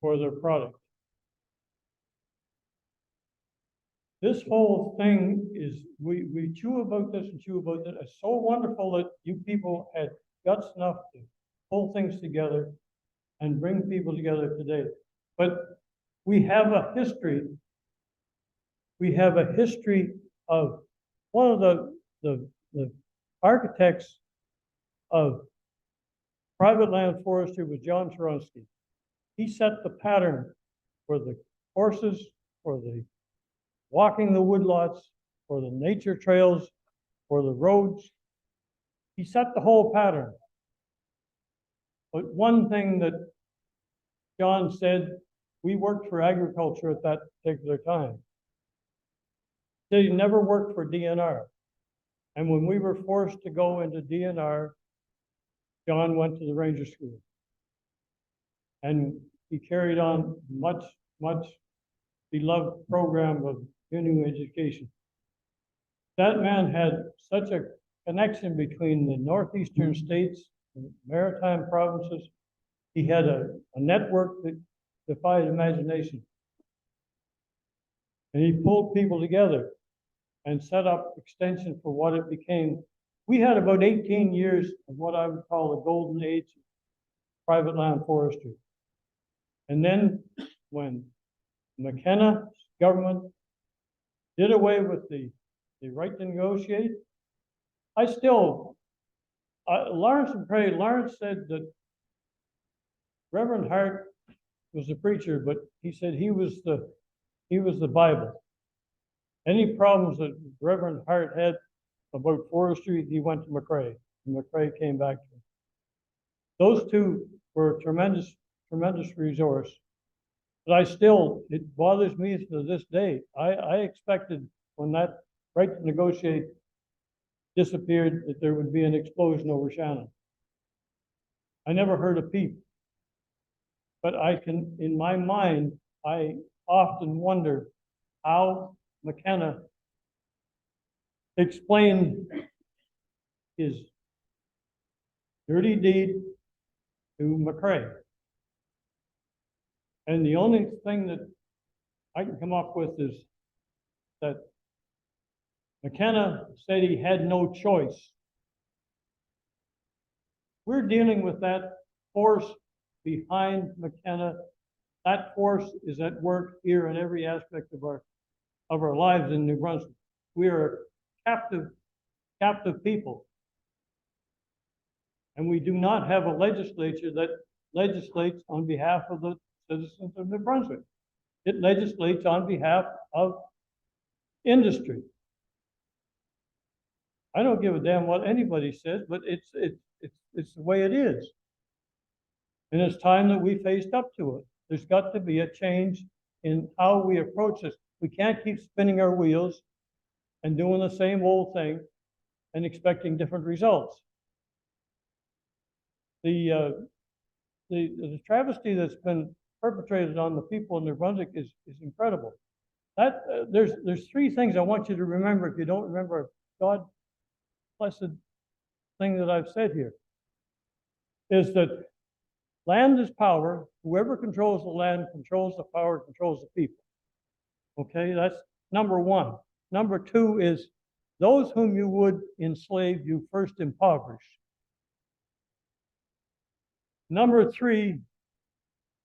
for their product. This whole thing is, we chew about this and chew about that. It's so wonderful that you people had guts enough to pull things together and bring people together today. But we have a history. We have a history of one of the architects of private land forestry was John Turonsky. He set the pattern for the horses, for the walking the woodlots, for the nature trails, for the roads. He set the whole pattern. But one thing that John said, we worked for agriculture at that particular time. He never worked for DNR. And when we were forced to go into DNR, John went to the Ranger School. And he carried on much beloved program of continuing education. That man had such a connection between the northeastern states, and maritime provinces. He had a network that defied imagination. And he pulled people together and set up extension for what it became. We had about 18 years of what I would call the golden age of private land forestry. And then when McKenna's government did away with the right to negotiate, Lawrence said that Reverend Hart was a preacher, but he said he was the Bible. Any problems that Reverend Hart had about forestry, he went to McCrae, and McCrae came back to him. Those two were a tremendous resource. But it bothers me to this day. I expected when that right to negotiate disappeared that there would be an explosion over Shannon. I never heard a peep. But in my mind, I often wonder how McKenna explained his dirty deed to McCrae. And the only thing that I can come up with is that McKenna said he had no choice. We're dealing with that force behind McKenna. That force is at work here in every aspect of our lives in New Brunswick. We are captive people. And we do not have a legislature that legislates on behalf of the citizens of New Brunswick. It legislates on behalf of industry. I don't give a damn what anybody says, but it's the way it is. And it's time that we faced up to it. There's got to be a change in how we approach this. We can't keep spinning our wheels and doing the same old thing and expecting different results. The travesty that's been perpetrated on the people in New Brunswick is incredible. There's three things I want you to remember if you don't remember God blessed thing that I've said here, is that land is power. Whoever controls the land controls the power, controls the people. Okay, that's number one. Number two is those whom you would enslave, you first impoverish. Number three,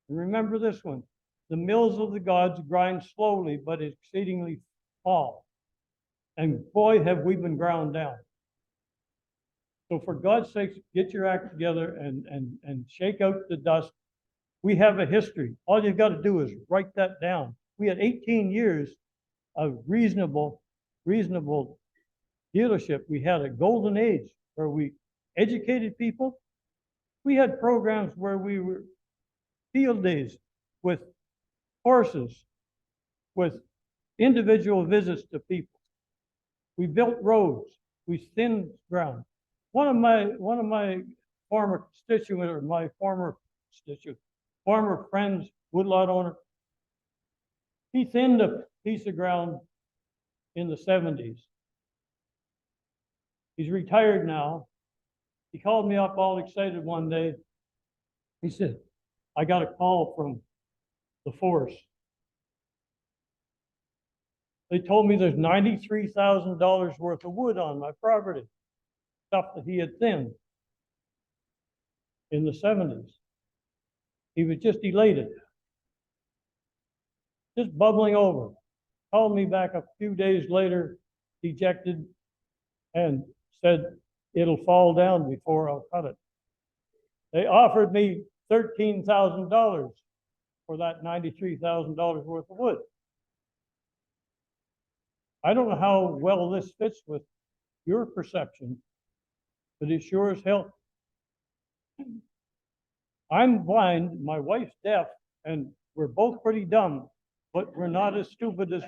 remember this one, the mills of the gods grind slowly, but exceedingly fall. And boy, have we been ground down. So for God's sakes, get your act together and shake out the dust. We have a history. All you've got to do is write that down. We had 18 years of reasonable dealership. We had a golden age where we educated people. We had programs where we were field days with horses, with individual visits to people. We built roads. We thinned ground. One of my former friends, Woodlot owner, he thinned a piece of ground in the 70s. He's retired now. He called me up all excited one day. He said, I got a call from the force. They told me there's $93,000 worth of wood on my property, stuff that he had thinned in the 70s. He was just elated, just bubbling over. Called me back a few days later, dejected, and said, it'll fall down before I'll cut it. They offered me $13,000 for that $93,000 worth of wood. I don't know how well this fits with your perception, but it sure as hell. I'm blind, my wife's deaf, and we're both pretty dumb, but we're not as stupid as.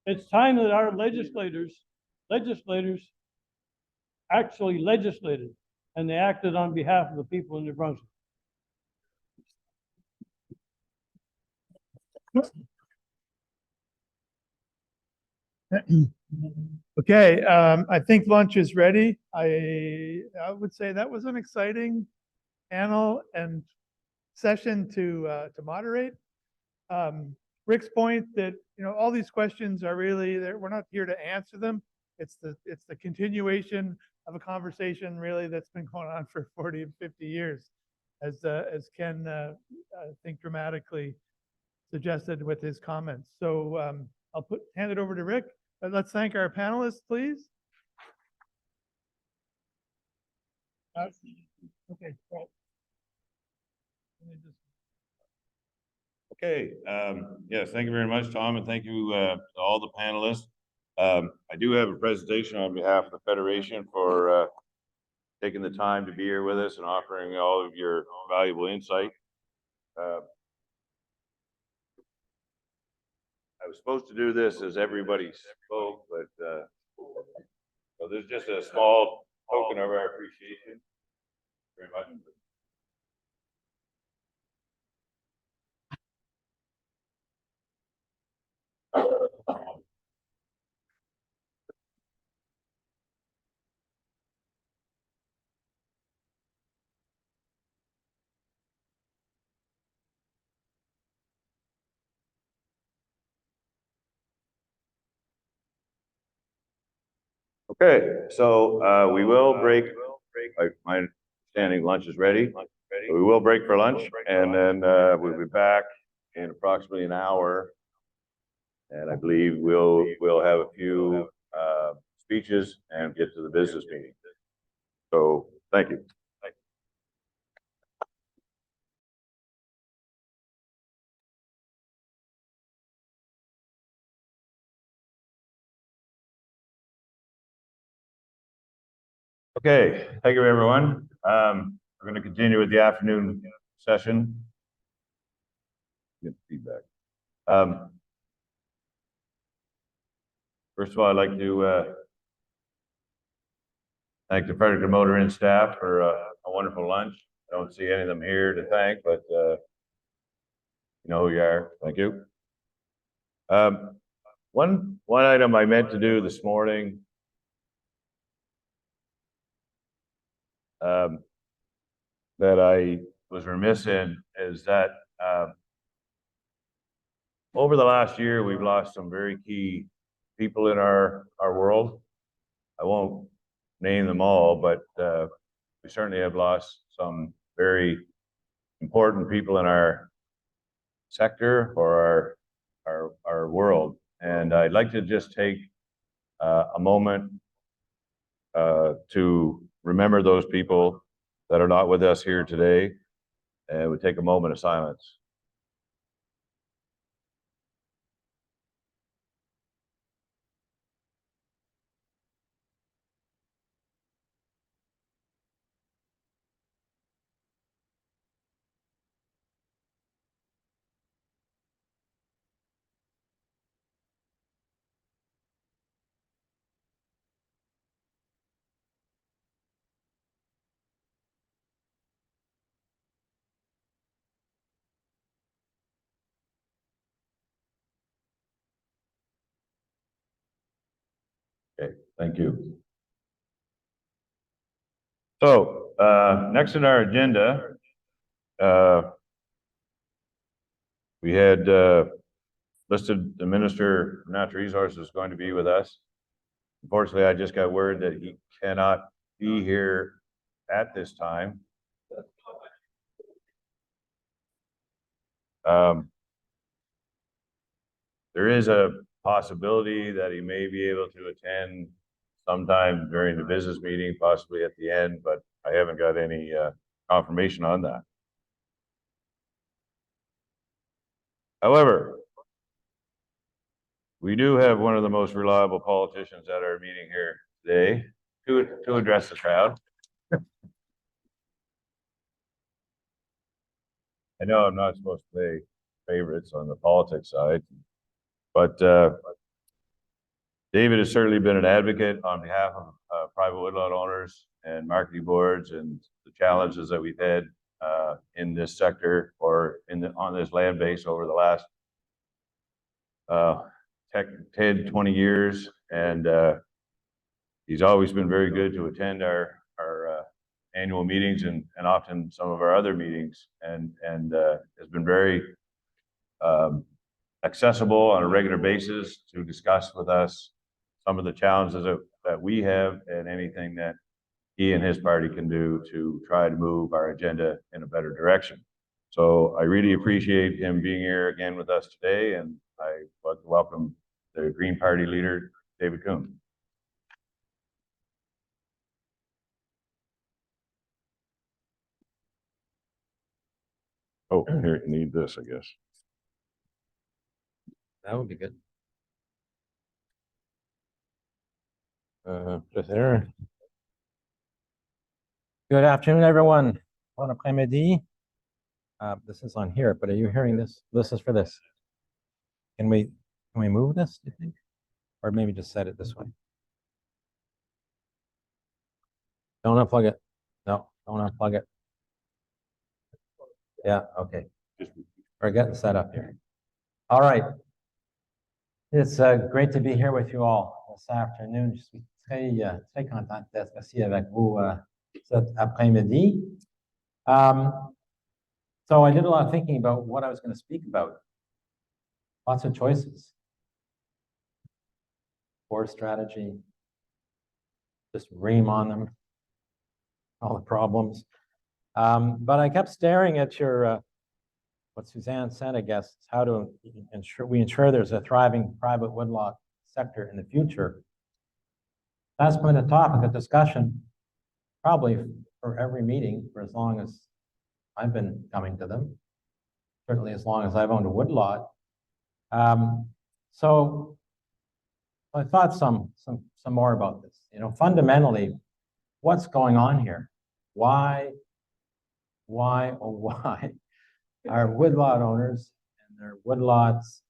It's time that our legislators legislators actually legislated, and they acted on behalf of the people in New Brunswick. Okay, I think lunch is ready. I would say that was an exciting panel and session to moderate. Rick's point that, you know, all these questions are really, we're not here to answer them. It's the continuation of a conversation really that's been going on for 40 and 50 years, as Ken, I think dramatically suggested with his comments. So I'll hand it over to Rick. Let's thank our panelists, please. Okay, right. Okay, yes, thank you very much, Tom, and thank you to all the panelists. I do have a presentation on behalf of the Federation for taking the time to be here with us and offering all of your valuable insight. I was supposed to do this as everybody spoke, but so there's just a small token of our appreciation. Very much. Okay, so we will break. My understanding lunch is ready. We will break for lunch, and then we'll be back in approximately an hour. And I believe we'll have a few speeches and get to the business meeting. So thank you. Okay, thank you, everyone. We're going to continue with the afternoon session. Get feedback. First of all, I'd like to thank the Frederick Motor Inn staff for a wonderful lunch. I don't see any of them here to thank, but you know who you are. Thank you. One item I meant to do this morning that I was remiss in is that over the last year, we've lost some very key people in our world. I won't name them all, but we certainly have lost some very important people in our sector or our world. And I'd like to just take a moment to remember those people that are not with us here today, and we take a moment of silence. Okay, thank you. So next in our agenda, we had listed the Minister of Natural Resources is going to be with us. Unfortunately, I just got word that he cannot be here at this time. There is a possibility that he may be able to attend sometime during the business meeting, possibly at the end, but I haven't got any confirmation on that. However, we do have one of the most reliable politicians at our meeting here today to address the crowd. I know I'm not supposed to play favorites on the politics side, but David has certainly been an advocate on behalf of private woodlot owners and marketing boards and the challenges that we've had in this sector or on this land base over the last 10, 20 years. And he's always been very good to attend our annual meetings and often some of our other meetings, and has been very accessible on a regular basis to discuss with us some of the challenges that we have and anything that he and his party can do to try to move our agenda in a better direction. So I really appreciate him being here again with us today, and I would welcome the Green Party leader, David Kuhn. Oh, here, you need this, I guess. That would be good. Just there. Good afternoon, everyone. Bon après-midi. This is on here, but are you hearing this? This is for this. Can we move this, do you think? Or maybe just set it this way. Don't unplug it. No, don't unplug it. Yeah, okay. We're getting set up here. All right. It's great to be here with you all this afternoon. Je suis très content d'être ici avec vous cet après-midi. So I did a lot of thinking about what I was going to speak about. Lots of choices. Forest strategy. Just ream on them. All the problems. But I kept staring at your, what Suzanne said, I guess, how to ensure there's a thriving private woodlot sector in the future. That's been a topic of discussion, probably for every meeting for as long as I've been coming to them, certainly as long as I've owned a woodlot. So I thought some more about this. You know, fundamentally, what's going on here? Why are woodlot owners and their woodlots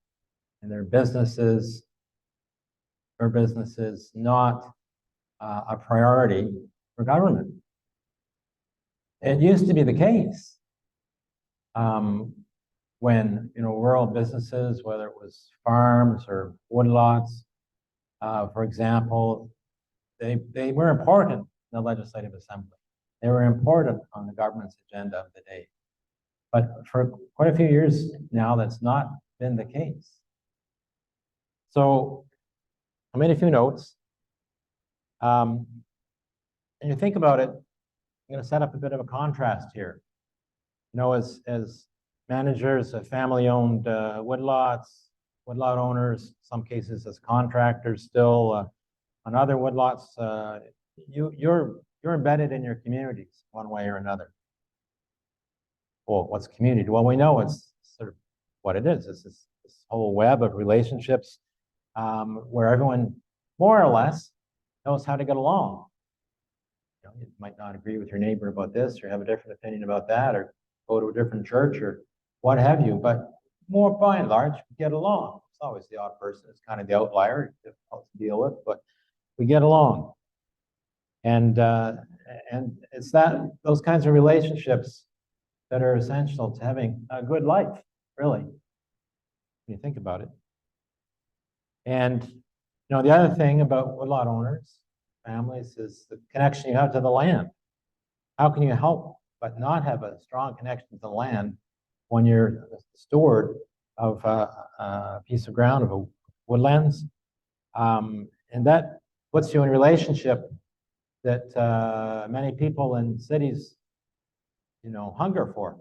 and their businesses not a priority for government? It used to be the case when, you know, rural businesses, whether it was farms or woodlots, for example, they were important in the Legislative Assembly. They were important on the government's agenda of the day. But for quite a few years now, that's not been the case. So I made a few notes. And you think about it, I'm going to set up a bit of a contrast here. You know, as managers of family-owned woodlots, woodlot owners, some cases as contractors still on other woodlots, you're embedded in your communities one way or another. Well, what's community? Well, we know it's sort of what it is. It's this whole web of relationships where everyone more or less knows how to get along. You know, you might not agree with your neighbor about this, or have a different opinion about that, or go to a different church, or what have you. But more by and large, we get along. It's always the odd person. It's kind of the outlier, difficult to deal with, but we get along. And it's those kinds of relationships that are essential to having a good life, really, when you think about it. And, you know, the other thing about woodlot owners, families, is the connection you have to the land. How can you help but not have a strong connection to the land when you're the steward of a piece of ground, of a woodlands? And that puts you in a relationship that many people in cities, you know, hunger for.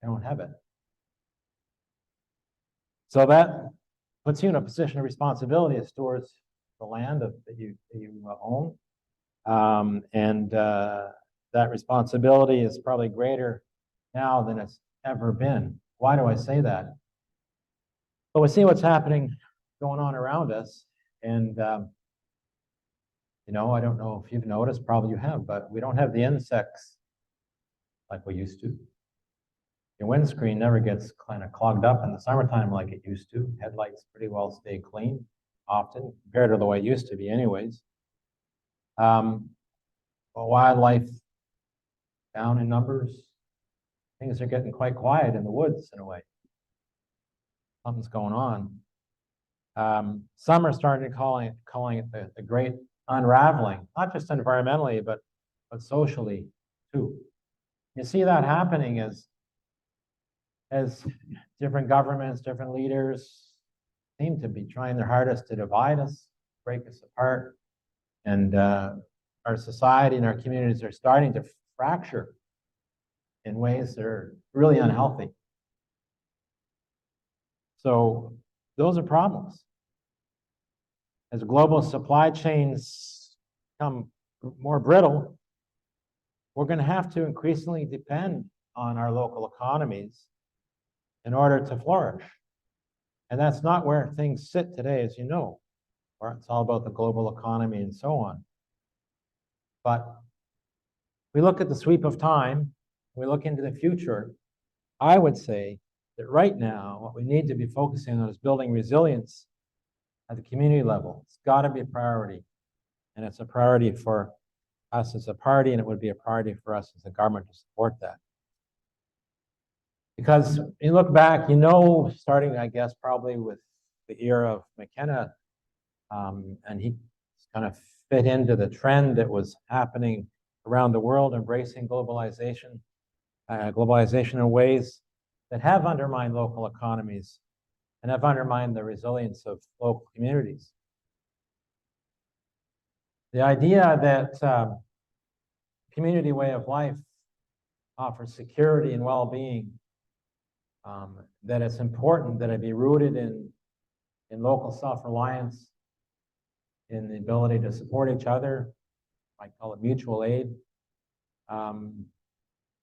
They don't have it. So that puts you in a position of responsibility as stewards of the land that you own. That responsibility is probably greater now than it's ever been. Why do I say that? Well, we see what's happening going on around us, and you know, I don't know if you've noticed, probably you have, but we don't have the insects like we used to. Your windscreen never gets kind of clogged up in the summertime like it used to. Headlights pretty well stay clean. often, compared to the way it used to be anyways. Wildlife down in numbers. Things are getting quite quiet in the woods in a way. Something's going on. Some are starting to calling it the great unraveling, not just environmentally, but socially too. You see that happening as different governments, different leaders seem to be trying their hardest to divide us, break us apart. And our society and our communities are starting to fracture in ways that are really unhealthy. So those are problems. As global supply chains become more brittle, we're going to have to increasingly depend on our local economies in order to flourish. And that's not where things sit today, as you know, where it's all about the global economy and so on. But we look at the sweep of time, we look into the future, I would say that right now, what we need to be focusing on is building resilience at the community level. It's got to be a priority. And it's a priority for us as a party, and it would be a priority for us as a government to support that. Because you look back, you know, starting, I guess, probably with the era of McKenna, and he kind of fit into the trend that was happening around the world, embracing globalization in ways that have undermined local economies and have undermined the resilience of local communities. The idea that community way of life offers security and well-being, that it's important that it be rooted in local self-reliance, in the ability to support each other, I call it mutual aid.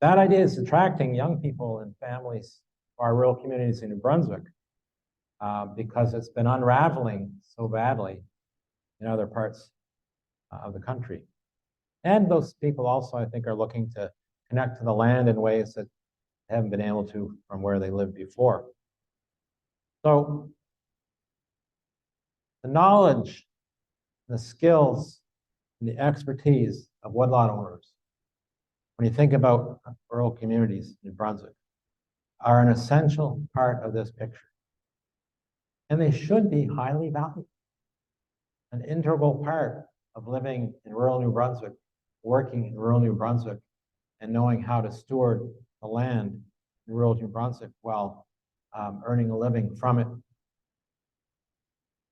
That idea is attracting young people and families to our rural communities in New Brunswick because it's been unraveling so badly in other parts of the country. And those people also, I think, are looking to connect to the land in ways that they haven't been able to from where they lived before. So the knowledge, the skills, and the expertise of woodlot owners, when you think about rural communities in Brunswick, are an essential part of this picture. And they should be highly valued. An integral part of living in rural New Brunswick, working in rural New Brunswick, and knowing how to steward the land in rural New Brunswick while earning a living from it.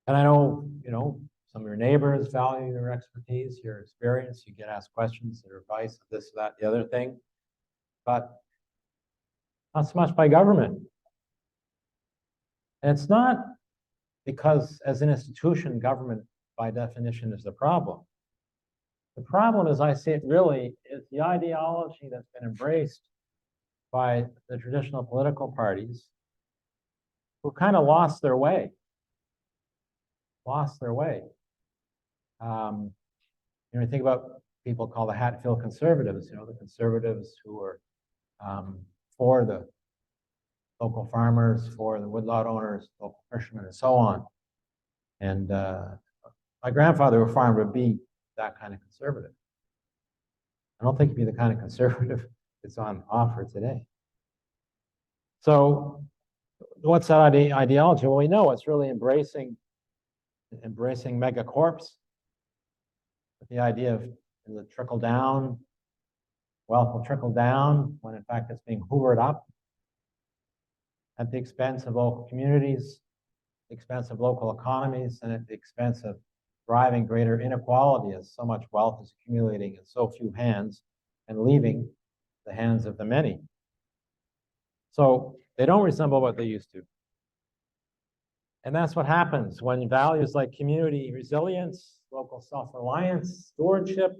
And I know, you know, some of your neighbors value your expertise, your experience. You get asked questions, their advice, this, that, the other thing, but not so much by government. And it's not because as an institution, government by definition is the problem. The problem, as I see it, really is the ideology that's been embraced by the traditional political parties who kind of lost their way. You know, think about people called the Hatfield conservatives, you know, the conservatives who were for the local farmers, for the woodlot owners, local fishermen, and so on. And my grandfather, who farmed, would be that kind of conservative. I don't think he'd be the kind of conservative that's on offer today. So what's that ideology? Well, we know it's really embracing megacorps, with the idea of the trickle down, wealth will trickle down when in fact it's being hoovered up at the expense of local communities, the expense of local economies, and at the expense of driving greater inequality as so much wealth is accumulating in so few hands and leaving the hands of the many. So they don't resemble what they used to. And that's what happens when values like community resilience, local self-reliance, stewardship,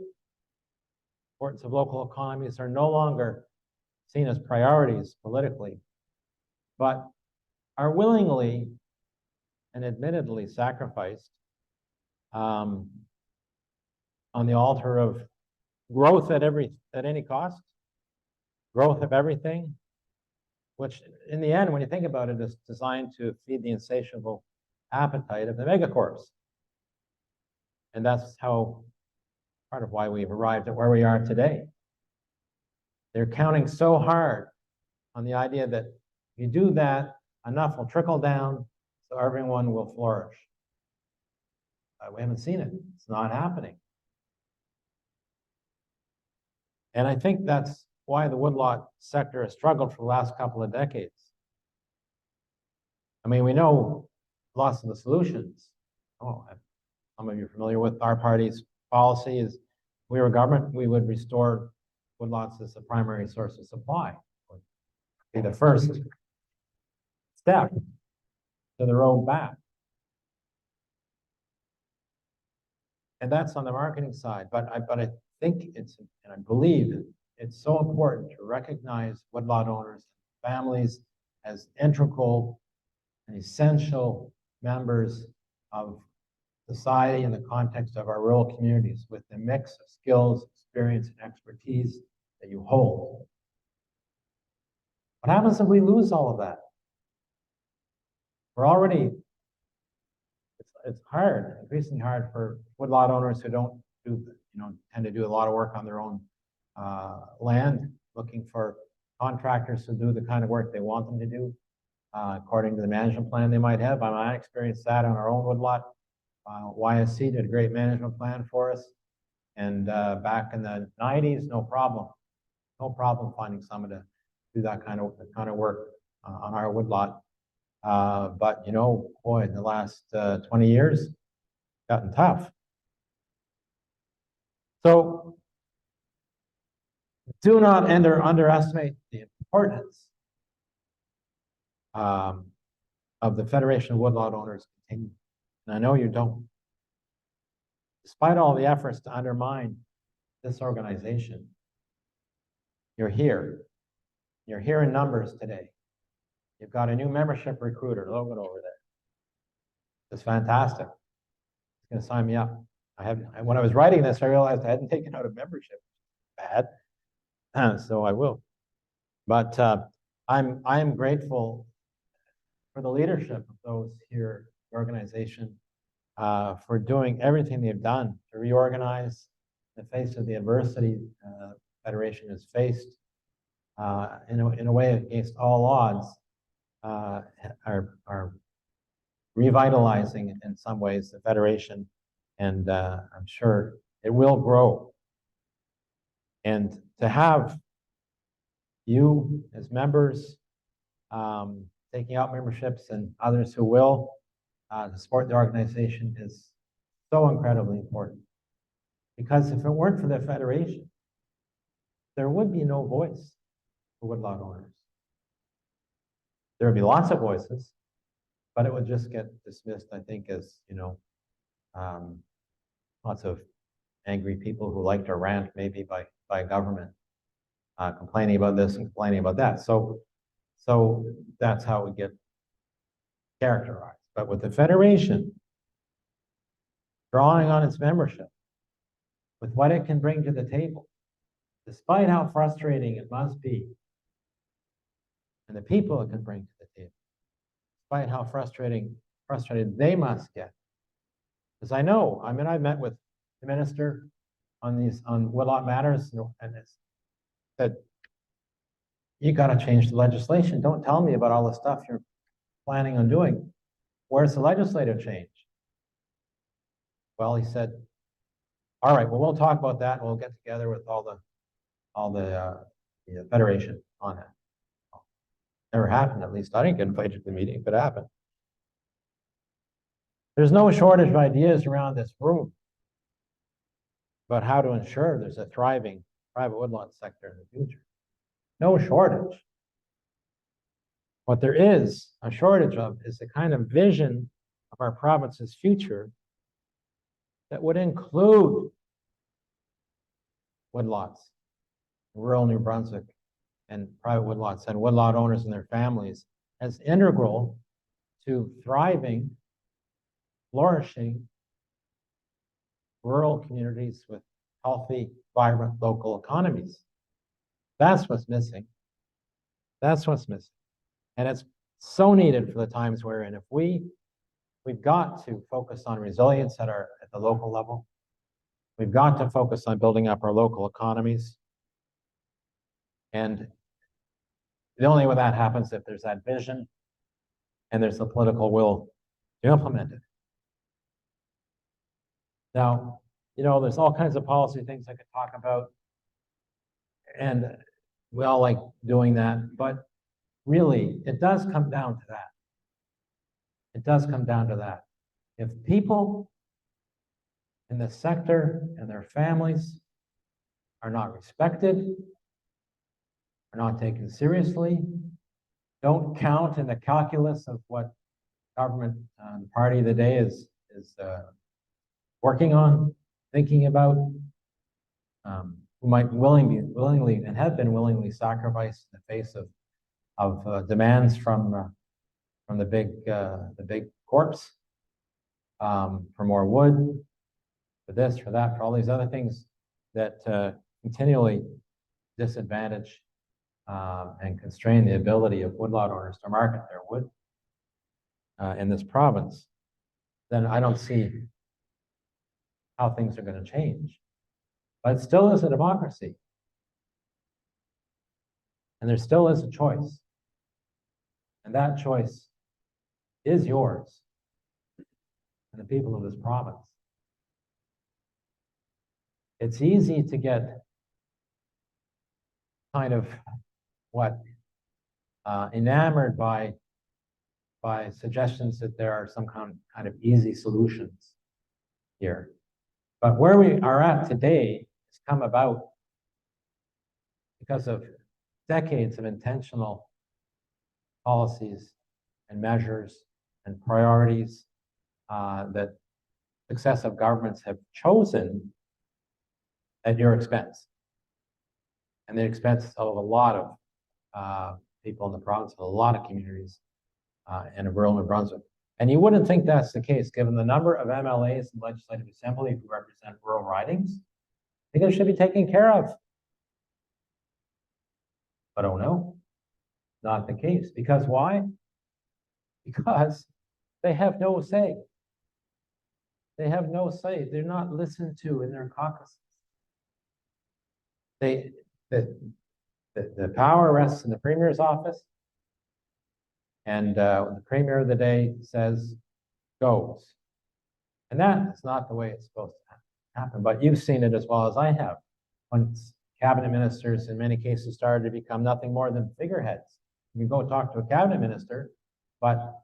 importance of local economies are no longer seen as priorities politically, but are willingly and admittedly sacrificed on the altar of growth at any cost, growth of everything, which in the end, when you think about it, is designed to feed the insatiable appetite of the megacorps. And that's how, part of why we've arrived at where we are today. They're counting so hard on the idea that if you do that, enough will trickle down, so everyone will flourish. We haven't seen it. It's not happening. And I think that's why the woodlot sector has struggled for the last couple of decades. I mean, we know lots of the solutions. Oh, some of you are familiar with our party's policy is, if we were government, we would restore woodlots as a primary source of supply. Be the first step to the road back. And that's on the marketing side, but I think it's, and I believe it's so important to recognize woodlot owners, families as integral and essential members of society in the context of our rural communities with the mix of skills, experience, and expertise that you hold. What happens if we lose all of that? We're already, it's hard, increasingly hard for woodlot owners who don't do, tend to do a lot of work on their own land, looking for contractors to do the kind of work they want them to do, according to the management plan they might have. I experienced that on our own woodlot. YSC did a great management plan for us. And back in the 90s, no problem finding someone to do that kind of work on our woodlot. But boy, in the last 20 years, it's gotten tough. So do not underestimate the importance of the Federation of Woodlot Owners continuing. And I know you don't. Despite all the efforts to undermine this organization, you're here. You're here in numbers today. You've got a new membership recruiter, Logan, over there. It's fantastic. He's going to sign me up. When I was writing this, I realized I hadn't taken out a membership. Bad. So I will. But I'm grateful for the leadership of those here, the organization, for doing everything they've done to reorganize in the face of the adversity the Federation has faced, in a way against all odds, are revitalizing in some ways the Federation, and I'm sure it will grow. And to have you as members taking out memberships and others who will to support the organization is so incredibly important. Because if it weren't for the Federation, there would be no voice for woodlot owners. There would be lots of voices, but it would just get dismissed, I think, as, lots of angry people who like to rant maybe by government, complaining about this and complaining about that. So that's how it would get characterized. But with the Federation drawing on its membership, with what it can bring to the table, despite how frustrating it must be, and the people it can bring to the table, despite how frustrated they must get. Because I've met with the minister on Woodlot Matters, and it's said, you got to change the legislation. Don't tell me about all the stuff you're planning on doing. Where's the legislative change? Well, he said, all right, well, we'll talk about that, and we'll get together with all the Federation on it. Never happened, at least. I didn't get invited to the meeting, if it happened. There's no shortage of ideas around this room about how to ensure there's a thriving private woodlot sector in the future. No shortage. What there is a shortage of is the kind of vision of our province's future that would include woodlots, rural New Brunswick, and private woodlots, and woodlot owners and their families as integral to thriving, flourishing rural communities with healthy, vibrant local economies. That's what's missing. That's what's missing. And it's so needed for the times we're in. If we've got to focus on resilience at the local level. We've got to focus on building up our local economies. And the only way that happens if there's that vision and there's the political will to implement it. Now, you know, there's all kinds of policy things I could talk about. And we all like doing that, but really, it does come down to that. It does come down to that. If people in the sector and their families are not respected, are not taken seriously, don't count in the calculus of what government party of the day is working on, thinking about, who might willingly and have been willingly sacrificed in the face of demands from the big corps, for more wood, for this, for that, for all these other things that continually disadvantage and constrain the ability of woodlot owners to market their wood in this province, then I don't see how things are going to change. But it still is a democracy. And there still is a choice. And that choice is yours and the people of this province. It's easy to get kind of enamored by suggestions that there are some kind of easy solutions here. But where we are at today has come about because of decades of intentional policies and measures and priorities that successive governments have chosen at your expense and the expense of a lot of people in the province, of a lot of communities in rural New Brunswick. And you wouldn't think that's the case, given the number of MLAs in the Legislative Assembly who represent rural ridings. I think it should be taken care of. But oh no, not the case. Because why? Because they have no say. They have no say. They're not listened to in their caucuses. The power rests in the Premier's office, and the Premier of the day says, goes. And that is not the way it's supposed to happen. But you've seen it as well as I have. When cabinet ministers in many cases started to become nothing more than figureheads. You go talk to a cabinet minister, but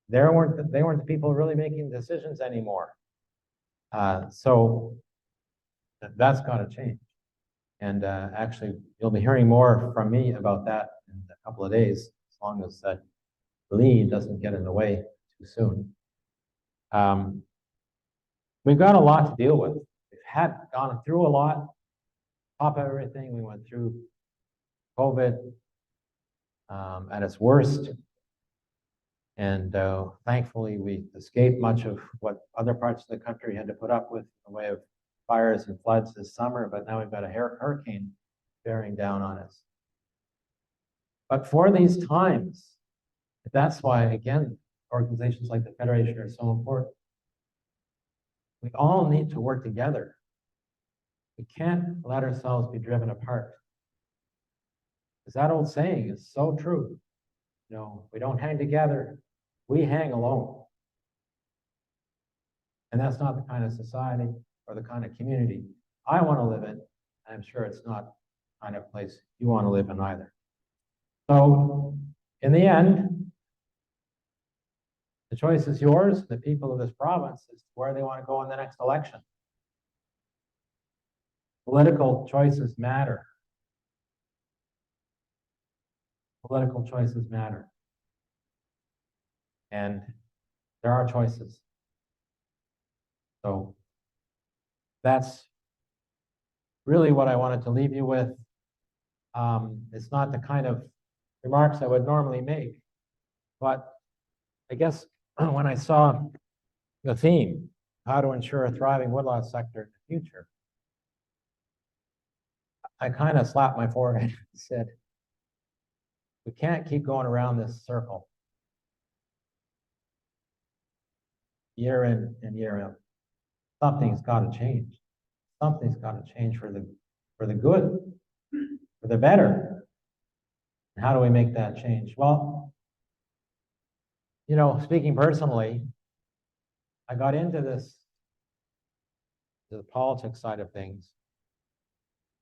they weren't the people really making decisions anymore. So that's got to change. And actually, you'll be hearing more from me about that in a couple of days, as long as that lead doesn't get in the way too soon. We've got a lot to deal with. We've gone through a lot. Top of everything, we went through COVID at its worst. And thankfully, we escaped much of what other parts of the country had to put up with in the way of fires and floods this summer, but now we've got a hurricane bearing down on us. But for these times, that's why, again, organizations like the Federation are so important. We all need to work together. We can't let ourselves be driven apart. Because that old saying is so true. You know, we don't hang together, we hang alone. And that's not the kind of society or the kind of community I want to live in. I'm sure it's not the kind of place you want to live in either. So, in the end, the choice is yours. The people of this province is where they want to go in the next election. Political choices matter. Political choices matter. And there are choices. So that's really what I wanted to leave you with. It's not the kind of remarks I would normally make, but I guess when I saw the theme, how to ensure a thriving woodlot sector in the future, I kind of slapped my forehead and said, we can't keep going around this circle year in and year out. something's got to change. Something's got to change for the good, for the better. And how do we make that change? Well, you know, speaking personally, I got into the politics side of things,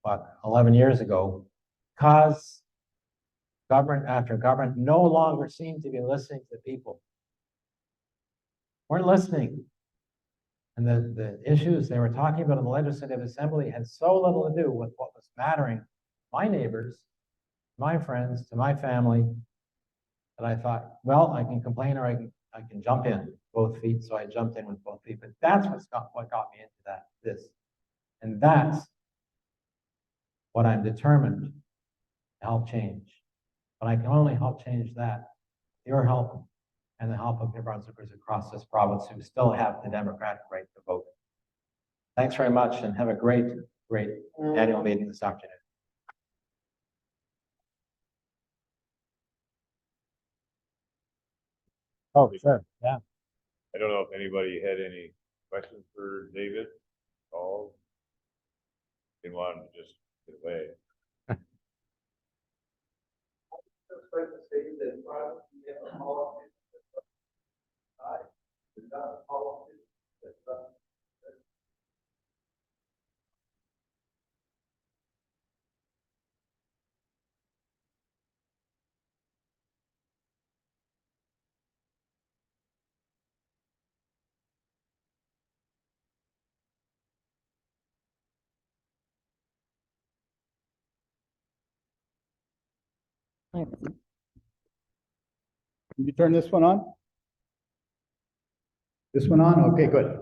about 11 years ago, because government after government no longer seemed to be listening to people. Weren't listening. And the issues they were talking about in the Legislative Assembly had so little to do with what was mattering to my neighbors, my friends, to my family, that I thought, well, I can complain or I can jump in both feet. So I jumped in with both feet. But that's what got me into this. And that's what I'm determined to help change. But I can only help change that with your help and the help of New Brunswickers across this province who still have the democratic right to vote. Thanks very much and have a great annual meeting this afternoon. Oh, sure, yeah. I don't know if anybody had any questions for David, Paul. Didn't want him to just get away. Can you turn this one on? This one on? Okay, good.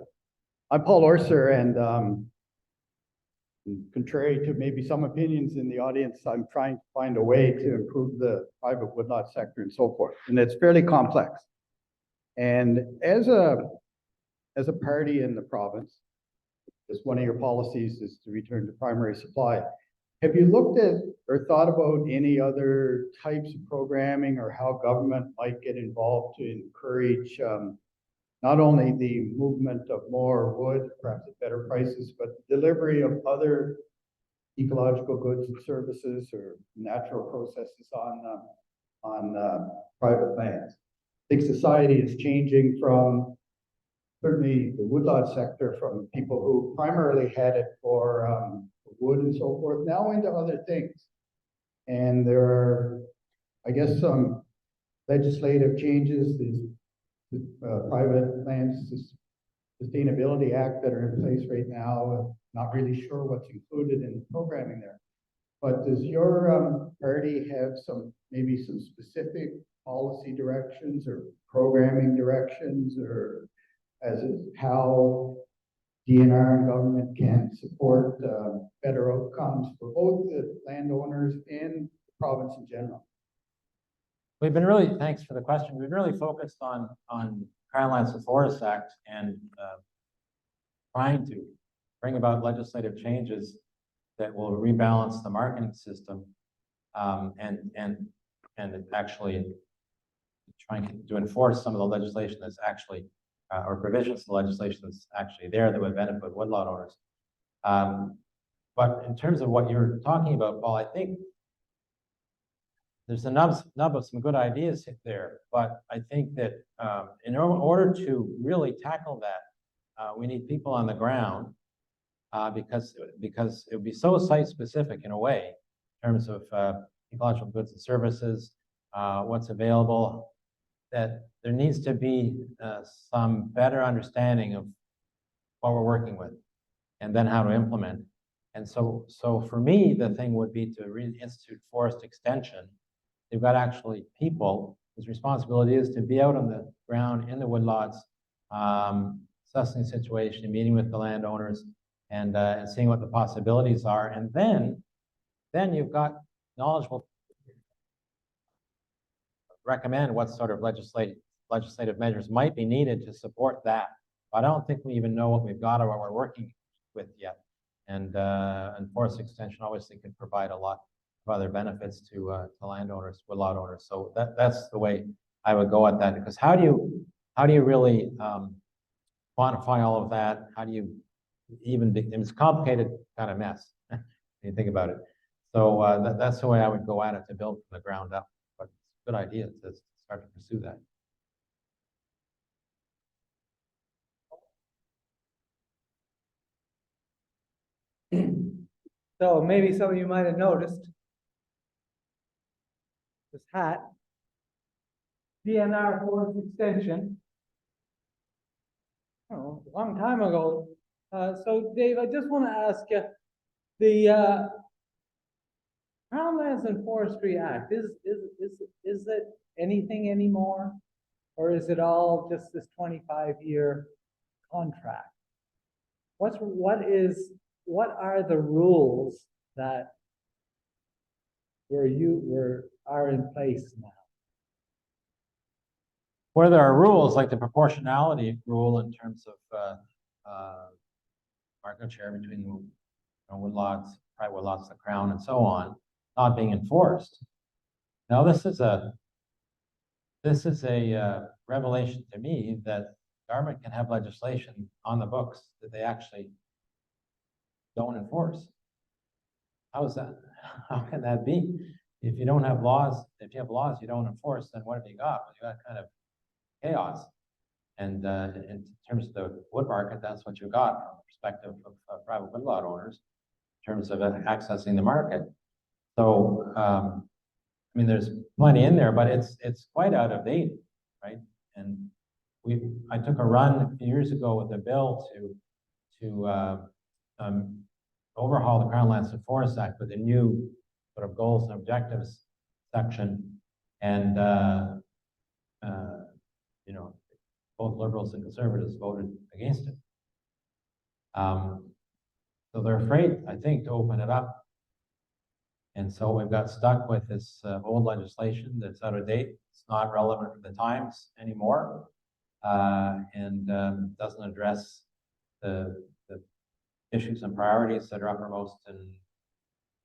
I'm Paul Orser, and contrary to maybe some opinions in the audience, I'm trying to find a way to improve the private woodlot sector and so forth. And it's fairly complex. And as a party in the province, as one of your policies is to return to primary supply, have you looked at or thought about any other types of programming or how government might get involved to encourage not only the movement of more wood, perhaps at better prices, but the delivery of other ecological goods and services or natural processes on private lands? I think society is changing from certainly the woodlot sector, from people who primarily had it for wood and so forth, now into other things. And there are, I guess, some legislative changes, the Private Lands Sustainability Act that are in place right now. Not really sure what's included in the programming there. But does your party have maybe some specific policy directions or programming directions, or as how DNR and government can support better outcomes for both the landowners and the province in general? We've been really, thanks for the question. We've really focused on Crown Lands and Forests Act and trying to bring about legislative changes that will rebalance the marketing system and actually trying to enforce some of the legislation that's actually or provisions of the legislation that's actually there that would benefit woodlot owners. But in terms of what you're talking about, Paul, I think there's a nub of some good ideas there, but I think that in order to really tackle that, we need people on the ground because it would be so site-specific in a way in terms of ecological goods and services, what's available, that there needs to be some better understanding of what we're working with and then how to implement. And so for me, the thing would be to reinstitute forest extension. They've got actually people whose responsibility is to be out on the ground in the woodlots, assessing the situation, meeting with the landowners, and seeing what the possibilities are. And then you've got knowledgeable recommend what sort of legislative measures might be needed to support that. But I don't think we even know what we've got or what we're working with yet. And forest extension obviously could provide a lot of other benefits to landowners, woodlot owners. So that's the way I would go at that. Because how do you really quantify all of that? How do you it's a complicated kind of mess, when you think about it. So that's the way I would go at it, to build from the ground up. But it's a good idea to start to pursue that. So maybe some of you might have noticed this hat, DNR Forest Extension. Oh, a long time ago. So Dave, I just want to ask you, the Crown Lands and Forestry Act, is it anything anymore? Or is it all just this 25-year contract? What are the rules that are in place now? Where there are rules, like the proportionality rule in terms of market share between woodlots, private woodlots, the Crown, and so on, not being enforced. Now, this is a revelation to me, that government can have legislation on the books that they actually don't enforce. How is that? How can that be? If you don't have laws, if you have laws you don't enforce, then what have you got? Well, you got kind of chaos. And in terms of the wood market, that's what you got from the perspective of private woodlot owners in terms of accessing the market. So, I mean, there's money in there, but it's quite out of date, right? And I took a run a few years ago with a bill to overhaul the Crown Lands and Forest Act with a new sort of goals and objectives section, and you know, both Liberals and Conservatives voted against it. So they're afraid, I think, to open it up. And so we've got stuck with this old legislation that's out of date. It's not relevant for the times anymore, and doesn't address the issues and priorities that are uppermost in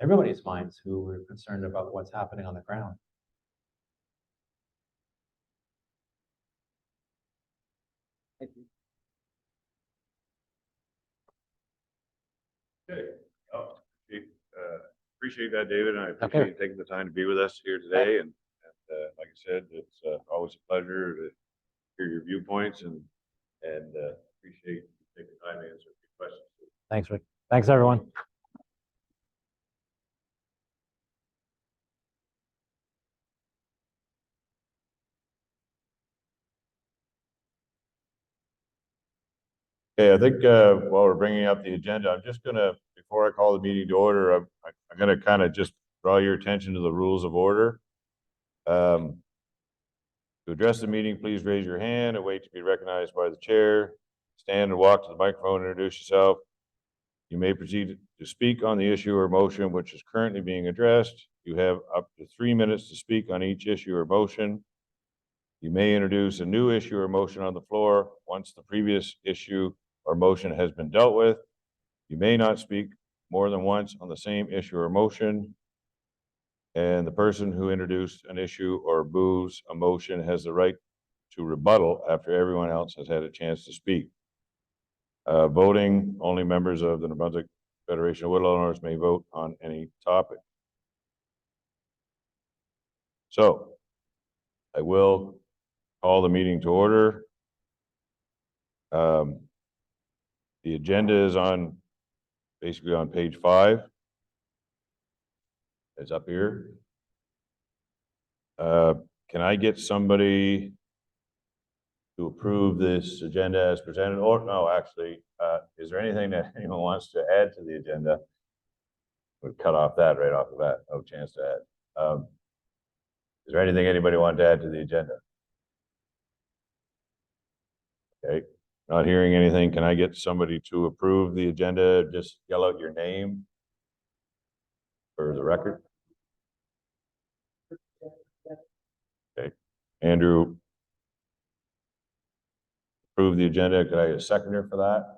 everybody's minds who are concerned about what's happening on the ground. Thank you. Okay. Appreciate that, David, and I appreciate you taking the time to be with us here today. And like I said, it's always a pleasure to hear your viewpoints, and appreciate you taking the time to answer a few questions. Thanks, Rick. Thanks, everyone. Okay, I think while we're bringing up the agenda, I'm just gonna, before I call the meeting to order, I'm gonna kind of just draw your attention to the rules of order. To address the meeting, please raise your hand and wait to be recognized by the chair. Stand and walk to the microphone and introduce yourself. You may proceed to speak on the issue or motion which is currently being addressed. You have up to 3 minutes to speak on each issue or motion. You may introduce a new issue or motion on the floor once the previous issue or motion has been dealt with. You may not speak more than once on the same issue or motion. And the person who introduced an issue or moves a motion has the right to rebuttal after everyone else has had a chance to speak. Voting, only members of the New Brunswick Federation of Woodlot Owners may vote on any topic. So I will call the meeting to order. The agenda is basically on page 5. It's up here. Can I get somebody to approve this agenda as presented? Or no, actually, is there anything that anyone wants to add to the agenda? We'll cut off that right off the bat. No chance to add. Is there anything anybody want to add to the agenda? Okay, not hearing anything. Can I get somebody to approve the agenda? Just yell out your name for the record. Okay, Andrew, approve the agenda. Could I get a seconder for that?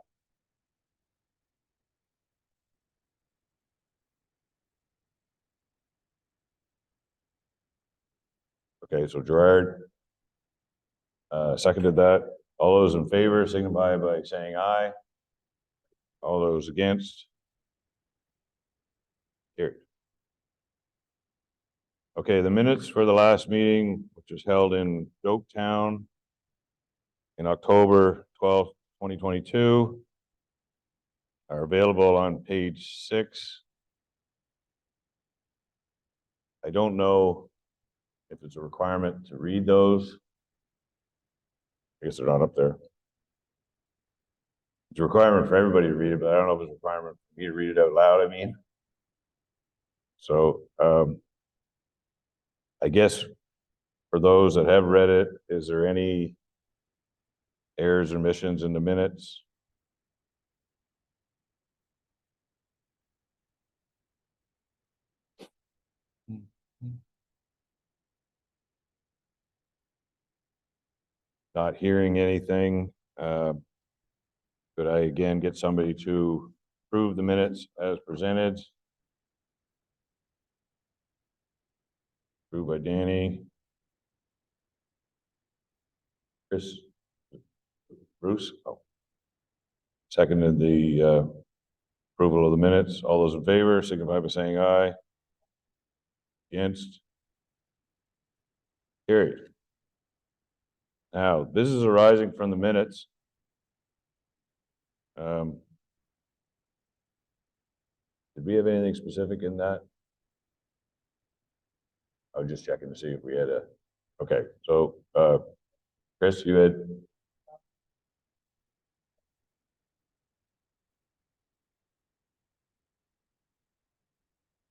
Okay, so Gerard seconded that. All those in favor signify by saying aye. All those against? Carried. Okay, the minutes for the last meeting, which was held in Doketown in October 12th, 2022, are available on page 6. I don't know if it's a requirement to read those. I guess they're not up there. It's a requirement for everybody to read it, but I don't know if it's a requirement for me to read it out loud, I mean. So, I guess for those that have read it, is there any errors or omissions in the minutes? Not hearing anything. Could I again get somebody to approve the minutes as presented? Approved by Danny. Chris? Bruce? Oh. Seconded the approval of the minutes. All those in favor signify by saying aye. Against? Carried. Now, this is arising from the minutes. Did we have anything specific in that? I was just checking to see if we had a, okay, so, Chris, you had,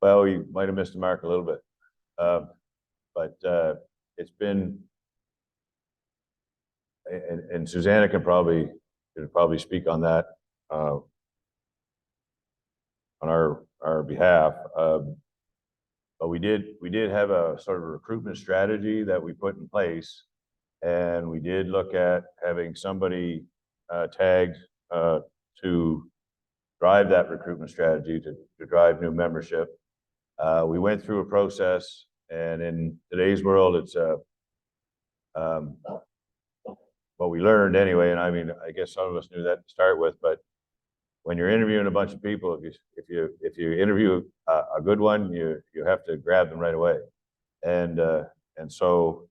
well, you might have missed the mark a little bit. But it's been, and Susanna could probably speak on that on our behalf. But we did have a sort of a recruitment strategy that we put in place, and we did look at having somebody tagged to drive that recruitment strategy to drive new membership. We went through a process, and in today's world, it's what we learned anyway, and I mean, I guess some of us knew that to start with, but when you're interviewing a bunch of people, if you interview a good one, you have to grab them right away. And so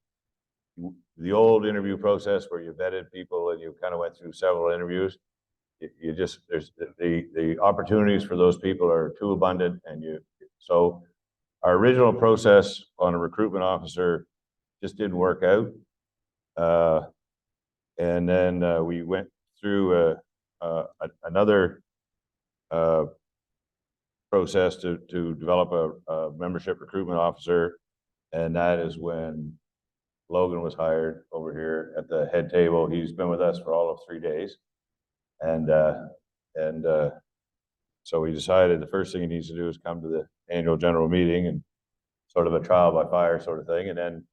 the old interview process where you vetted people and you kind of went through several interviews, you just, there's the opportunities for those people are too abundant, and so our original process on a recruitment officer just didn't work out. And then we went through another process to develop a membership recruitment officer, and that is when Logan was hired over here at the head table. He's been with us for all of 3 days, and so we decided the first thing he needs to do is come to the annual general meeting and sort of a trial by fire sort of thing, and then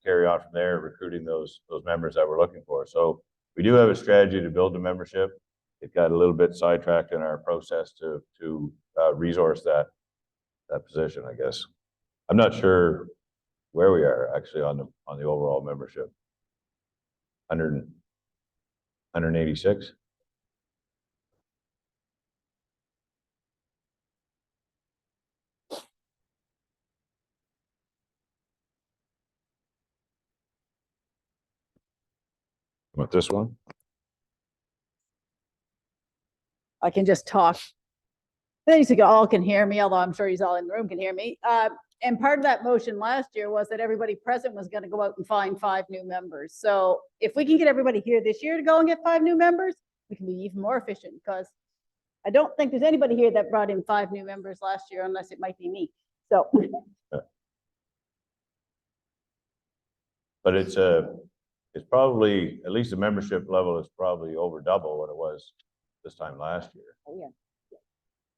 carry on from there, recruiting those members that we're looking for. So we do have a strategy to build the membership. It got a little bit sidetracked in our process to resource that position, I guess. I'm not sure where we are actually on the overall membership. 186. Want this one? I can just talk. Then you all can hear me, although I'm sure you all in the room can hear me. And part of that motion last year was that everybody present was going to go out and find 5 new members. So if we can get everybody here this year to go and get 5 new members, we can be even more efficient, because I don't think there's anybody here that brought in 5 new members last year, unless it might be me. So. But it's probably, at least the membership level is probably over double what it was this time last year. Oh, yeah.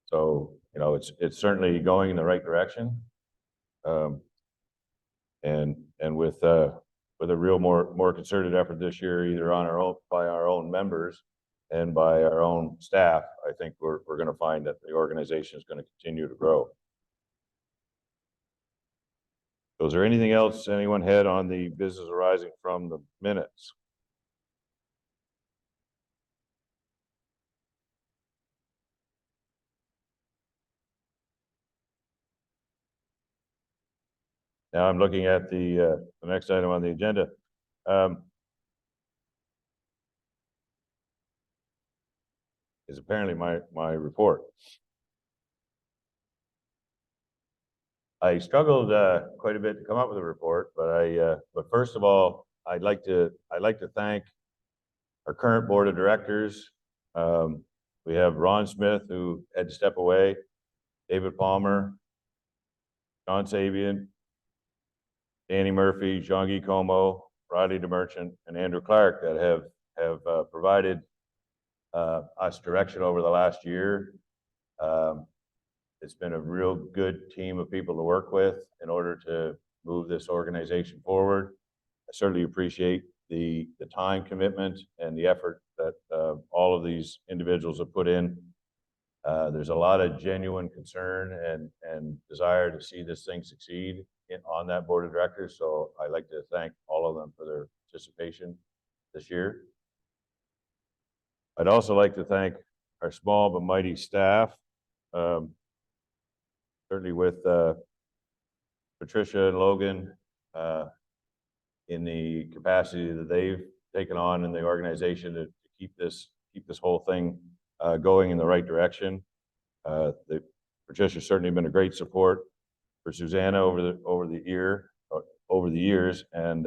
So, you know, it's certainly going in the right direction. And with a real more concerted effort this year, either on our own, by our own members and by our own staff, I think we're going to find that the organization is going to continue to grow. So is there anything else anyone had on the business arising from the minutes? Now I'm looking at the next item on the agenda. Is apparently my report. I struggled quite a bit to come up with a report, but first of all, I'd like to thank our current board of directors. We have Ron Smith, who had to step away, David Palmer, John Sabian, Danny Murphy, Jean-Guy Como, Rodney DeMerchant, and Andrew Clark that have provided us direction over the last year. It's been a real good team of people to work with in order to move this organization forward. I certainly appreciate the time commitment and the effort that all of these individuals have put in. There's a lot of genuine concern and desire to see this thing succeed on that board of directors. So I'd like to thank all of them for their participation this year. I'd also like to thank our small but mighty staff, certainly with Patricia and Logan in the capacity that they've taken on in the organization to keep this whole thing going in the right direction. Patricia's certainly been a great support for Susanna over the years, and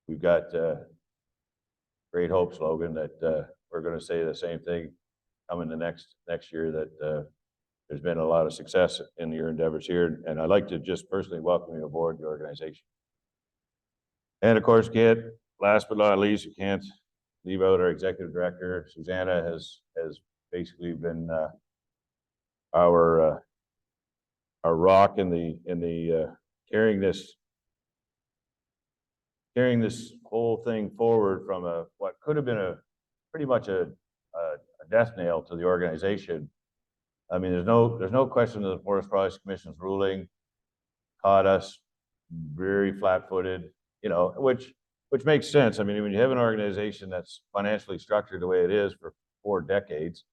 we've got great hopes, Logan, that we're going to say the same thing coming the next year, that there's been a lot of success in your endeavors here, and I'd like to just personally welcome you aboard the organization. And of course, last but not least, you can't leave out our executive director. Susanna has basically been our rock in the carrying this whole thing forward from what could have been pretty much a death nail to the organization. I mean, there's no question that the Forest Products Commission's ruling caught us very flat-footed, which makes sense. I mean, when you have an organization that's financially structured the way it is for 4 decades,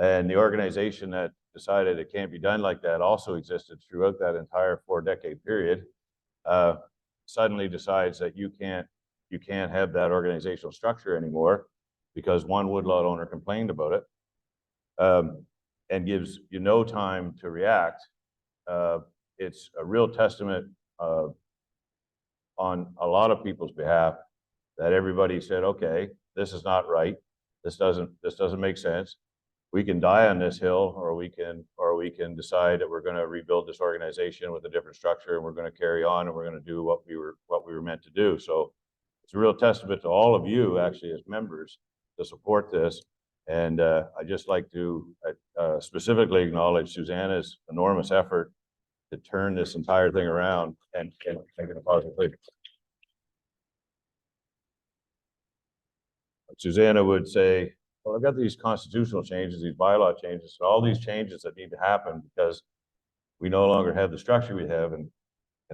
and the organization that decided it can't be done like that also existed throughout that entire 4-decade period, suddenly decides that you can't have that organizational structure anymore because one woodlot owner complained about it, and gives you no time to react. It's a real testament on a lot of people's behalf that everybody said, okay, this is not right. This doesn't make sense. We can die on this hill, or we can decide that we're going to rebuild this organization with a different structure, and we're going to carry on, and we're going to do what we were meant to do. So it's a real testament to all of you, actually, as members, to support this. And I'd just like to specifically acknowledge Susanna's enormous effort to turn this entire thing around and make it a positive thing. Susanna would say, well, I've got these constitutional changes, these bylaw changes, and all these changes that need to happen because we no longer have the structure we have. And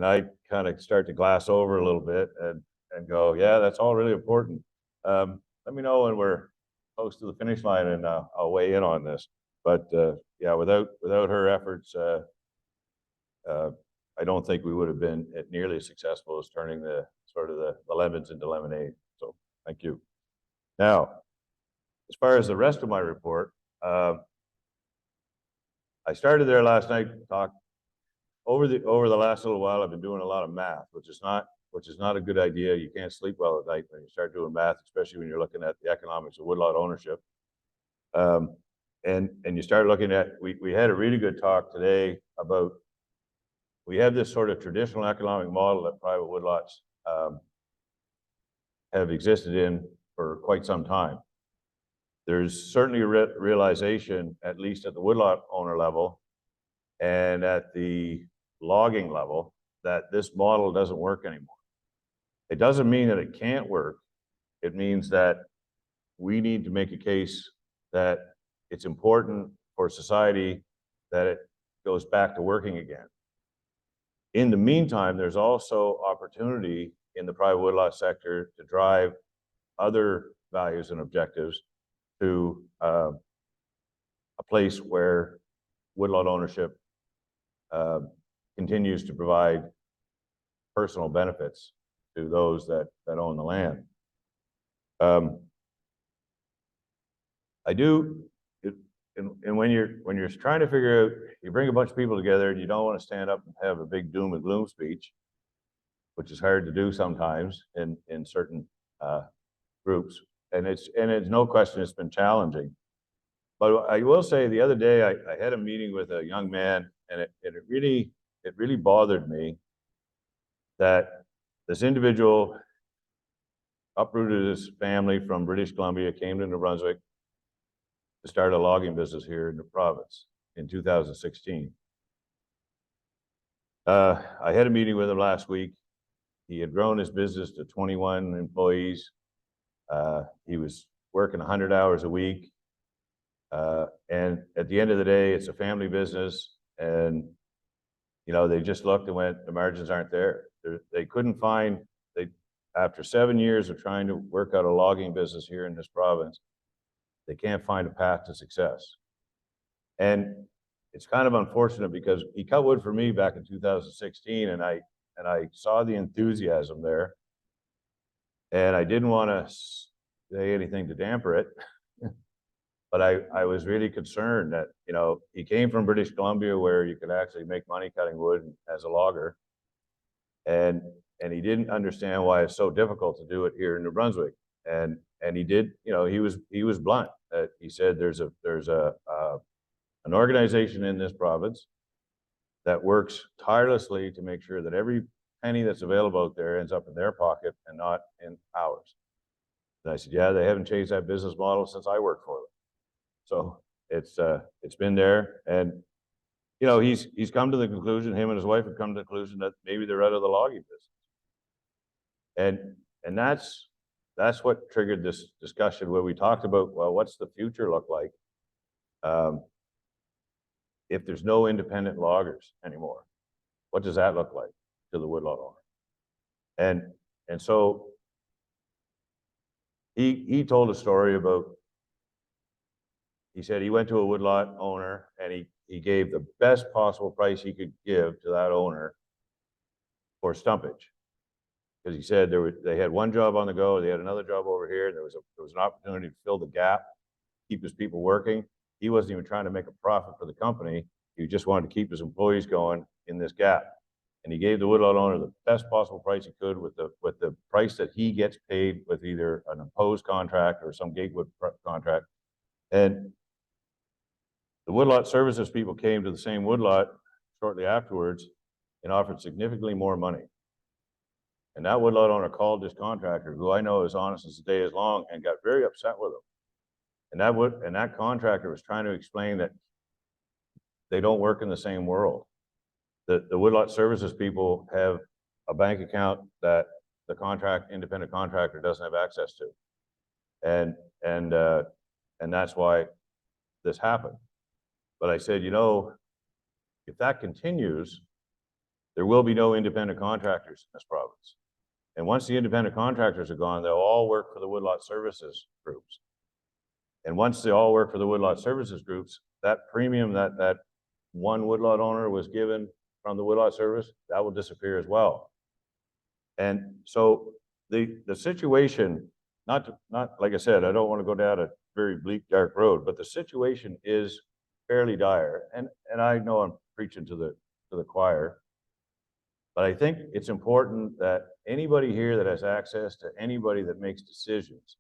I kind of start to glass over a little bit and go, yeah, that's all really important. Let me know when we're close to the finish line, and I'll weigh in on this. But yeah, without her efforts, I don't think we would have been nearly as successful as turning the lemons into lemonade. So thank you. Now, as far as the rest of my report, I started there last night to talk over the last little while. I've been doing a lot of math, which is not a good idea. You can't sleep well at night when you start doing math, especially when you're looking at the economics of woodlot ownership. And you start looking at, we had a really good talk today about, we have this sort of traditional economic model that private woodlots have existed in for quite some time. There's certainly a realization, at least at the woodlot owner level and at the logging level, that this model doesn't work anymore. It doesn't mean that it can't work. It means that we need to make a case that it's important for society that it goes back to working again. In the meantime, there's also opportunity in the private woodlot sector to drive other values and objectives to a place where woodlot ownership continues to provide personal benefits to those that own the land. I do, and when you're trying to figure out, you bring a bunch of people together and you don't want to stand up and have a big doom and gloom speech, which is hard to do sometimes in certain groups. And it's no question it's been challenging. But I will say the other day I had a meeting with a young man, and it really bothered me that this individual uprooted his family from British Columbia, came to New Brunswick to start a logging business here in the province in 2016. I had a meeting with him last week. He had grown his business to 21 employees. He was working 100 hours a week. And at the end of the day, it's a family business. And, you know, they just looked and went, the margins aren't there. They couldn't find, after 7 years of trying to work out a logging business here in this province, they can't find a path to success. And it's kind of unfortunate because he cut wood for me back in 2016, and I saw the enthusiasm there, and I didn't want to say anything to damper it, but I was really concerned that, you know, he came from British Columbia where you could actually make money cutting wood as a logger, and he didn't understand why it's so difficult to do it here in New Brunswick. And he did, you know, he was blunt. He said there's an organization in this province that works tirelessly to make sure that every penny that's available out there ends up in their pocket and not in ours. And I said, yeah, they haven't changed that business model since I worked for them. So it's been there, and you know, he's come to the conclusion, him and his wife have come to the conclusion that maybe they're out of the logging business. And that's what triggered this discussion where we talked about, well, what's the future look like if there's no independent loggers anymore? What does that look like to the woodlot owner? And so he told a story about, he said he went to a woodlot owner and he gave the best possible price he could give to that owner for stumpage. Because he said they had one job on the go, they had another job over here, and there was an opportunity to fill the gap, keep his people working. He wasn't even trying to make a profit for the company. He just wanted to keep his employees going in this gap. And he gave the woodlot owner the best possible price he could with the price that he gets paid with either an imposed contract or some gatewood contract. And the woodlot services people came to the same woodlot shortly afterwards and offered significantly more money. And that woodlot owner called this contractor, who I know is honest as the day is long, and got very upset with him. And that contractor was trying to explain that they don't work in the same world. The woodlot services people have a bank account that the independent contractor doesn't have access to. And that's why this happened. But I said, you know, if that continues, there will be no independent contractors in this province. And once the independent contractors are gone, they'll all work for the woodlot services groups. And once they all work for the woodlot services groups, that premium that one woodlot owner was given from the woodlot service, that will disappear as well. And so the situation, not like I said, I don't want to go down a very bleak, dark road, but the situation is fairly dire. And I know I'm preaching to the choir, but I think it's important that anybody here that has access to anybody that makes decisions,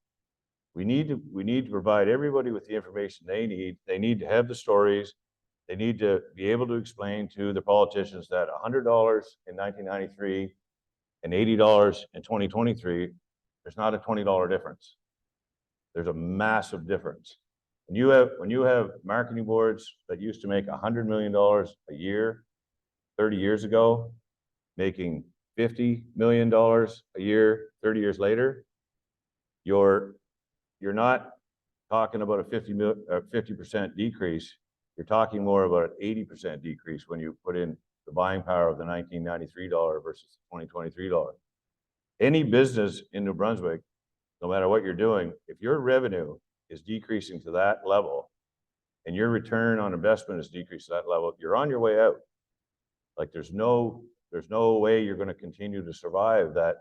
we need to provide everybody with the information they need. They need to have the stories. They need to be able to explain to the politicians that $100 in 1993 and $80 in 2023, there's not a $20 difference. There's a massive difference. When you have marketing boards that used to make $100 million a year 30 years ago, making $50 million a year 30 years later, you're not talking about a 50% decrease. You're talking more about an 80% decrease when you put in the buying power of the $1993 versus the $2023. Any business in New Brunswick, no matter what you're doing, if your revenue is decreasing to that level and your return on investment is decreased to that level, you're on your way out. Like there's no there's no way you're gonna continue to survive that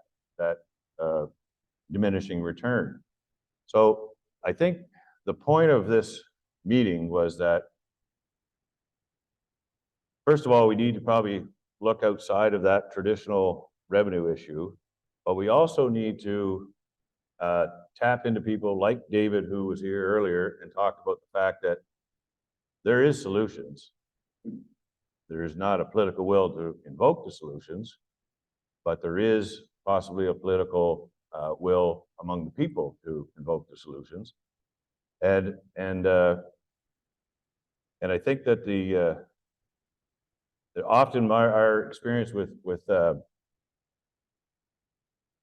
diminishing return. So I think the point of this meeting was that, first of all, we need to probably look outside of that traditional revenue issue, but we also need to tap into people like David, who was here earlier, and talk about the fact that there is solutions. There is not a political will to invoke the solutions, but there is possibly a political will among the people to invoke the solutions. And I think that that often our experience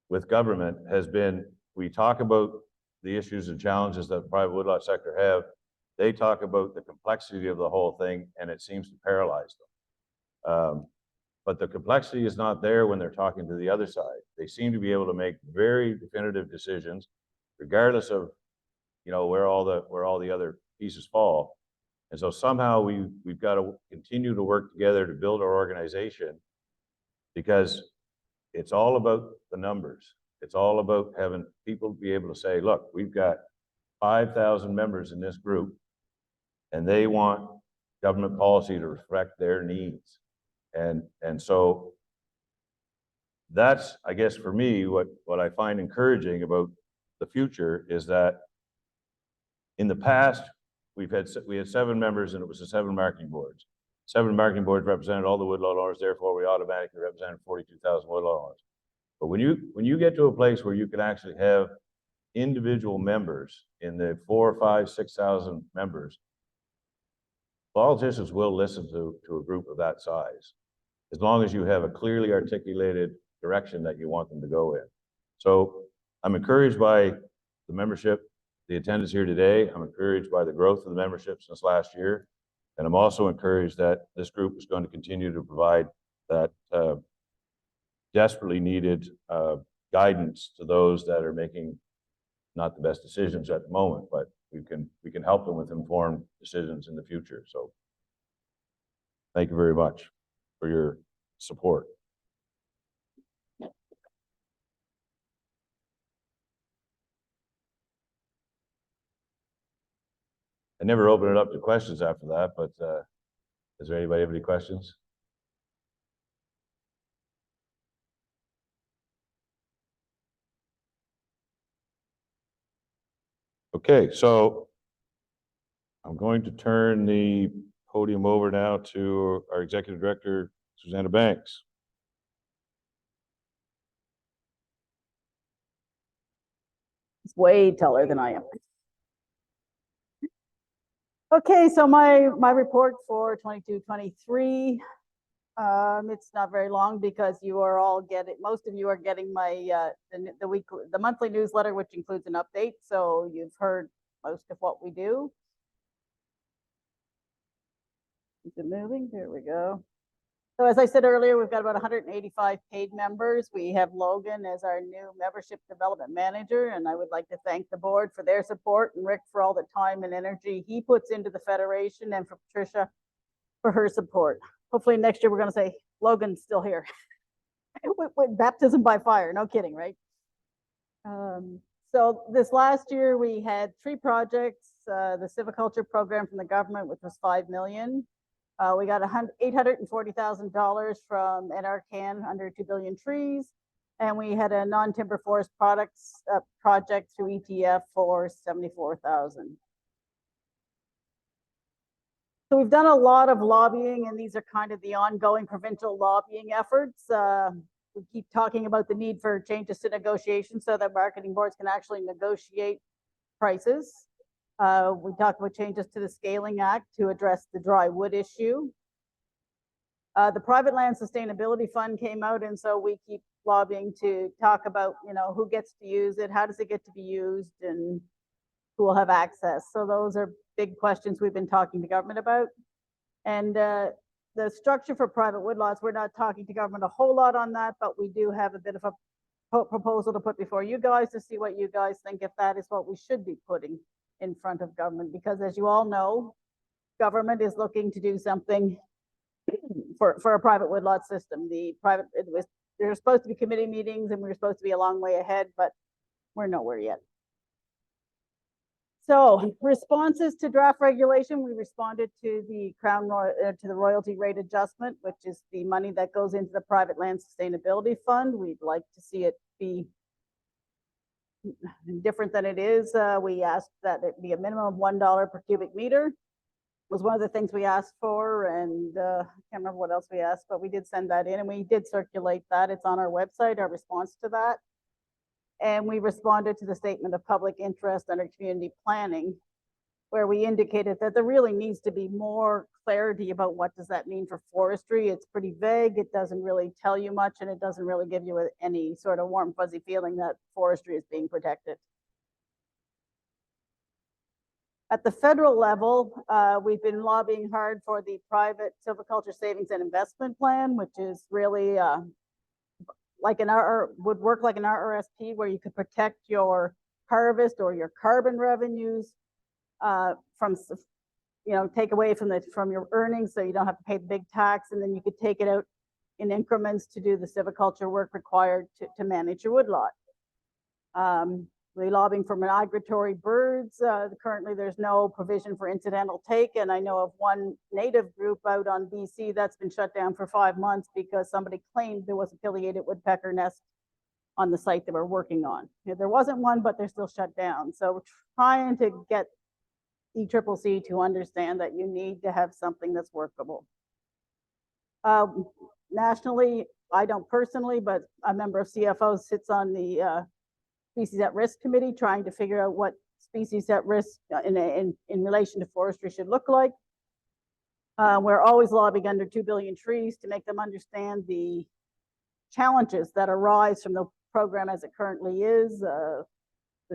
with government has been, we talk about the issues and challenges that the private woodlot sector have. They talk about the complexity of the whole thing, and it seems to paralyze them. But the complexity is not there when they're talking to the other side. They seem to be able to make very definitive decisions, regardless of, you know, where all the other pieces fall. And so somehow we've got to continue to work together to build our organization, because it's all about the numbers. It's all about having people be able to say, look, we've got 5,000 members in this group, and they want government policy to reflect their needs. And so that's, I guess, for me, what I find encouraging about the future is that in the past, we had 7 members, and it was the 7 marketing boards. 7 marketing boards represented all the woodlot owners, therefore we automatically represented 42,000 woodlot owners. But when you get to a place where you can actually have individual members in the 4,000, 5,000, 6,000 members, politicians will listen to a group of that size, as long as you have a clearly articulated direction that you want them to go in. So I'm encouraged by the membership, the attendance here today. I'm encouraged by the growth of the membership since last year. And I'm also encouraged that this group is going to continue to provide that desperately needed guidance to those that are making not the best decisions at the moment, but we can help them with informed decisions in the future. So thank you very much for your support. I never open it up to questions after that, but does there anybody have any questions? Okay, so I'm going to turn the podium over now to our Executive Director, Susanna Banks. He's way taller than I am. Okay, so my report for 22-23, it's not very long because you are all getting, most of you are getting my the monthly newsletter, which includes an update. So you've heard most of what we do. Is it moving? There we go. So as I said earlier, we've got about 185 paid members. We have Logan as our new membership development manager, and I would like to thank the board for their support and Rick for all the time and energy he puts into the Federation, and for Patricia for her support. Hopefully next year we're going to say Logan's still here. with baptism by fire, no kidding, right? So this last year we had 3 projects, the civiculture program from the government, which was $5 million. We got $840,000 from NRCan under 2 billion trees. And we had a non-timber forest products project through ETF for $74,000. So we've done a lot of lobbying, and these are kind of the ongoing provincial lobbying efforts. We keep talking about the need for changes to negotiation so that marketing boards can actually negotiate prices. We talked about changes to the Scaling Act to address the dry wood issue. The Private Land Sustainability Fund came out, and so we keep lobbying to talk about, you know, who gets to use it, how does it get to be used, and who will have access. So those are big questions we've been talking to government about. And the structure for private woodlots, we're not talking to government a whole lot on that, but we do have a bit of a proposal to put before you guys to see what you guys think, if that is what we should be putting in front of government. Because as you all know, government is looking to do something, for a private woodlot system. There were supposed to be committee meetings and we were supposed to be a long way ahead, but we're nowhere yet. So responses to draft regulation, we responded to the to the royalty rate adjustment, which is the money that goes into the private land sustainability fund. We'd like to see it be different than it is. We asked that it be a minimum of $1 per cubic meter was one of the things we asked for, and I can't remember what else we asked, but we did send that in and we did circulate that. It's on our website, our response to that. And we responded to the statement of public interest under community planning, where we indicated that there really needs to be more clarity about what does that mean for forestry. It's pretty vague. It doesn't really tell you much, and it doesn't really give you any sort of warm, fuzzy feeling that forestry is being protected. At the federal level, we've been lobbying hard for the private silviculture savings and investment plan, which is really like would work like an RRSP, where you could protect your harvest or your carbon revenues from, take away from your earnings, so you don't have to pay the big tax, and then you could take it out in increments to do the silviculture work required to manage your woodlot. We're lobbying for migratory birds. Currently, there's no provision for incidental take, and I know of one native group out on BC that's been shut down for 5 months because somebody claimed there was a pileated woodpecker nest on the site they were working on. There wasn't one, but they're still shut down. So we're trying to get ECCC to understand that you need to have something that's workable. Nationally, I don't personally, but a member of CFO sits on the Species at Risk Committee, trying to figure out what species at risk in relation to forestry should look like. We're always lobbying under 2 billion trees to make them understand the challenges that arise from the program as it currently is, the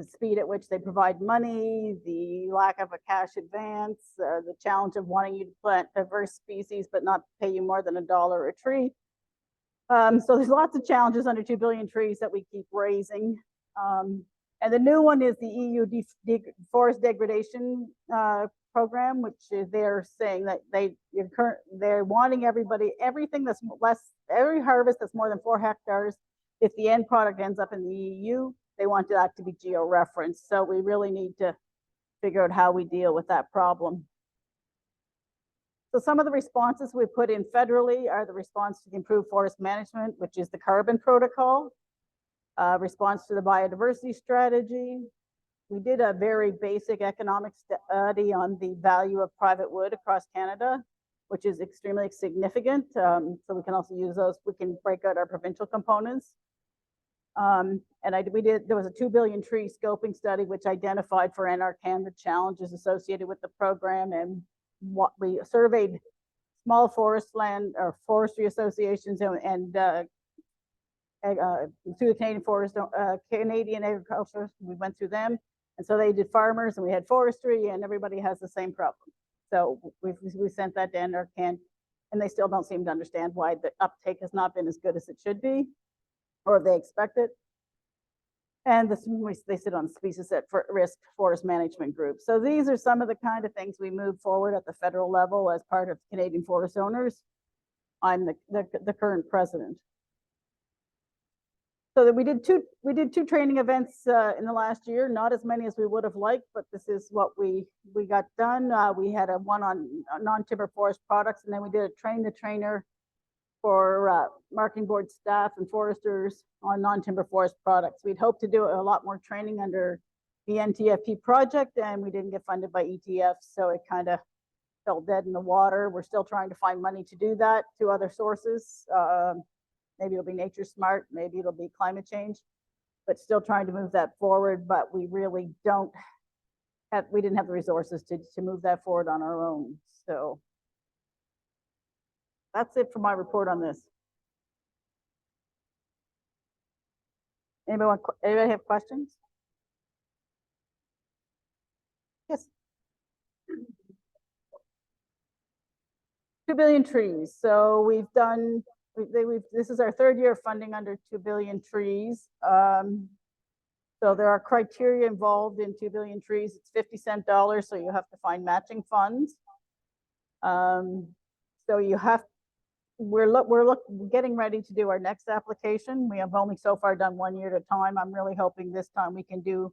speed at which they provide money, the lack of a cash advance, the challenge of wanting you to plant diverse species but not pay you more than $1 a tree. So there's lots of challenges under 2 billion trees that we keep raising. And the new one is the EU forest degradation program, which is they're saying that they're wanting everything that's every harvest that's more than 4 hectares, if the end product ends up in the EU, they want that to be geo-referenced. So we really need to figure out how we deal with that problem. So some of the responses we put in federally are the response to the improved forest management, which is the carbon protocol. Response to the biodiversity strategy. We did a very basic economic study on the value of private wood across Canada, which is extremely significant. So we can also use those. We can break out our provincial components. And there was a 2 billion tree scoping study, which identified for NRCan the challenges associated with the program, and what we surveyed small forest land or forestry associations and through the Canadian Forest, Canadian Agriculture, we went through them. And so they did farmers and we had forestry, and everybody has the same problem. So we sent that to NRCan, and they still don't seem to understand why the uptake has not been as good as it should be, or they expect it. And they sit on species at risk forest management group. So these are some of the kind of things we move forward at the federal level as part of Canadian Forest Owners. I'm the current president. So that we did two training events in the last year, not as many as we would have liked, but this is what we got done. We had one on non-timber forest products, and then we did a train the trainer for marketing board staff and foresters on non-timber forest products. We'd hoped to do a lot more training under the NTFP project, and we didn't get funded by ETF, so it kind of fell dead in the water. We're still trying to find money to do that through other sources. Maybe it'll be Nature Smart, maybe it'll be climate change, but still trying to move that forward. But we really we didn't have the resources to move that forward on our own. So that's it for my report on this. Anybody have questions? Yes. 2 billion trees. So we've done. This is our 3rd year of funding under 2 billion trees. So there are criteria involved in 2 billion trees. It's 50-cent dollars, so you have to find matching funds. So you have we're getting ready to do our next application. We have only so far done 1 year at a time. I'm really hoping this time we can do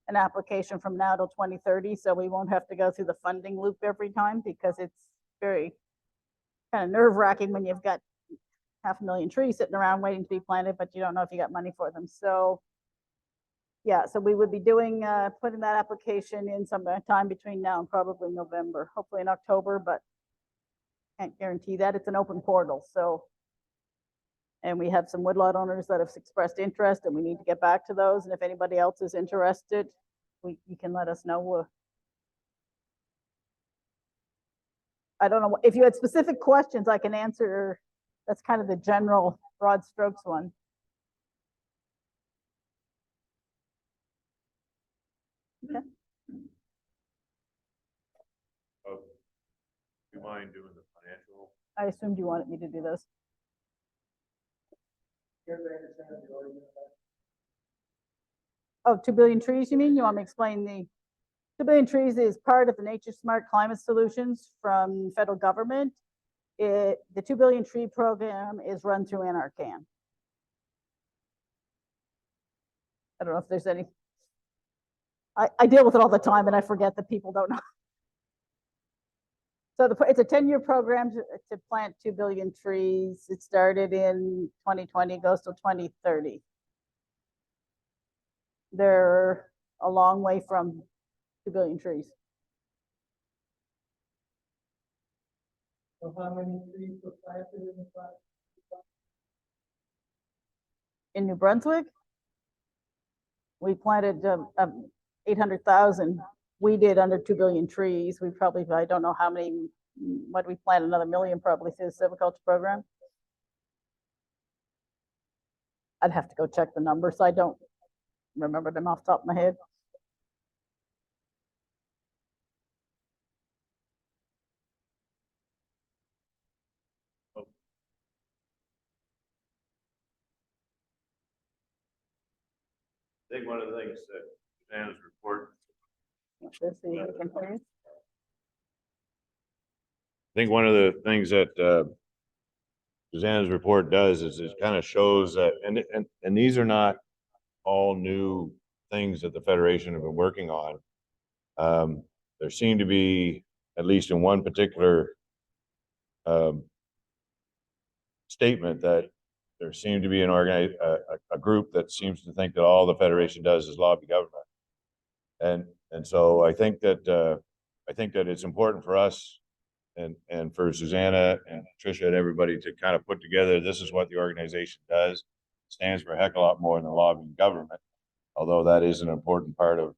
an application from now till 2030, so we won't have to go through the funding loop every time, because it's very kind of nerve wracking when you've got 500,000 trees sitting around waiting to be planted, but you don't know if you got money for them. So yeah, so we would be doing, putting that application in sometime between now and probably November, hopefully in October, but can't guarantee that. It's an open portal, so. And we have some woodlot owners that have expressed interest, and we need to get back to those. And if anybody else is interested, you can let us know. I don't know if you had specific questions I can answer. That's kind of the general broad strokes one. Okay. Oh, do you mind doing the financial? I assumed you wanted me to do this. Oh, 2 billion trees, you mean? You want me to explain the 2 billion trees is part of the Nature Smart Climate Solutions from federal government. The 2 billion tree program is run through NRCan. I don't know if there's any. I deal with it all the time, and I forget that people don't know. So it's a 10-year program to plant 2 billion trees. It started in 2020, goes till 2030. They're a long way from 2 billion trees. So how many trees were planted in the project? In New Brunswick, we planted 800,000. We did under 2 billion trees. We probably, I don't know how many, what we plant, another million probably through the silviculture program. I'd have to go check the numbers. I don't remember them off the top of my head. I think one of the things that Suzanne's report, I think one of the things that Suzanne's report does is it kind of shows that, and these are not all new things that the Federation have been working on. There seem to be, at least in one particular statement, that there seemed to be a group that seems to think that all the Federation does is lobby government. And so I think that it's important for us and for Susanna and Tricia and everybody to kind of put together, this is what the organization does. It stands for a heck of a lot more than lobbying government, although that is an important part of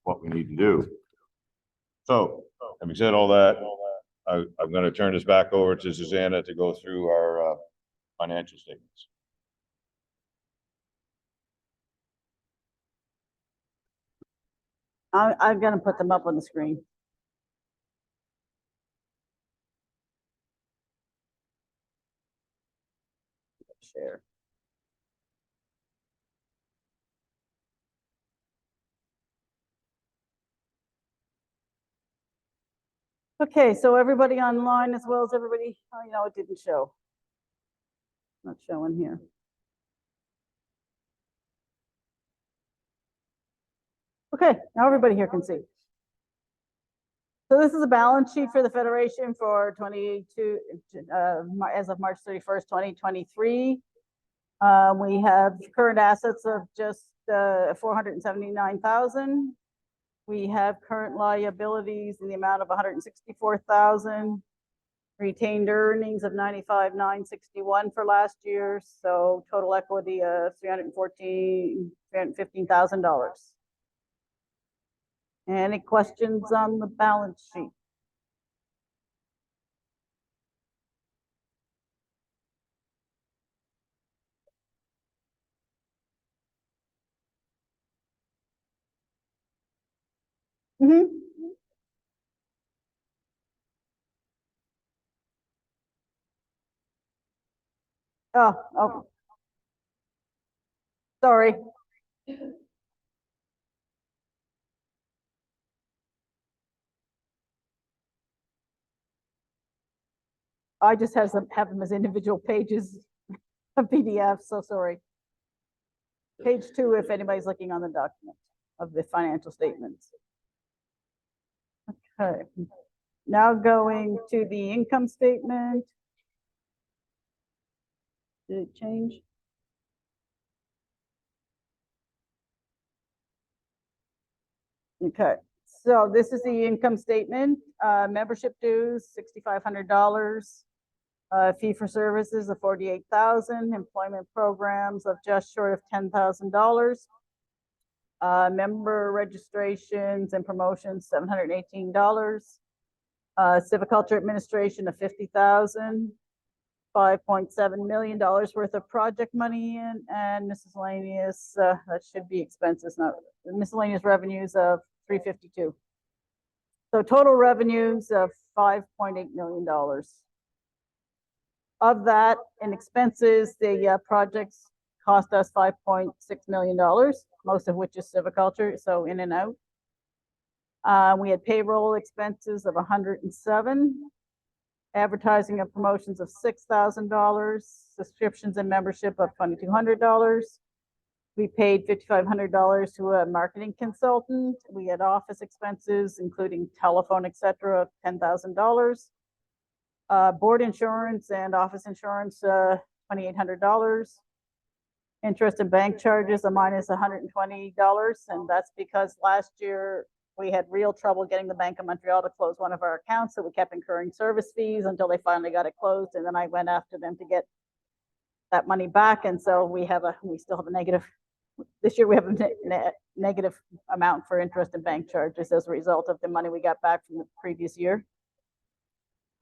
what we need to do. So, having said all that, I'm going to turn this back over to Susanna to go through our financial statements. I'm going to put them up on the screen. Share. Okay, so everybody online as well as everybody, oh, you know, it didn't show. Not showing here. Okay, now everybody here can see. So this is a balance sheet for the Federation for 22, as of March 31st, 2023. We have current assets of just 479,000. We have current liabilities in the amount of 164,000. Retained earnings of 95,961 for last year. So total equity of $315,000. Any questions on the balance sheet? Mm-hmm. Oh, sorry. I just have them as individual pages of PDF, so sorry. Page 2, if anybody's looking on the document of the financial statements. Okay, now going to the income statement. Did it change? Okay, so this is the income statement. Membership dues, $6,500. Fee for services of $48,000. Employment programs of just short of $10,000. Member registrations and promotions, $718. Civiculture administration of $50,000. $5.7 million worth of project money in, and miscellaneous, that should be expenses, not miscellaneous revenues of $352. So total revenues of $5.8 million. Of that, in expenses, the projects cost us $5.6 million, most of which is civiculture, so in and out. We had payroll expenses of $107. Advertising and promotions of $6,000, subscriptions and membership of $2,200. We paid $5,500 to a marketing consultant. We had office expenses, including telephone, etc., of $10,000. Board insurance and office insurance, $2,800. Interest and bank charges, a minus $120, and that's because last year we had real trouble getting the Bank of Montreal to close one of our accounts, so we kept incurring service fees until they finally got it closed, and then I went after them to get that money back, and so we still have a negative. This year we have a negative amount for interest and bank charges as a result of the money we got back from the previous year.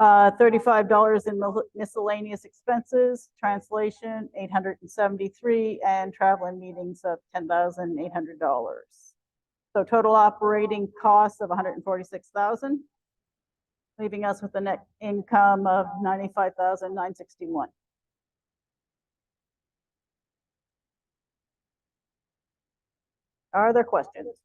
$35 in miscellaneous expenses, translation $873, and travel and meetings of $10,800. So total operating costs of $146,000, leaving us with a net income of $95,961. Are there questions?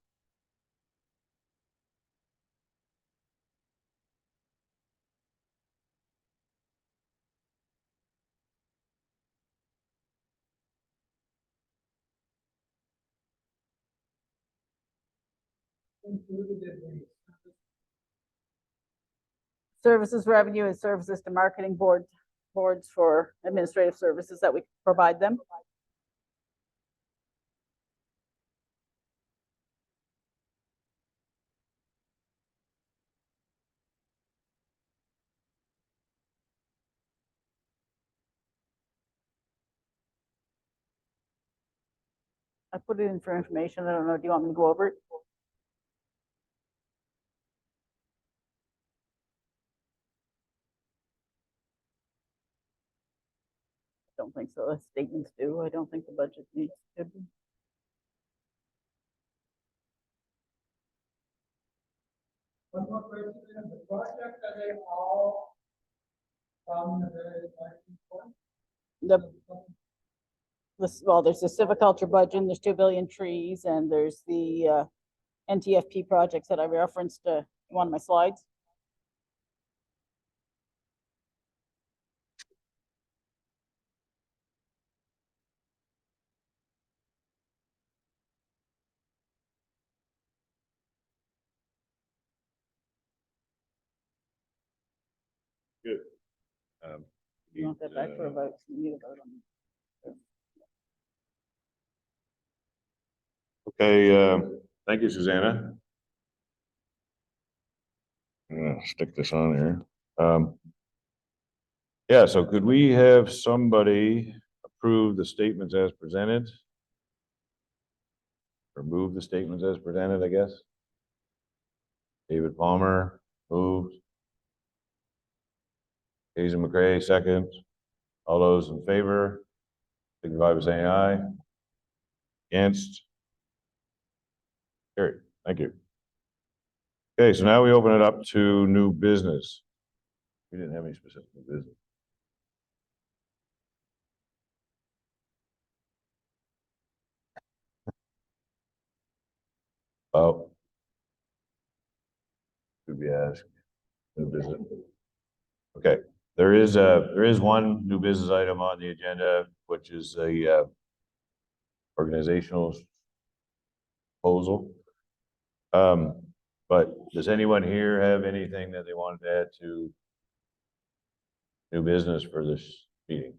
Services revenue is services to marketing boards for administrative services that we provide them. I put it in for information. I don't know. Do you want me to go over it? I don't think so. The statements do. I don't think the budget needs to be. One more question, the project, are they all from the very starting point? Well, there's the civiculture budget, there's 2 billion trees, and there's the NTFP projects that I referenced in one of my slides. Good. You want that back for a vote? You need a vote on it. Okay, thank you, Susanna. I'm gonna stick this on here. Yeah, so could we have somebody approve the statements as presented? Or move the statements as presented, I guess? David Palmer moved. Hazen McCray, second. All those in favor, signify by saying aye. Against? Carried. Thank you. Okay, so now we open it up to new business. We didn't have any specific new business. Oh. Should be asked. New business. Okay, There is one new business item on the agenda, which is a organizational proposal. But does anyone here have anything that they wanted to add to new business for this meeting?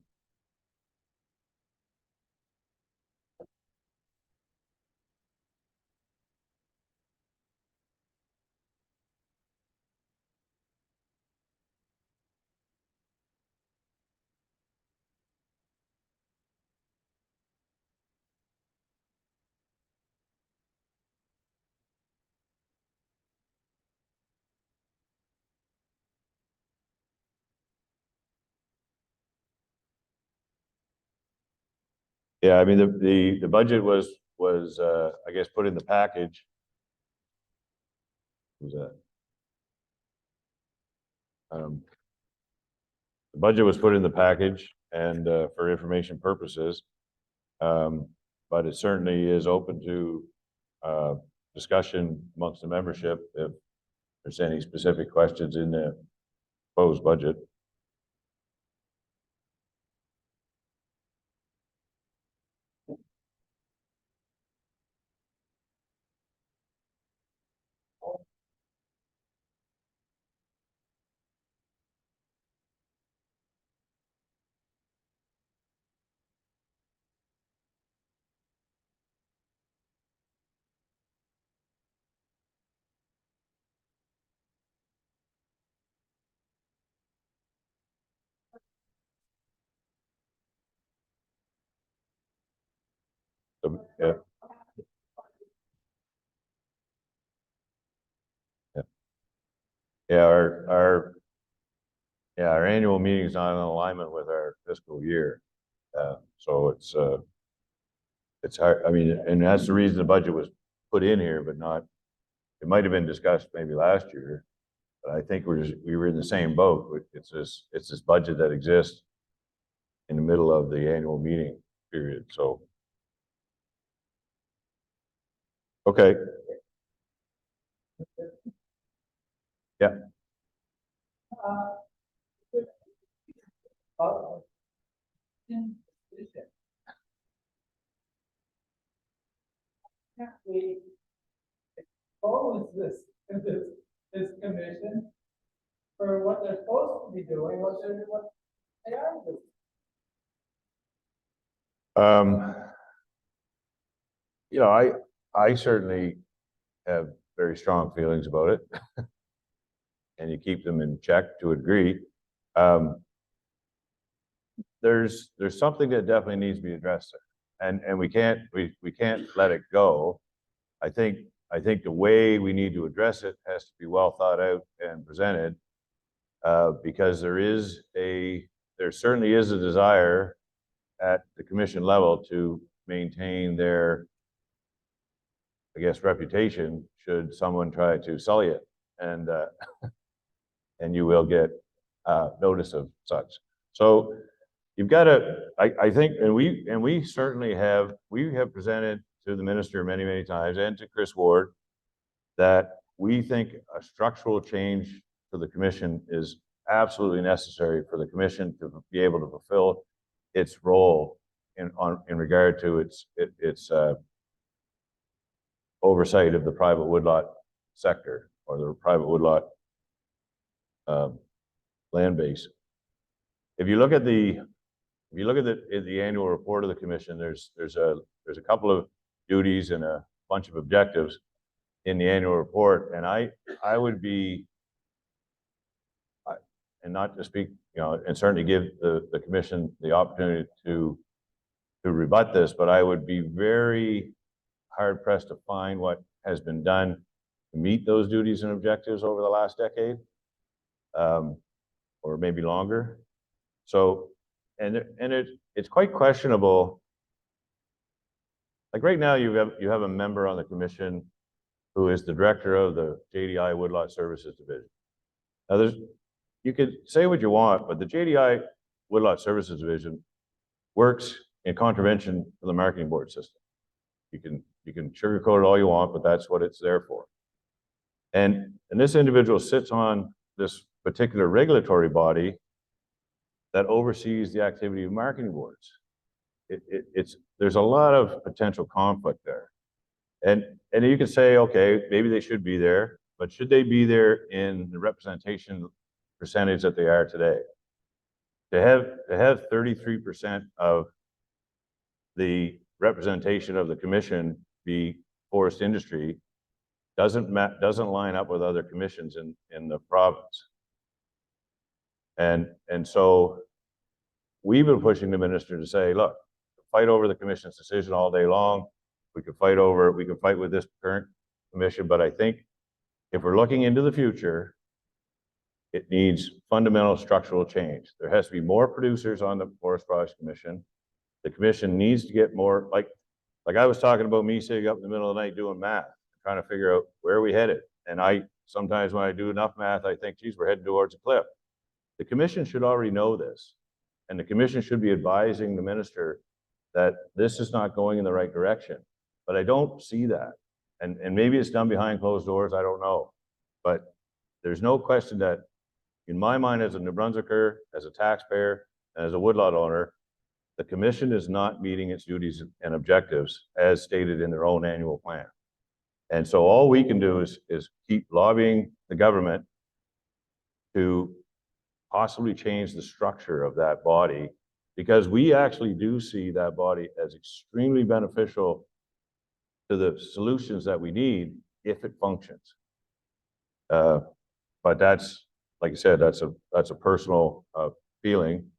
Yeah, I mean, the budget was, I guess, put in the package. What was that? The budget was put in the package and, for information purposes. But it certainly is open to, discussion amongst the membership if there's any specific questions in the proposed budget. So, yeah. Yeah. Yeah, our annual meeting is not in alignment with our fiscal year. So it's hard, I mean, and that's the reason the budget was put in here, but not, it might have been discussed maybe last year. But I think we were in the same boat. It's this budget that exists in the middle of the annual meeting period, so. Okay. Yeah. We expose this commission for what they're supposed to be doing, what they are doing. You know, I certainly have very strong feelings about it. And you keep them in check to a degree. There's something that definitely needs to be addressed there. And we can't let it go. I think the way we need to address it has to be well thought out and presented. Because there certainly is a desire at the commission level to maintain their, I guess, reputation should someone try to sully it, and you will get notice of such. So you've got to, I think, and we certainly have presented to the minister many times and to Chris Ward that we think a structural change to the commission is absolutely necessary for the commission to be able to fulfill its role in regard to its oversight of the private woodlot sector or the private woodlot land base. If you look at the annual report of the commission, there's a couple of duties and a bunch of objectives in the annual report, and I would be, and not to speak, you know, and certainly give the commission the opportunity to rebut this, but I would be very hard pressed to find what has been done to meet those duties and objectives over the last decade, or maybe longer. So, and it's quite questionable. Like right now, you have a member on the commission who is the director of the JDI Woodlot Services Division. Now, you could say what you want, but the JDI Woodlot Services Division works in contravention of the marketing board system. You can sugarcoat it all you want, but that's what it's there for. And this individual sits on this particular regulatory body that oversees the activity of marketing boards. There's a lot of potential conflict there. And you could say, okay, maybe they should be there, but should they be there in the representation percentage that they are today? To have 33% of the representation of the commission be forest industry doesn't line up with other commissions in the province. And so we've been pushing the minister to say, look, fight over the commission's decision all day long. We can fight with this current commission, but I think if we're looking into the future, it needs fundamental structural change. There has to be more producers on the Forest Products Commission. The commission needs to get more, like I was talking about me sitting up in the middle of the night doing math, trying to figure out where we headed. And sometimes when I do enough math, I think, geez, we're heading towards a cliff. The commission should already know this. And the commission should be advising the minister that this is not going in the right direction. But I don't see that. And maybe it's done behind closed doors, I don't know. But there's no question that in my mind as a New Brunswicker, as a taxpayer, and as a woodlot owner, the commission is not meeting its duties and objectives as stated in their own annual plan. And so all we can do is keep lobbying the government to possibly change the structure of that body, because we actually do see that body as extremely beneficial to the solutions that we need if it functions. But that's, like I said, that's a personal feeling.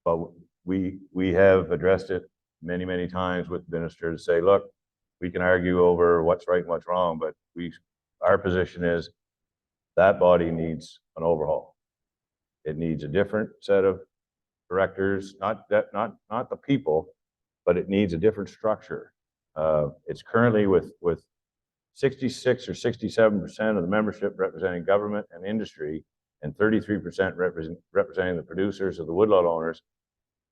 But we have addressed it many times with the minister to say, look, we can argue over what's right and what's wrong, but our position is that body needs an overhaul. It needs a different set of directors, not the people, but it needs a different structure. It's currently with 66 or 67% of the membership representing government and industry, and 33% representing the producers or the woodlot owners.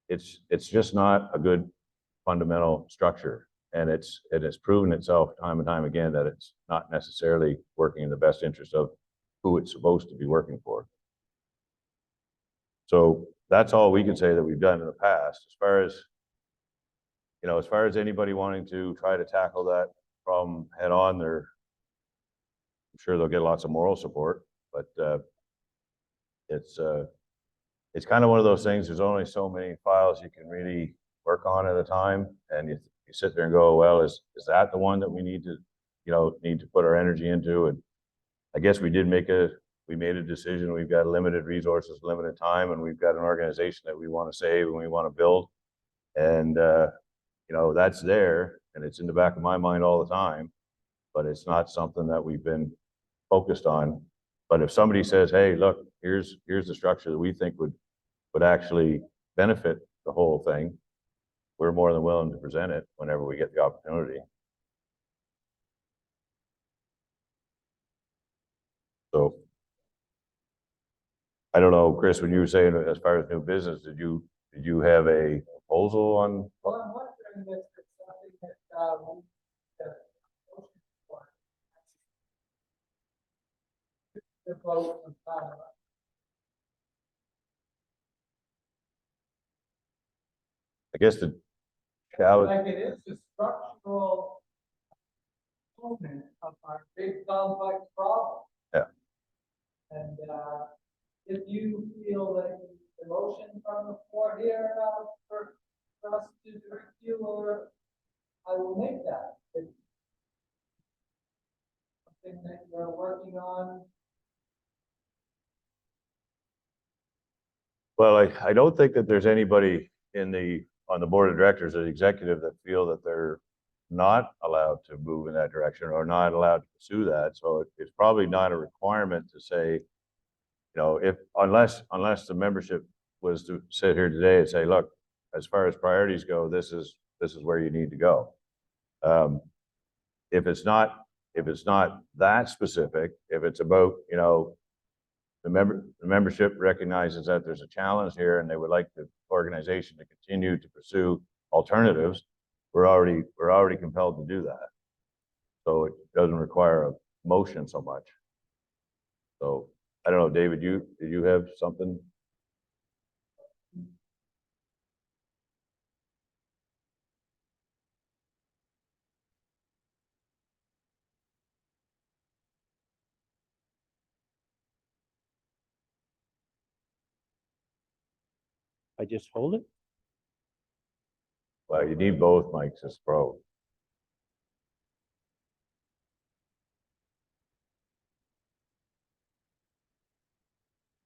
It's just not a good fundamental structure, and it has proven itself time and time again that it's not necessarily working in the best interest of who it's supposed to be working for. So that's all we can say that we've done in the past. As far as anybody wanting to try to tackle that problem head on, I'm sure they'll get lots of moral support, but it's kind of one of those things. There's only so many files you can really work on at a time, and you sit there and go, well, is that the one that we need to put our energy into? And I guess we made a decision. We've got limited resources, limited time, and we've got an organization that we want to save and we want to build. And that's there, and it's in the back of my mind all the time, but it's not something that we've been focused on. But if somebody says, hey, look, here's the structure that we think would actually benefit the whole thing, we're more than willing to present it whenever we get the opportunity. So I don't know, Chris, when you were saying as far as new business, did you have a proposal on? Well, I'm wondering if it's something that the vote on that. I guess the challenge. Like it is a structural component of our big complex problem. Yeah. And if you feel that the motion from the floor here for us to direct you, or I will make that. It's something that you're working on. Well, I don't think that there's anybody on the board of directors or the executive that feel that they're not allowed to move in that direction or not allowed to pursue that. So it's probably not a requirement to say, unless the membership was to sit here today and say, look, as far as priorities go, this is where you need to go. If it's not that specific, if it's about, the membership recognizes that there's a challenge here and they would like the organization to continue to pursue alternatives, we're already compelled to do that. So it doesn't require a motion so much. So I don't know, David, did you have something? I just hold it? Well, you need both mics as pro.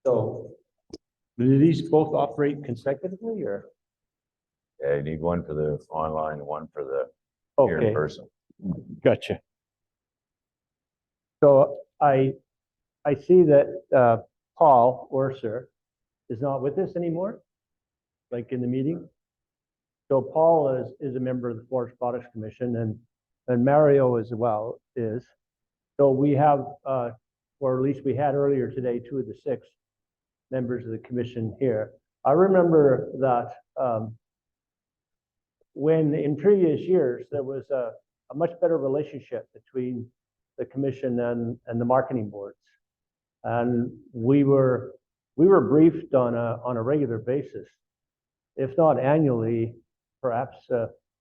So, do these both operate consecutively or? Yeah, you need one for the online, one for the here in Okay, person. gotcha. So I see that Paul Orser is not with us anymore, like in the meeting. So Paul is a member of the Forest Products Commission and Mario as well is. So we have, or at least we had earlier today, 2 of the 6 members of the commission here. I remember that when in previous years, there was a much better relationship between the commission and the marketing boards. And we were briefed on a regular basis, if not annually, perhaps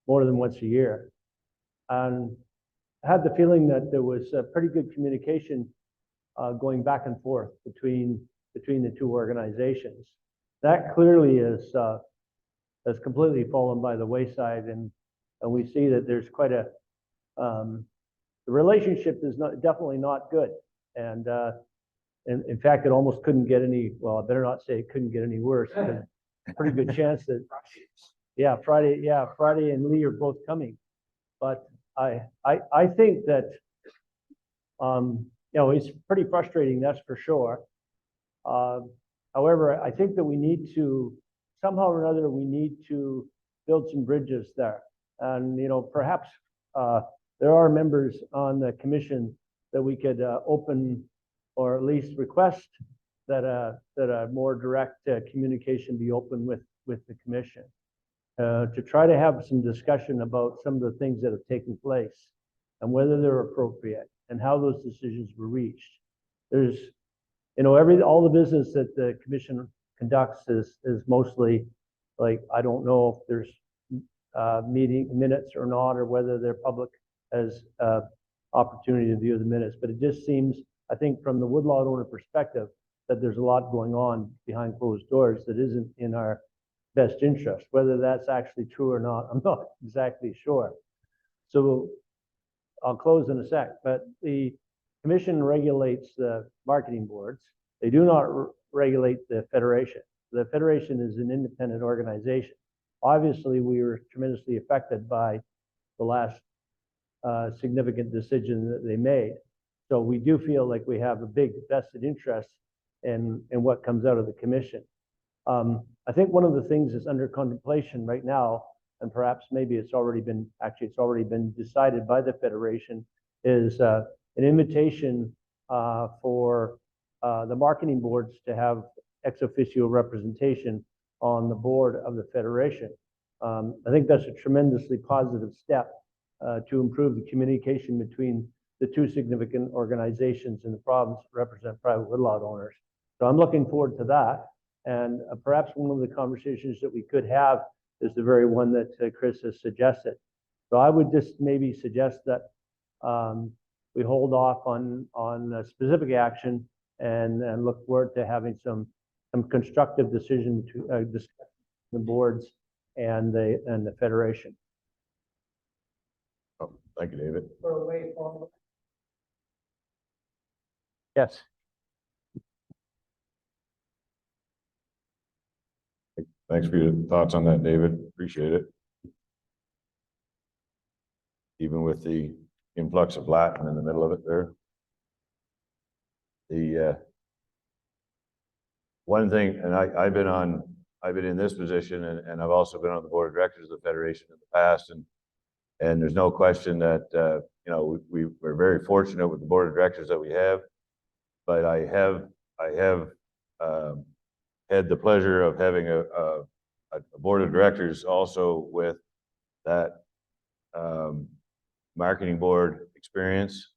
more than once a year. And I had the feeling that there was a pretty good communication going back and forth between the 2 organizations. That clearly has completely fallen by the wayside, and we see that there's quite a the relationship is definitely not good, and in fact, it almost couldn't get any. Well, I better not say it couldn't get any worse. Pretty good chance that Friday and Lee are both coming, but I think that it's pretty frustrating, that's for sure. However, I think that we need to somehow or another build some bridges there, and perhaps there are members on the commission that we could open or at least request that a more direct communication be open with the commission to try to have some discussion about some of the things that have taken place and whether they're appropriate and how those decisions were reached. There's, all the business that the commission conducts is mostly like, I don't know if there's meeting minutes or not, or whether they're public as opportunity to view the minutes. But it just seems, I think from the woodlot owner perspective, that there's a lot going on behind closed doors that isn't in our best interest. Whether that's actually true or not, I'm not exactly sure. So I'll close in a sec, but the commission regulates the marketing boards. They do not regulate the federation. The federation is an independent organization. Obviously, we were tremendously affected by the last significant decision that they made. So we do feel like we have a big vested interest in what comes out of the commission. I think one of the things that's under contemplation right now, and perhaps maybe it's already been decided by the federation, is an invitation for the marketing boards to have ex officio representation on the board of the federation. I think that's a tremendously positive step to improve the communication between the 2 significant organizations in the province that represent private woodlot owners. So I'm looking forward to that. And perhaps one of the conversations that we could have is the very one that Chris has suggested. So I would just maybe suggest that we hold off on specific action and look forward to having some constructive decision to discuss the boards and the federation. Oh, thank you, David. Yes. Thanks for your thoughts on that, David. Appreciate it. Even with the influx of Latin in the middle of it there. The one thing, and I've been in this position, and I've also been on the board of directors of the federation in the past, and there's no question that we're very fortunate with the board of directors that we have, but I have had the pleasure of having a board of directors also with that marketing board experience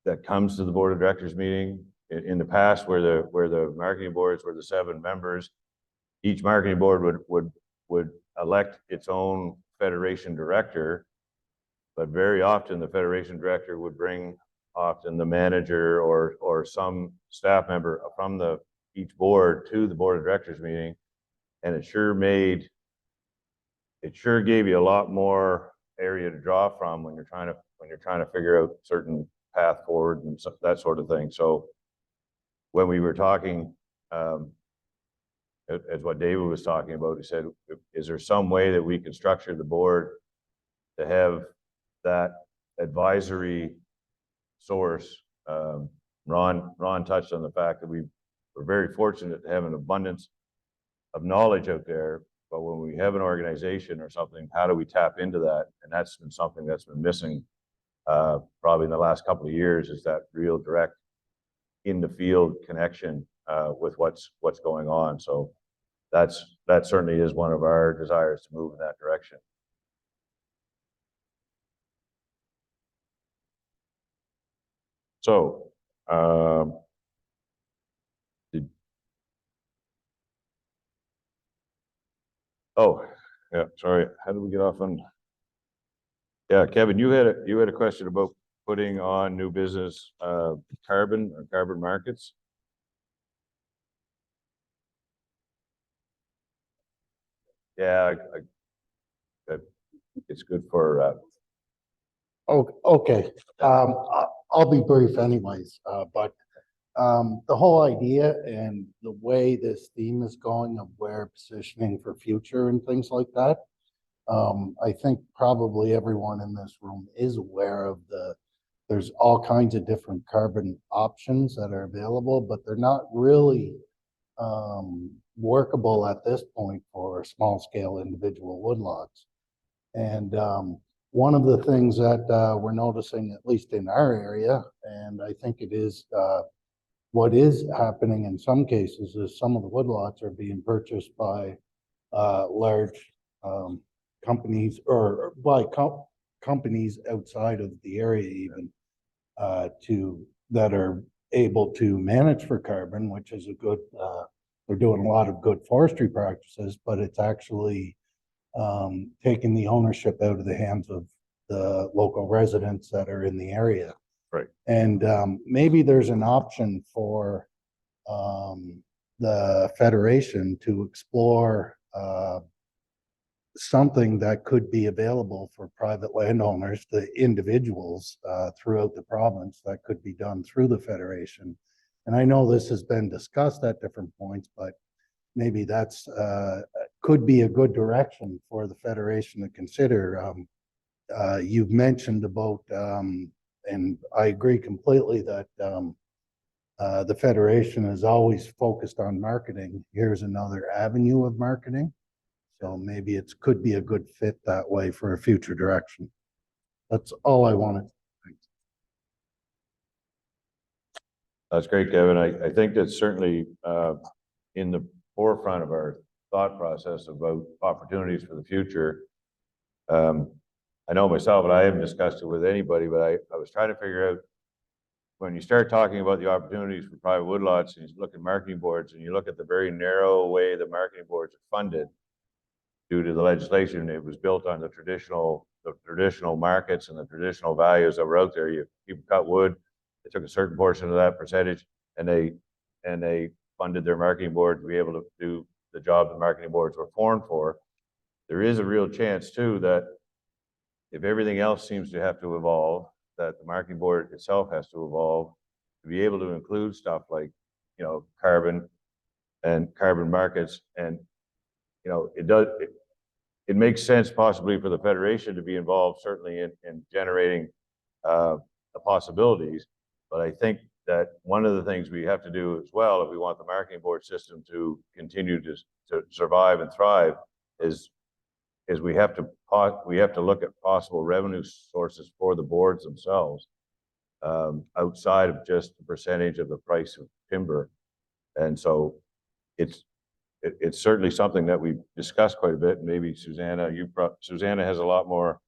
that comes to the board of directors meeting. In the past, where the marketing boards were the 7 members, each marketing board would elect its own federation director, but very often the federation director would bring often the manager or some staff member from each board to the board of directors meeting And it sure gave you a lot more area to draw from when you're trying to figure out certain path forward and that sort of thing. So when we were talking, as what David was talking about, he said, is there some way that we can structure the board to have that advisory source? Ron touched on the fact that we're very fortunate to have an abundance of knowledge out there, but when we have an organization or something, how do we tap into that? And that's been something that's been missing probably in the last couple of years, is that real direct in the field connection with what's going on. So that certainly is one of our desires to move in that direction. So, oh, yeah, sorry. How did we get off on? Yeah, Kevin, you had a question about putting on new business, carbon or carbon markets. Yeah, it's good for, Oh, okay. I'll be brief anyways, but the whole idea and the way this theme is going of where positioning for future and things like that, I think probably everyone in this room is aware of there's all kinds of different carbon options that are available, but they're not really workable at this point for small scale individual woodlots. And one of the things that we're noticing, at least in our area, and I think it is what is happening in some cases, is some of the woodlots are being purchased by large companies or by companies outside of the area even that are able to manage for carbon, which is a good, they're doing a lot of good forestry practices, but it's actually taking the ownership out of the hands of the local residents that are in the area. Right. And maybe there's an option for the Federation to explore something that could be available for private landowners, the individuals throughout the province, that could be done through the Federation. And I know this has been discussed at different points, but maybe that's could be a good direction for the Federation to consider. You've mentioned about, and I agree completely that the Federation is always focused on marketing. Here's another avenue of marketing. So maybe it could be a good fit that way for a future direction. That's all I wanted. Thanks. That's great, Kevin. I think that's certainly in the forefront of our thought process about opportunities for the future. I know myself, and I haven't discussed it with anybody, but I was trying to figure out, when you start talking about the opportunities for private woodlots and you look at marketing boards and you look at the very narrow way the marketing boards are funded due to the legislation, it was built on the traditional markets and the traditional values that were out there. People cut wood, they took a certain portion of that percentage and they funded their marketing board to be able to do the job the marketing boards were formed for. There is a real chance too that if everything else seems to have to evolve, that the marketing board itself has to evolve to be able to include stuff like, carbon and carbon markets. And, it makes sense possibly for the Federation to be involved, certainly in generating the possibilities. But I think that one of the things we have to do as well, if we want the marketing board system to continue to survive and thrive, is we have to look at possible revenue sources for the boards themselves, outside of just the percentage of the price of timber. And so it's certainly something that we've discussed quite a bit. Maybe Susanna has a lot more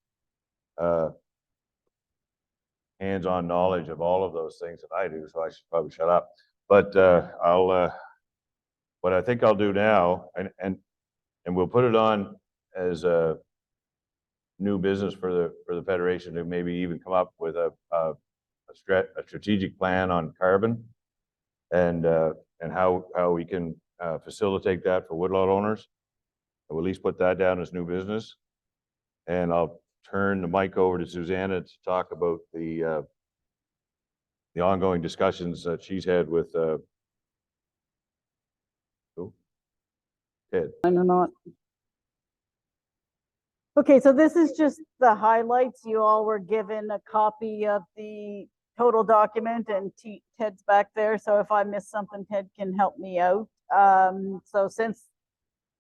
hands-on knowledge of all of those things that I do, so I should probably shut up. But what I think I'll do now, and we'll put it on as a new business for the Federation to maybe even come up with a strategic plan on carbon and how we can facilitate that for woodlot owners. We'll at least put that down as new business. And I'll turn the mic over to Susanna to talk about the ongoing discussions that she's had with, Ted. I'm not. Okay, so this is just the highlights. You all were given a copy of the total document and Ted's back there. So if I miss something, Ted can help me out. So since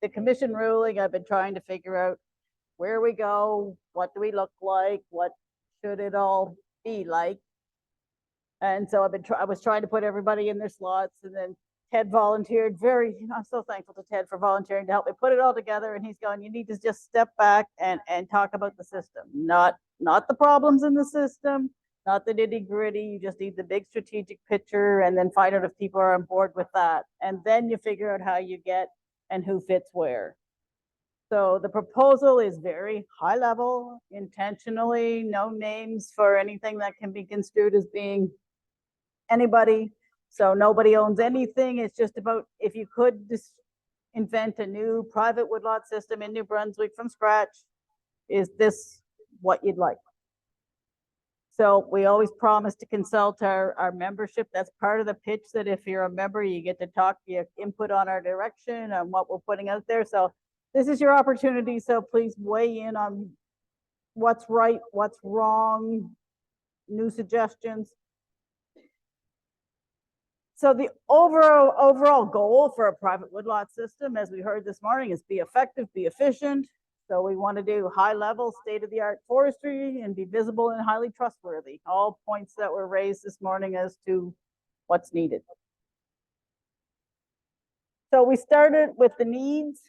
the commission ruling, I've been trying to figure out where we go, what do we look like, what should it all be like? And so I was trying to put everybody in their slots, and then Ted volunteered I'm so thankful to Ted for volunteering to help me put it all together. And he's going, you need to just step back and talk about the system, not the problems in the system, not the nitty gritty. You just need the big strategic picture and then find out if people are on board with that. And then you figure out how you get and who fits where. So the proposal is very high level, intentionally, no names for anything that can be construed as being anybody. So nobody owns anything. It's just about if you could just invent a new private woodlot system in New Brunswick from scratch, is this what you'd like? So we always promise to consult our membership. That's part of the pitch, that if you're a member, you get to talk, you input on our direction and what we're putting out there. So this is your opportunity. So please weigh in on what's right, what's wrong, new suggestions. So the overall goal for a private woodlot system, as we heard this morning, is be effective, be efficient. So we want to do high level, state-of-the-art forestry and be visible and highly trustworthy. All points that were raised this morning as to what's needed. So we started with the needs,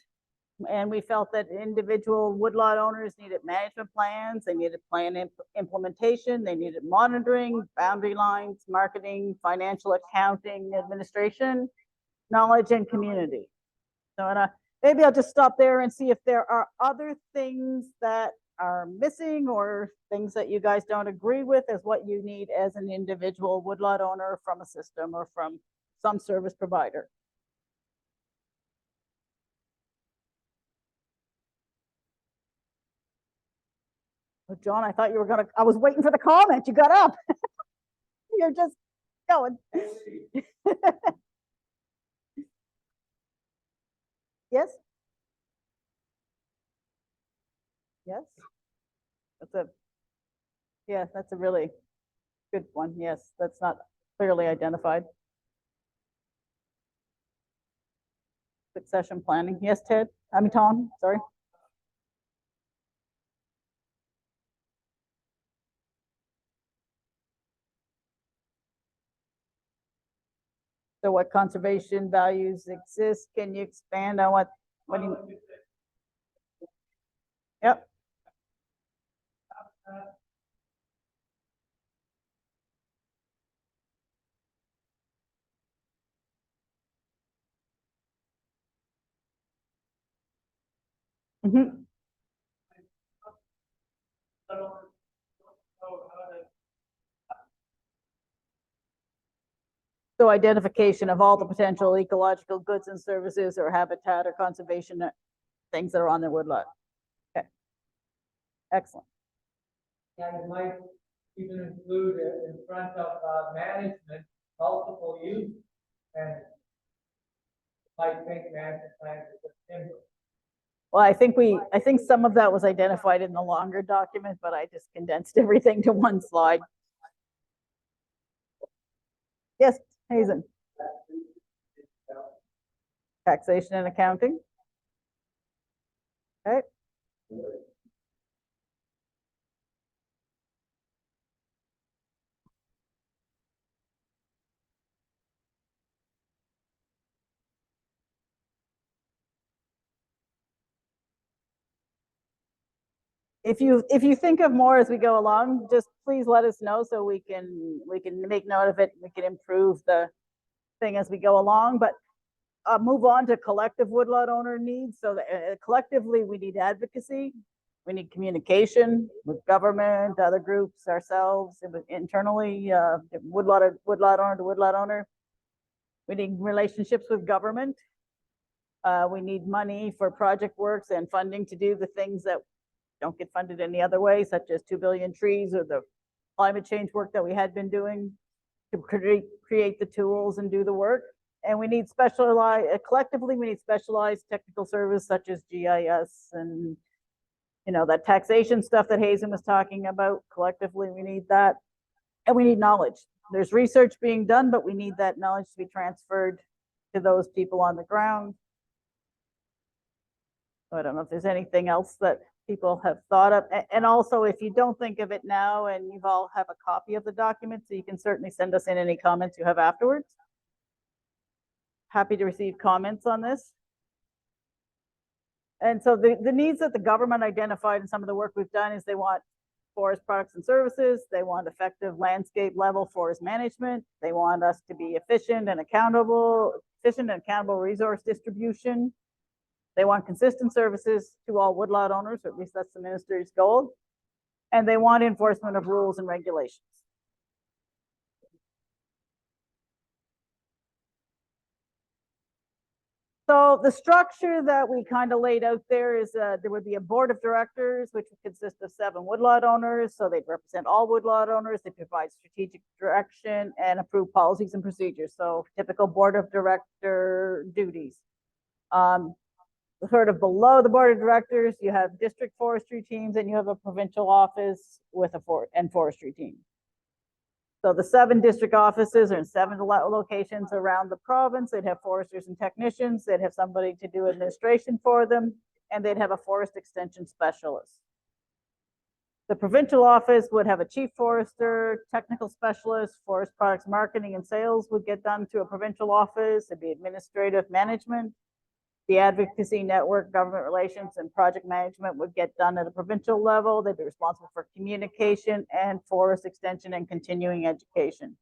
and we felt that individual woodlot owners needed management plans, they needed plan implementation, they needed monitoring, boundary lines, marketing, financial accounting, administration, knowledge, and community. So maybe I'll just stop there and see if there are other things that are missing or things that you guys don't agree with as what you need as an individual woodlot owner from a system or from some service provider. Well, John, I thought you were I was waiting for the comment. You got up. You're just going. Yes? Yes? That's a really good one. Yes, that's not clearly identified. Succession planning. Yes, Ted? Tom, sorry. So what conservation values exist? Can you expand on what do you? Yep. Mm-hmm. So identification of all the potential ecological goods and services or habitat or conservation things that are on their woodlot. Okay. Excellent. Yeah, you might even include it in front of management, multiple use, and might think management plans is timber. Well, I think some of that was identified in the longer document, but I just condensed everything to one slide. Yes, Hazen. Taxation and accounting. Okay. If you think of more as we go along, just please let us know so we can make note of it. We can improve the thing as we go along, but move on to collective woodlot owner needs. So that, collectively, we need advocacy, we need communication with government, other groups, ourselves, internally, woodlot owner to woodlot owner. We need relationships with government. We need money for project works and funding to do the things that don't get funded any other way, such as 2 billion trees or the climate change work that we had been doing to create the tools and do the work. And we need specialized, collectively, we need specialized technical service such as GIS and, you know, that taxation stuff that Hazen was talking about. Collectively, we need that. And we need knowledge. There's research being done, but we need that knowledge to be transferred to those people on the ground. I don't know if there's anything else that people have thought of. And also, if you don't think of it now and you've all have a copy of the document, so you can certainly send us in any comments you have afterwards. Happy to receive comments on this. And so the needs that the government identified in some of the work we've done is they want forest products and services. They want effective landscape level forest management. They want us to be efficient and accountable resource distribution. They want consistent services to all woodlot owners, or at least that's the minister's goal. And they want enforcement of rules and regulations. So the structure that we kind of laid out there is there would be a board of directors, which would consist of 7 woodlot owners. So they'd represent all woodlot owners. They provide strategic direction and approve policies and procedures. So typical board of director duties. Sort of below the board of directors, you have district forestry teams and you have a provincial office with a forestry team. So the 7 district offices are in 7 locations around the province. They'd have foresters and technicians. They'd have somebody to do administration for them, and they'd have a forest extension specialist. The provincial office would have a chief forester, technical specialist, forest products marketing and sales would get done to a provincial office. It'd be administrative management. The advocacy network, government relations, and project management would get done at a provincial level. They'd be responsible for communication and forest extension and continuing education.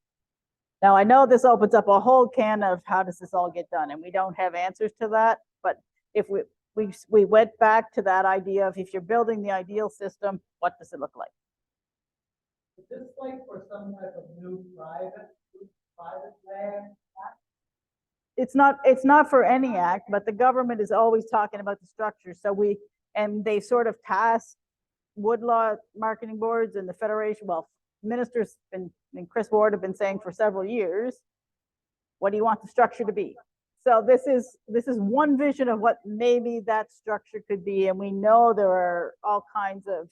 Now, I know this opens up a whole can of how does this all get done, and we don't have answers to that. But if we went back to that idea of if you're building the ideal system, what does it look like? Is this like for some type of new private land? It's not for any act, but the government is always talking about the structure. So they sort of task woodlot marketing boards and the federation. Well, ministers and Chris Ward have been saying for several years, what do you want the structure to be? So this is one vision of what maybe that structure could be. And we know there are all kinds of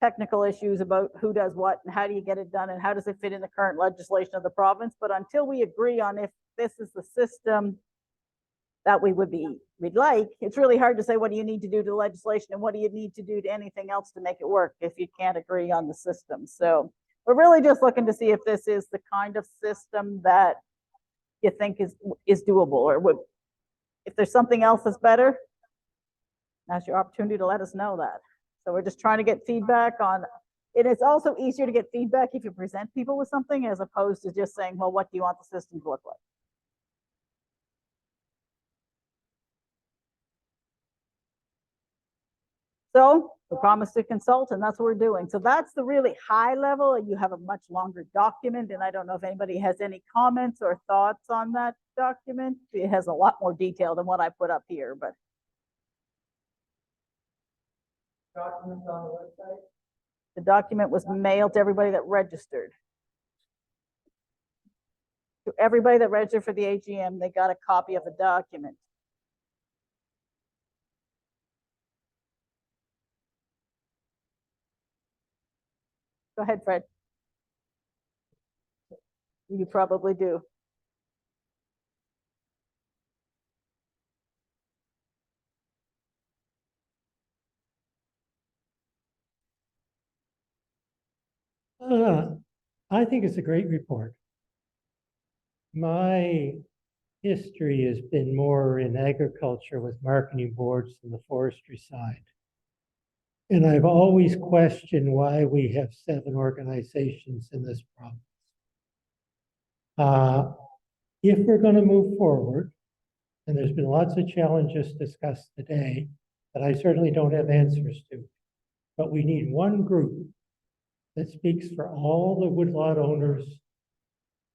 technical issues about who does what and how do you get it done and how does it fit in the current legislation of the province. But until we agree on if this is the system that we'd like, it's really hard to say what do you need to do to legislation and what do you need to do to anything else to make it work if you can't agree on the system. So we're really just looking to see if this is the kind of system that you think is doable, or if there's something else that's better, that's your opportunity to let us know that. So we're just trying to get feedback on it. It's also easier to get feedback if you present people with something as opposed to just saying, well, what do you want the system to look like? So we promised to consult, and that's what we're doing. So that's the really high level. You have a much longer document, and I don't know if anybody has any comments or thoughts on that document. It has a lot more detail than what I put up here, but. Documents on the website? The document was mailed to everybody that registered. To everybody that registered for the AGM, they got a copy of the document. Go ahead, Fred. You probably do. I think it's a great report. My history has been more in agriculture with marketing boards than the forestry side. And I've always questioned why we have 7 organizations in this province. If we're going to move forward, and there's been lots of challenges discussed today that I certainly don't have answers to, but we need one group that speaks for all the woodlot owners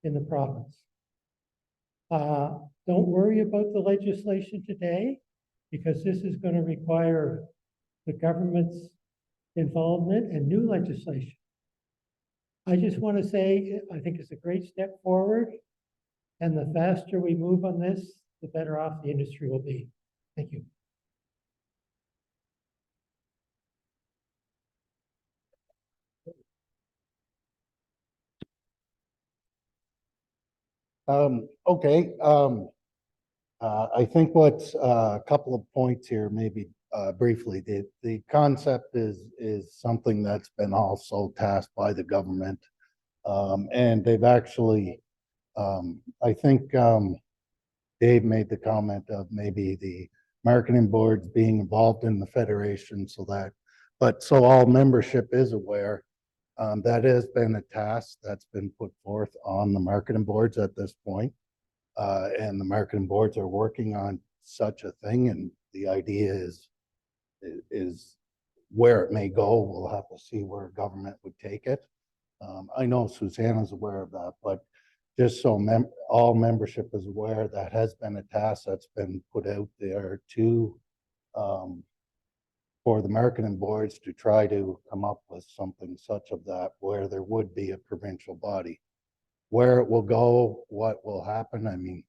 in the province. don't worry about the legislation today, because this is going to require the government's involvement and new legislation. I just want to say, I think it's a great step forward, and the faster we move on this, the better off the industry will be. Thank you. Okay, I think what's a couple of points here, maybe briefly, the concept is something that's been also tasked by the government. And they've actually, I think Dave made the comment of maybe the marketing boards being involved in the federation so that, but so all membership is aware. That has been a task that's been put forth on the marketing boards at this point. And the marketing boards are working on such a thing, and the idea is where it may go. We'll have to see where government would take it. I know Susanna's aware of that, but just so all membership is aware, that has been a task that's been put out there to for the marketing boards to try to come up with something such of that where there would be a provincial body. Where it will go, what will happen, I mean,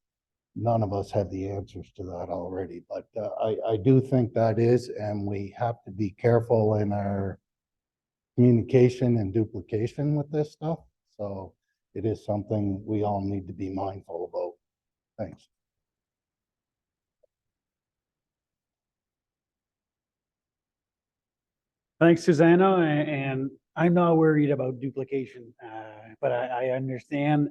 none of us have the answers to that already, but I do think that is, and we have to be careful in our communication and duplication with this stuff. So it is something we all need to be mindful about. Thanks. Thanks, Susanna, and I'm not worried about duplication, but I understand.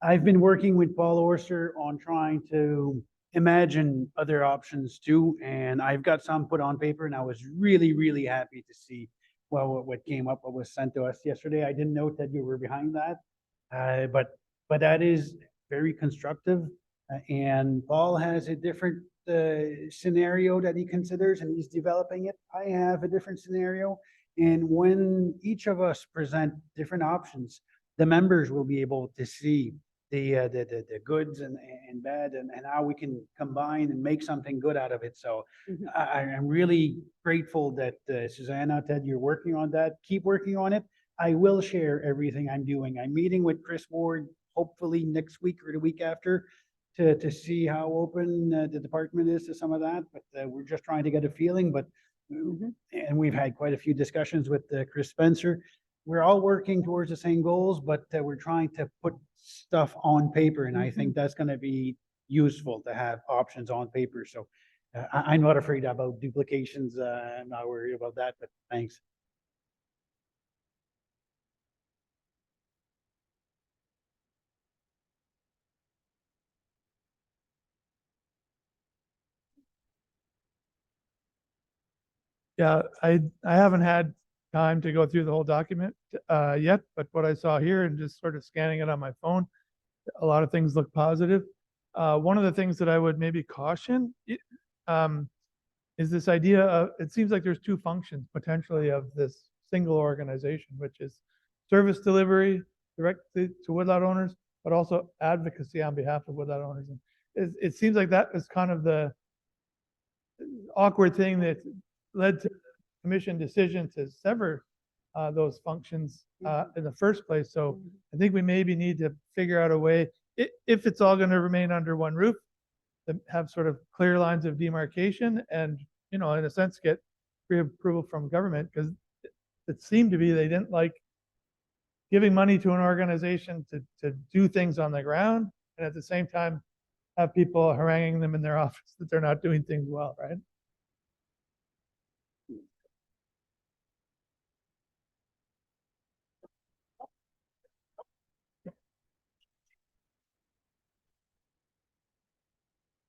I've been working with Paul Orser on trying to imagine other options too, and I've got some put on paper, and I was really, really happy to see what came up, what was sent to us yesterday. I didn't know that you were behind that, but that is very constructive, and Paul has a different scenario that he considers, and he's developing it. I have a different scenario, and when each of us present different options, the members will be able to see the goods and bad and how we can combine and make something good out of it. So I'm really grateful that Susanna, Ted, you're working on that. Keep working on it. I will share everything I'm doing. I'm meeting with Chris Ward hopefully next week or the week after to see how open the department is to some of that, but we're just trying to get a feeling. But and we've had quite a few discussions with Chris Spencer. We're all working towards the same goals, but we're trying to put stuff on paper, and I think that's going to be useful to have options on paper. So I'm not afraid about duplications. I'm not worried about that, but thanks. Yeah, I haven't had time to go through the whole document yet, but what I saw here and just sort of scanning it on my phone, a lot of things look positive. One of the things that I would maybe caution is this idea of, it seems like there's two functions potentially of this single organization, which is service delivery directly to woodlot owners, but also advocacy on behalf of woodlot owners. And it seems like that is kind of the awkward thing that led to the commission decision to sever those functions in the first place. So I think we maybe need to figure out a way, if it's all going to remain under one roof, to have sort of clear lines of demarcation and, you know, in a sense, get pre-approval from government, because it seemed to be they didn't like giving money to an organization to do things on the ground, and at the same time have people haranguing them in their office that they're not doing things well, right?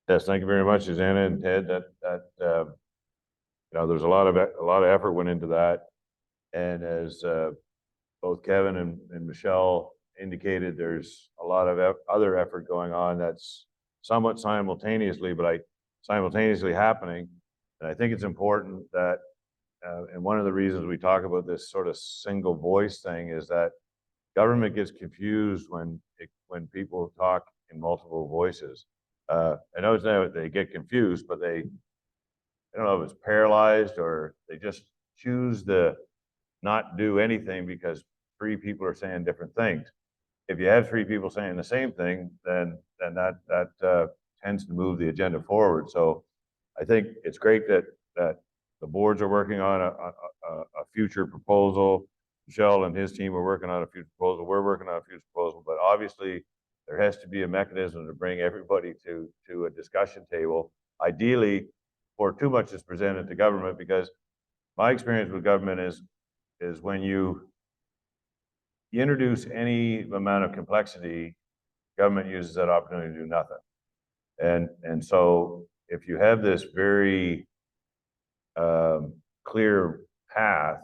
Yes, thank you very much, Susanna and Ted. You know, there's a lot of effort went into that, and as both Kevin and Michelle indicated, there's a lot of other effort going on that's somewhat simultaneously happening. And I think it's important that, and one of the reasons we talk about this sort of single voice thing is that government gets confused when people talk in multiple voices. I know it's not, they get confused, but I don't know if it's paralyzed or they just choose to not do anything because three people are saying different things. If you have three people saying the same thing, then that tends to move the agenda forward. So I think it's great that the boards are working on a future proposal. Michelle and his team are working on a future proposal. We're working on a future proposal, but obviously there has to be a mechanism to bring everybody to a discussion table. Ideally, before too much is presented to government, because my experience with government is when you introduce any amount of complexity, government uses that opportunity to do nothing. And so if you have this very clear path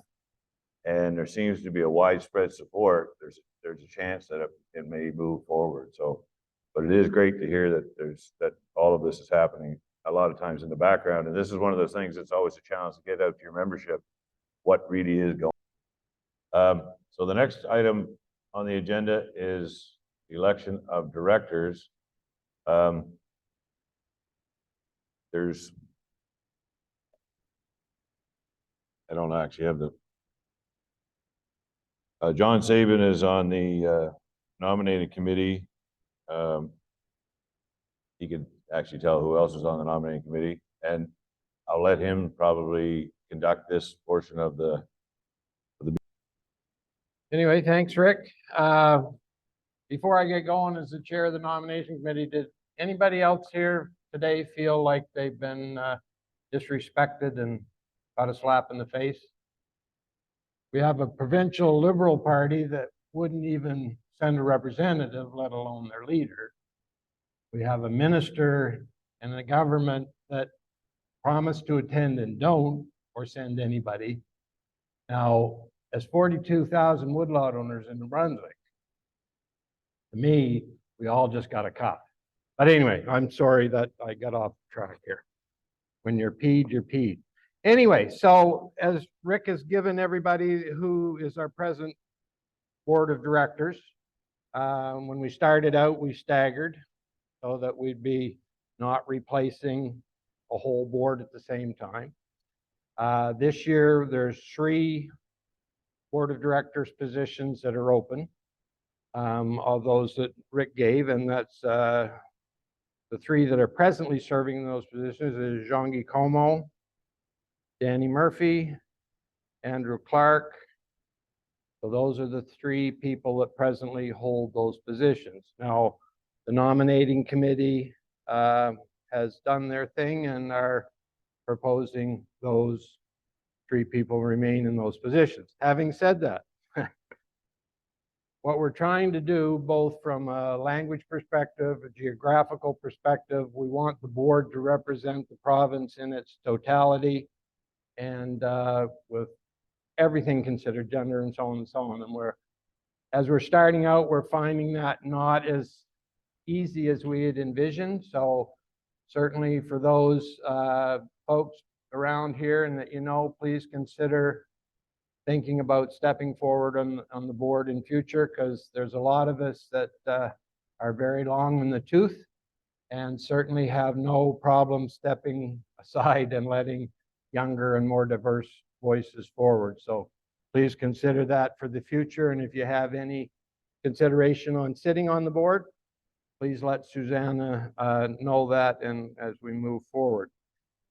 and there seems to be a widespread support, there's a chance that it may move forward. So, but it is great to hear that all of this is happening a lot of times in the background. And this is one of those things that's always a challenge to get out to your membership, what really is going. So the next item on the agenda is the election of directors. I don't actually have the, John Sabin is on the nominating committee. He could actually tell who else is on the nominating committee, and I'll let him probably conduct this portion of the. Anyway, thanks, Rick. Before I get going as the chair of the nomination committee, did anybody else here today feel like they've been disrespected and got a slap in the face? We have a provincial Liberal Party that wouldn't even send a representative, let alone their leader. We have a minister and a government that promise to attend and don't, or send anybody. Now, as 42,000 woodlot owners in New Brunswick, to me, we all just got a cuff. But anyway, I'm sorry that I got off track here. When you're peed, you're peed. Anyway, so as Rick has given everybody who is our present board of directors, when we started out, we staggered so that we'd be not replacing a whole board at the same time. This year, there's 3 board of directors positions that are open, of those that Rick gave, and that's the 3 that are presently serving in those positions is Jean-Guy Como, Danny Murphy, Andrew Clark. So those are the 3 people that presently hold those positions. Now, the nominating committee has done their thing and are proposing those 3 people remain in those positions. Having said that, what we're trying to do, both from a language perspective, a geographical perspective, we want the board to represent the province in its totality and with everything considered, gender and so on and so on. And as we're starting out, we're finding that not as easy as we had envisioned. So certainly for those folks around here and that you know, please consider thinking about stepping forward on the board in future, because there's a lot of us that are very long in the tooth and certainly have no problem stepping aside and letting younger and more diverse voices forward. So please consider that for the future. And if you have any consideration on sitting on the board, please let Susanna know that and as we move forward.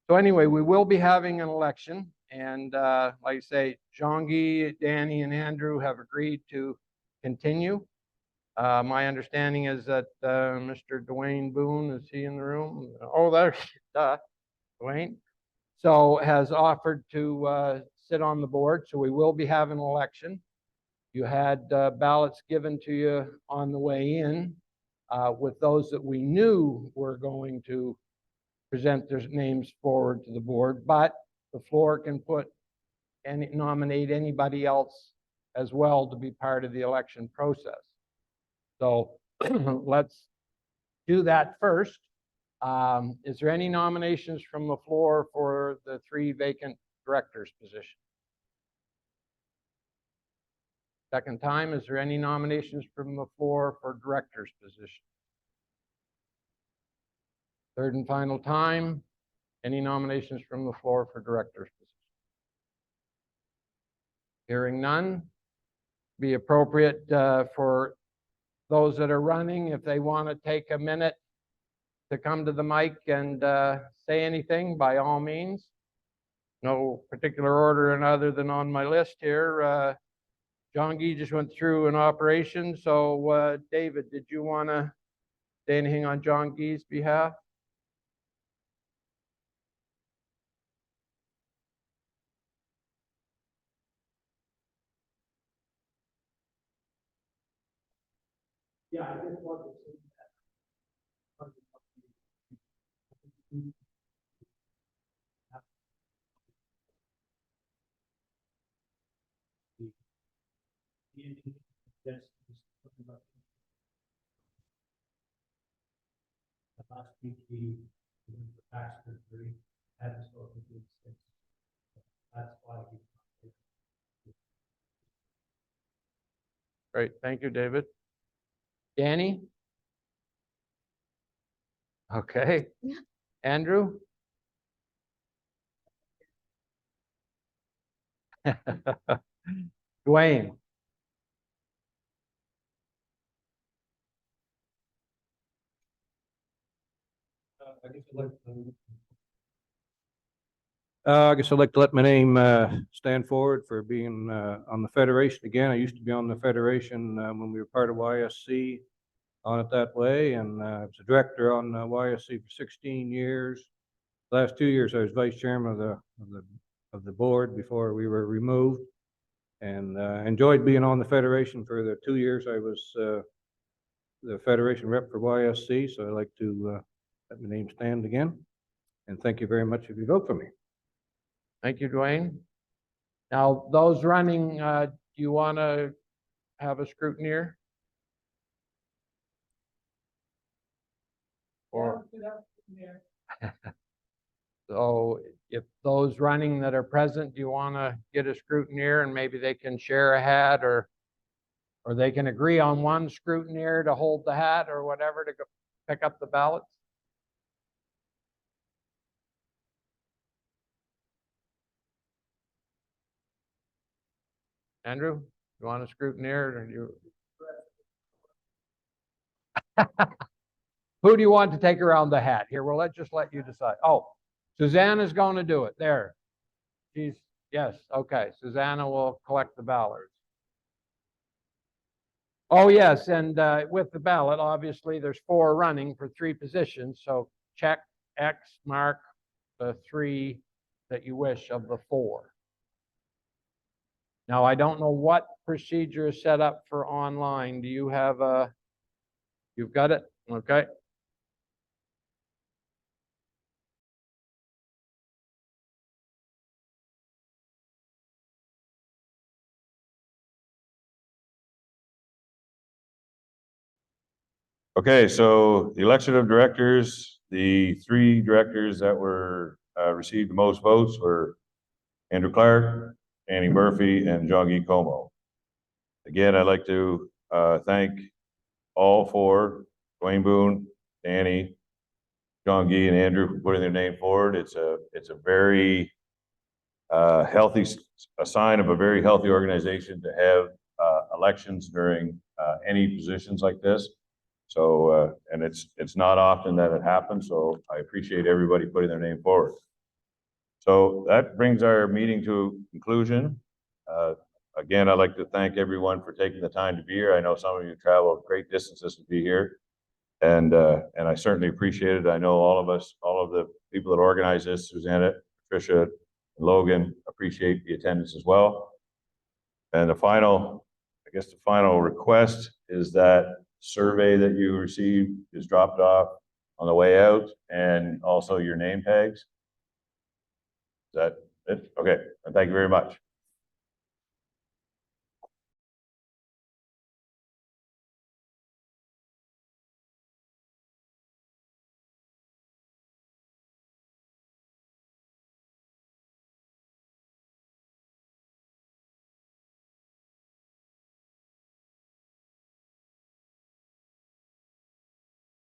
So anyway, we will be having an election. And like I say, Jean-Guy, Danny, and Andrew have agreed to continue. My understanding is that Mr. Dwayne Boone, is he in the room? Oh, there's Dwayne. So has offered to sit on the board. So we will be having an election. You had ballots given to you on the way in with those that we knew were going to present their names forward to the board, but the floor can put and nominate anybody else as well to be part of the election process. So let's do that first. Is there any nominations from the floor for the 3 vacant directors positions? Second time, is there any nominations from the floor for directors position? Third and final time, any nominations from the floor for director's position? Hearing none, be appropriate for those that are running, if they want to take a minute to come to the mic and say anything, by all means. No particular order and other than on my list here. John Gee just went through an operation, so David, did you want to say anything on John Gee's behalf? Yeah, I just want to say last week, he went for tax surgery, hadn't spoken to him since. That's why he. Great, thank you, David. Danny? Okay. Andrew? Dwayne? I guess I'd like to let my name stand forward for being on the Federation again. I used to be on the Federation when we were part of YSC, on it that way, and I was a director on YSC for 16 years. The last 2 years I was vice chairman of the board before we were removed, and enjoyed being on the Federation. For the 2 years I was the Federation rep for YSC, so I'd like to let my name stand again. And thank you very much if you vote for me. Thank you, Dwayne. Now, those running, do you want to have a scrutineer? Or, so if those running that are present, do you want to get a scrutineer and maybe they can share a hat, or they can agree on one scrutineer to hold the hat or whatever to go pick up the ballots? Andrew, you want a scrutineer or you? Who do you want to take around the hat? Here, well, let's just let you decide. Oh, Susanna's going to do it. There. Yes, okay. Susanna will collect the ballots. Oh, yes, and with the ballot, obviously, there's 4 running for 3 positions. So check, X, mark the 3 that you wish of the 4. Now, I don't know what procedure is set up for online. Do you have you've got it? Okay. Okay, so the election of directors, the 3 directors that were received the most votes were Andrew Clark, Annie Murphy, and John Gee Como. Again, I'd like to thank all 4, Dwayne Boone, Danny, John Gee, and Andrew, for putting their name forward. It's a very healthy, a sign of a very healthy organization to have elections during any positions like this. So, and it's not often that it happens, so I appreciate everybody putting their name forward. So that brings our meeting to conclusion. Again, I'd like to thank everyone for taking the time to be here. I know some of you traveled great distances to be here, and I certainly appreciate it. I know all of us, all of the people that organized this, Susanna, Patricia, and Logan, appreciate the attendance as well. And the final request is that survey that you received is dropped off on the way out, and also your name tags. Is that it? Okay, and thank you very much.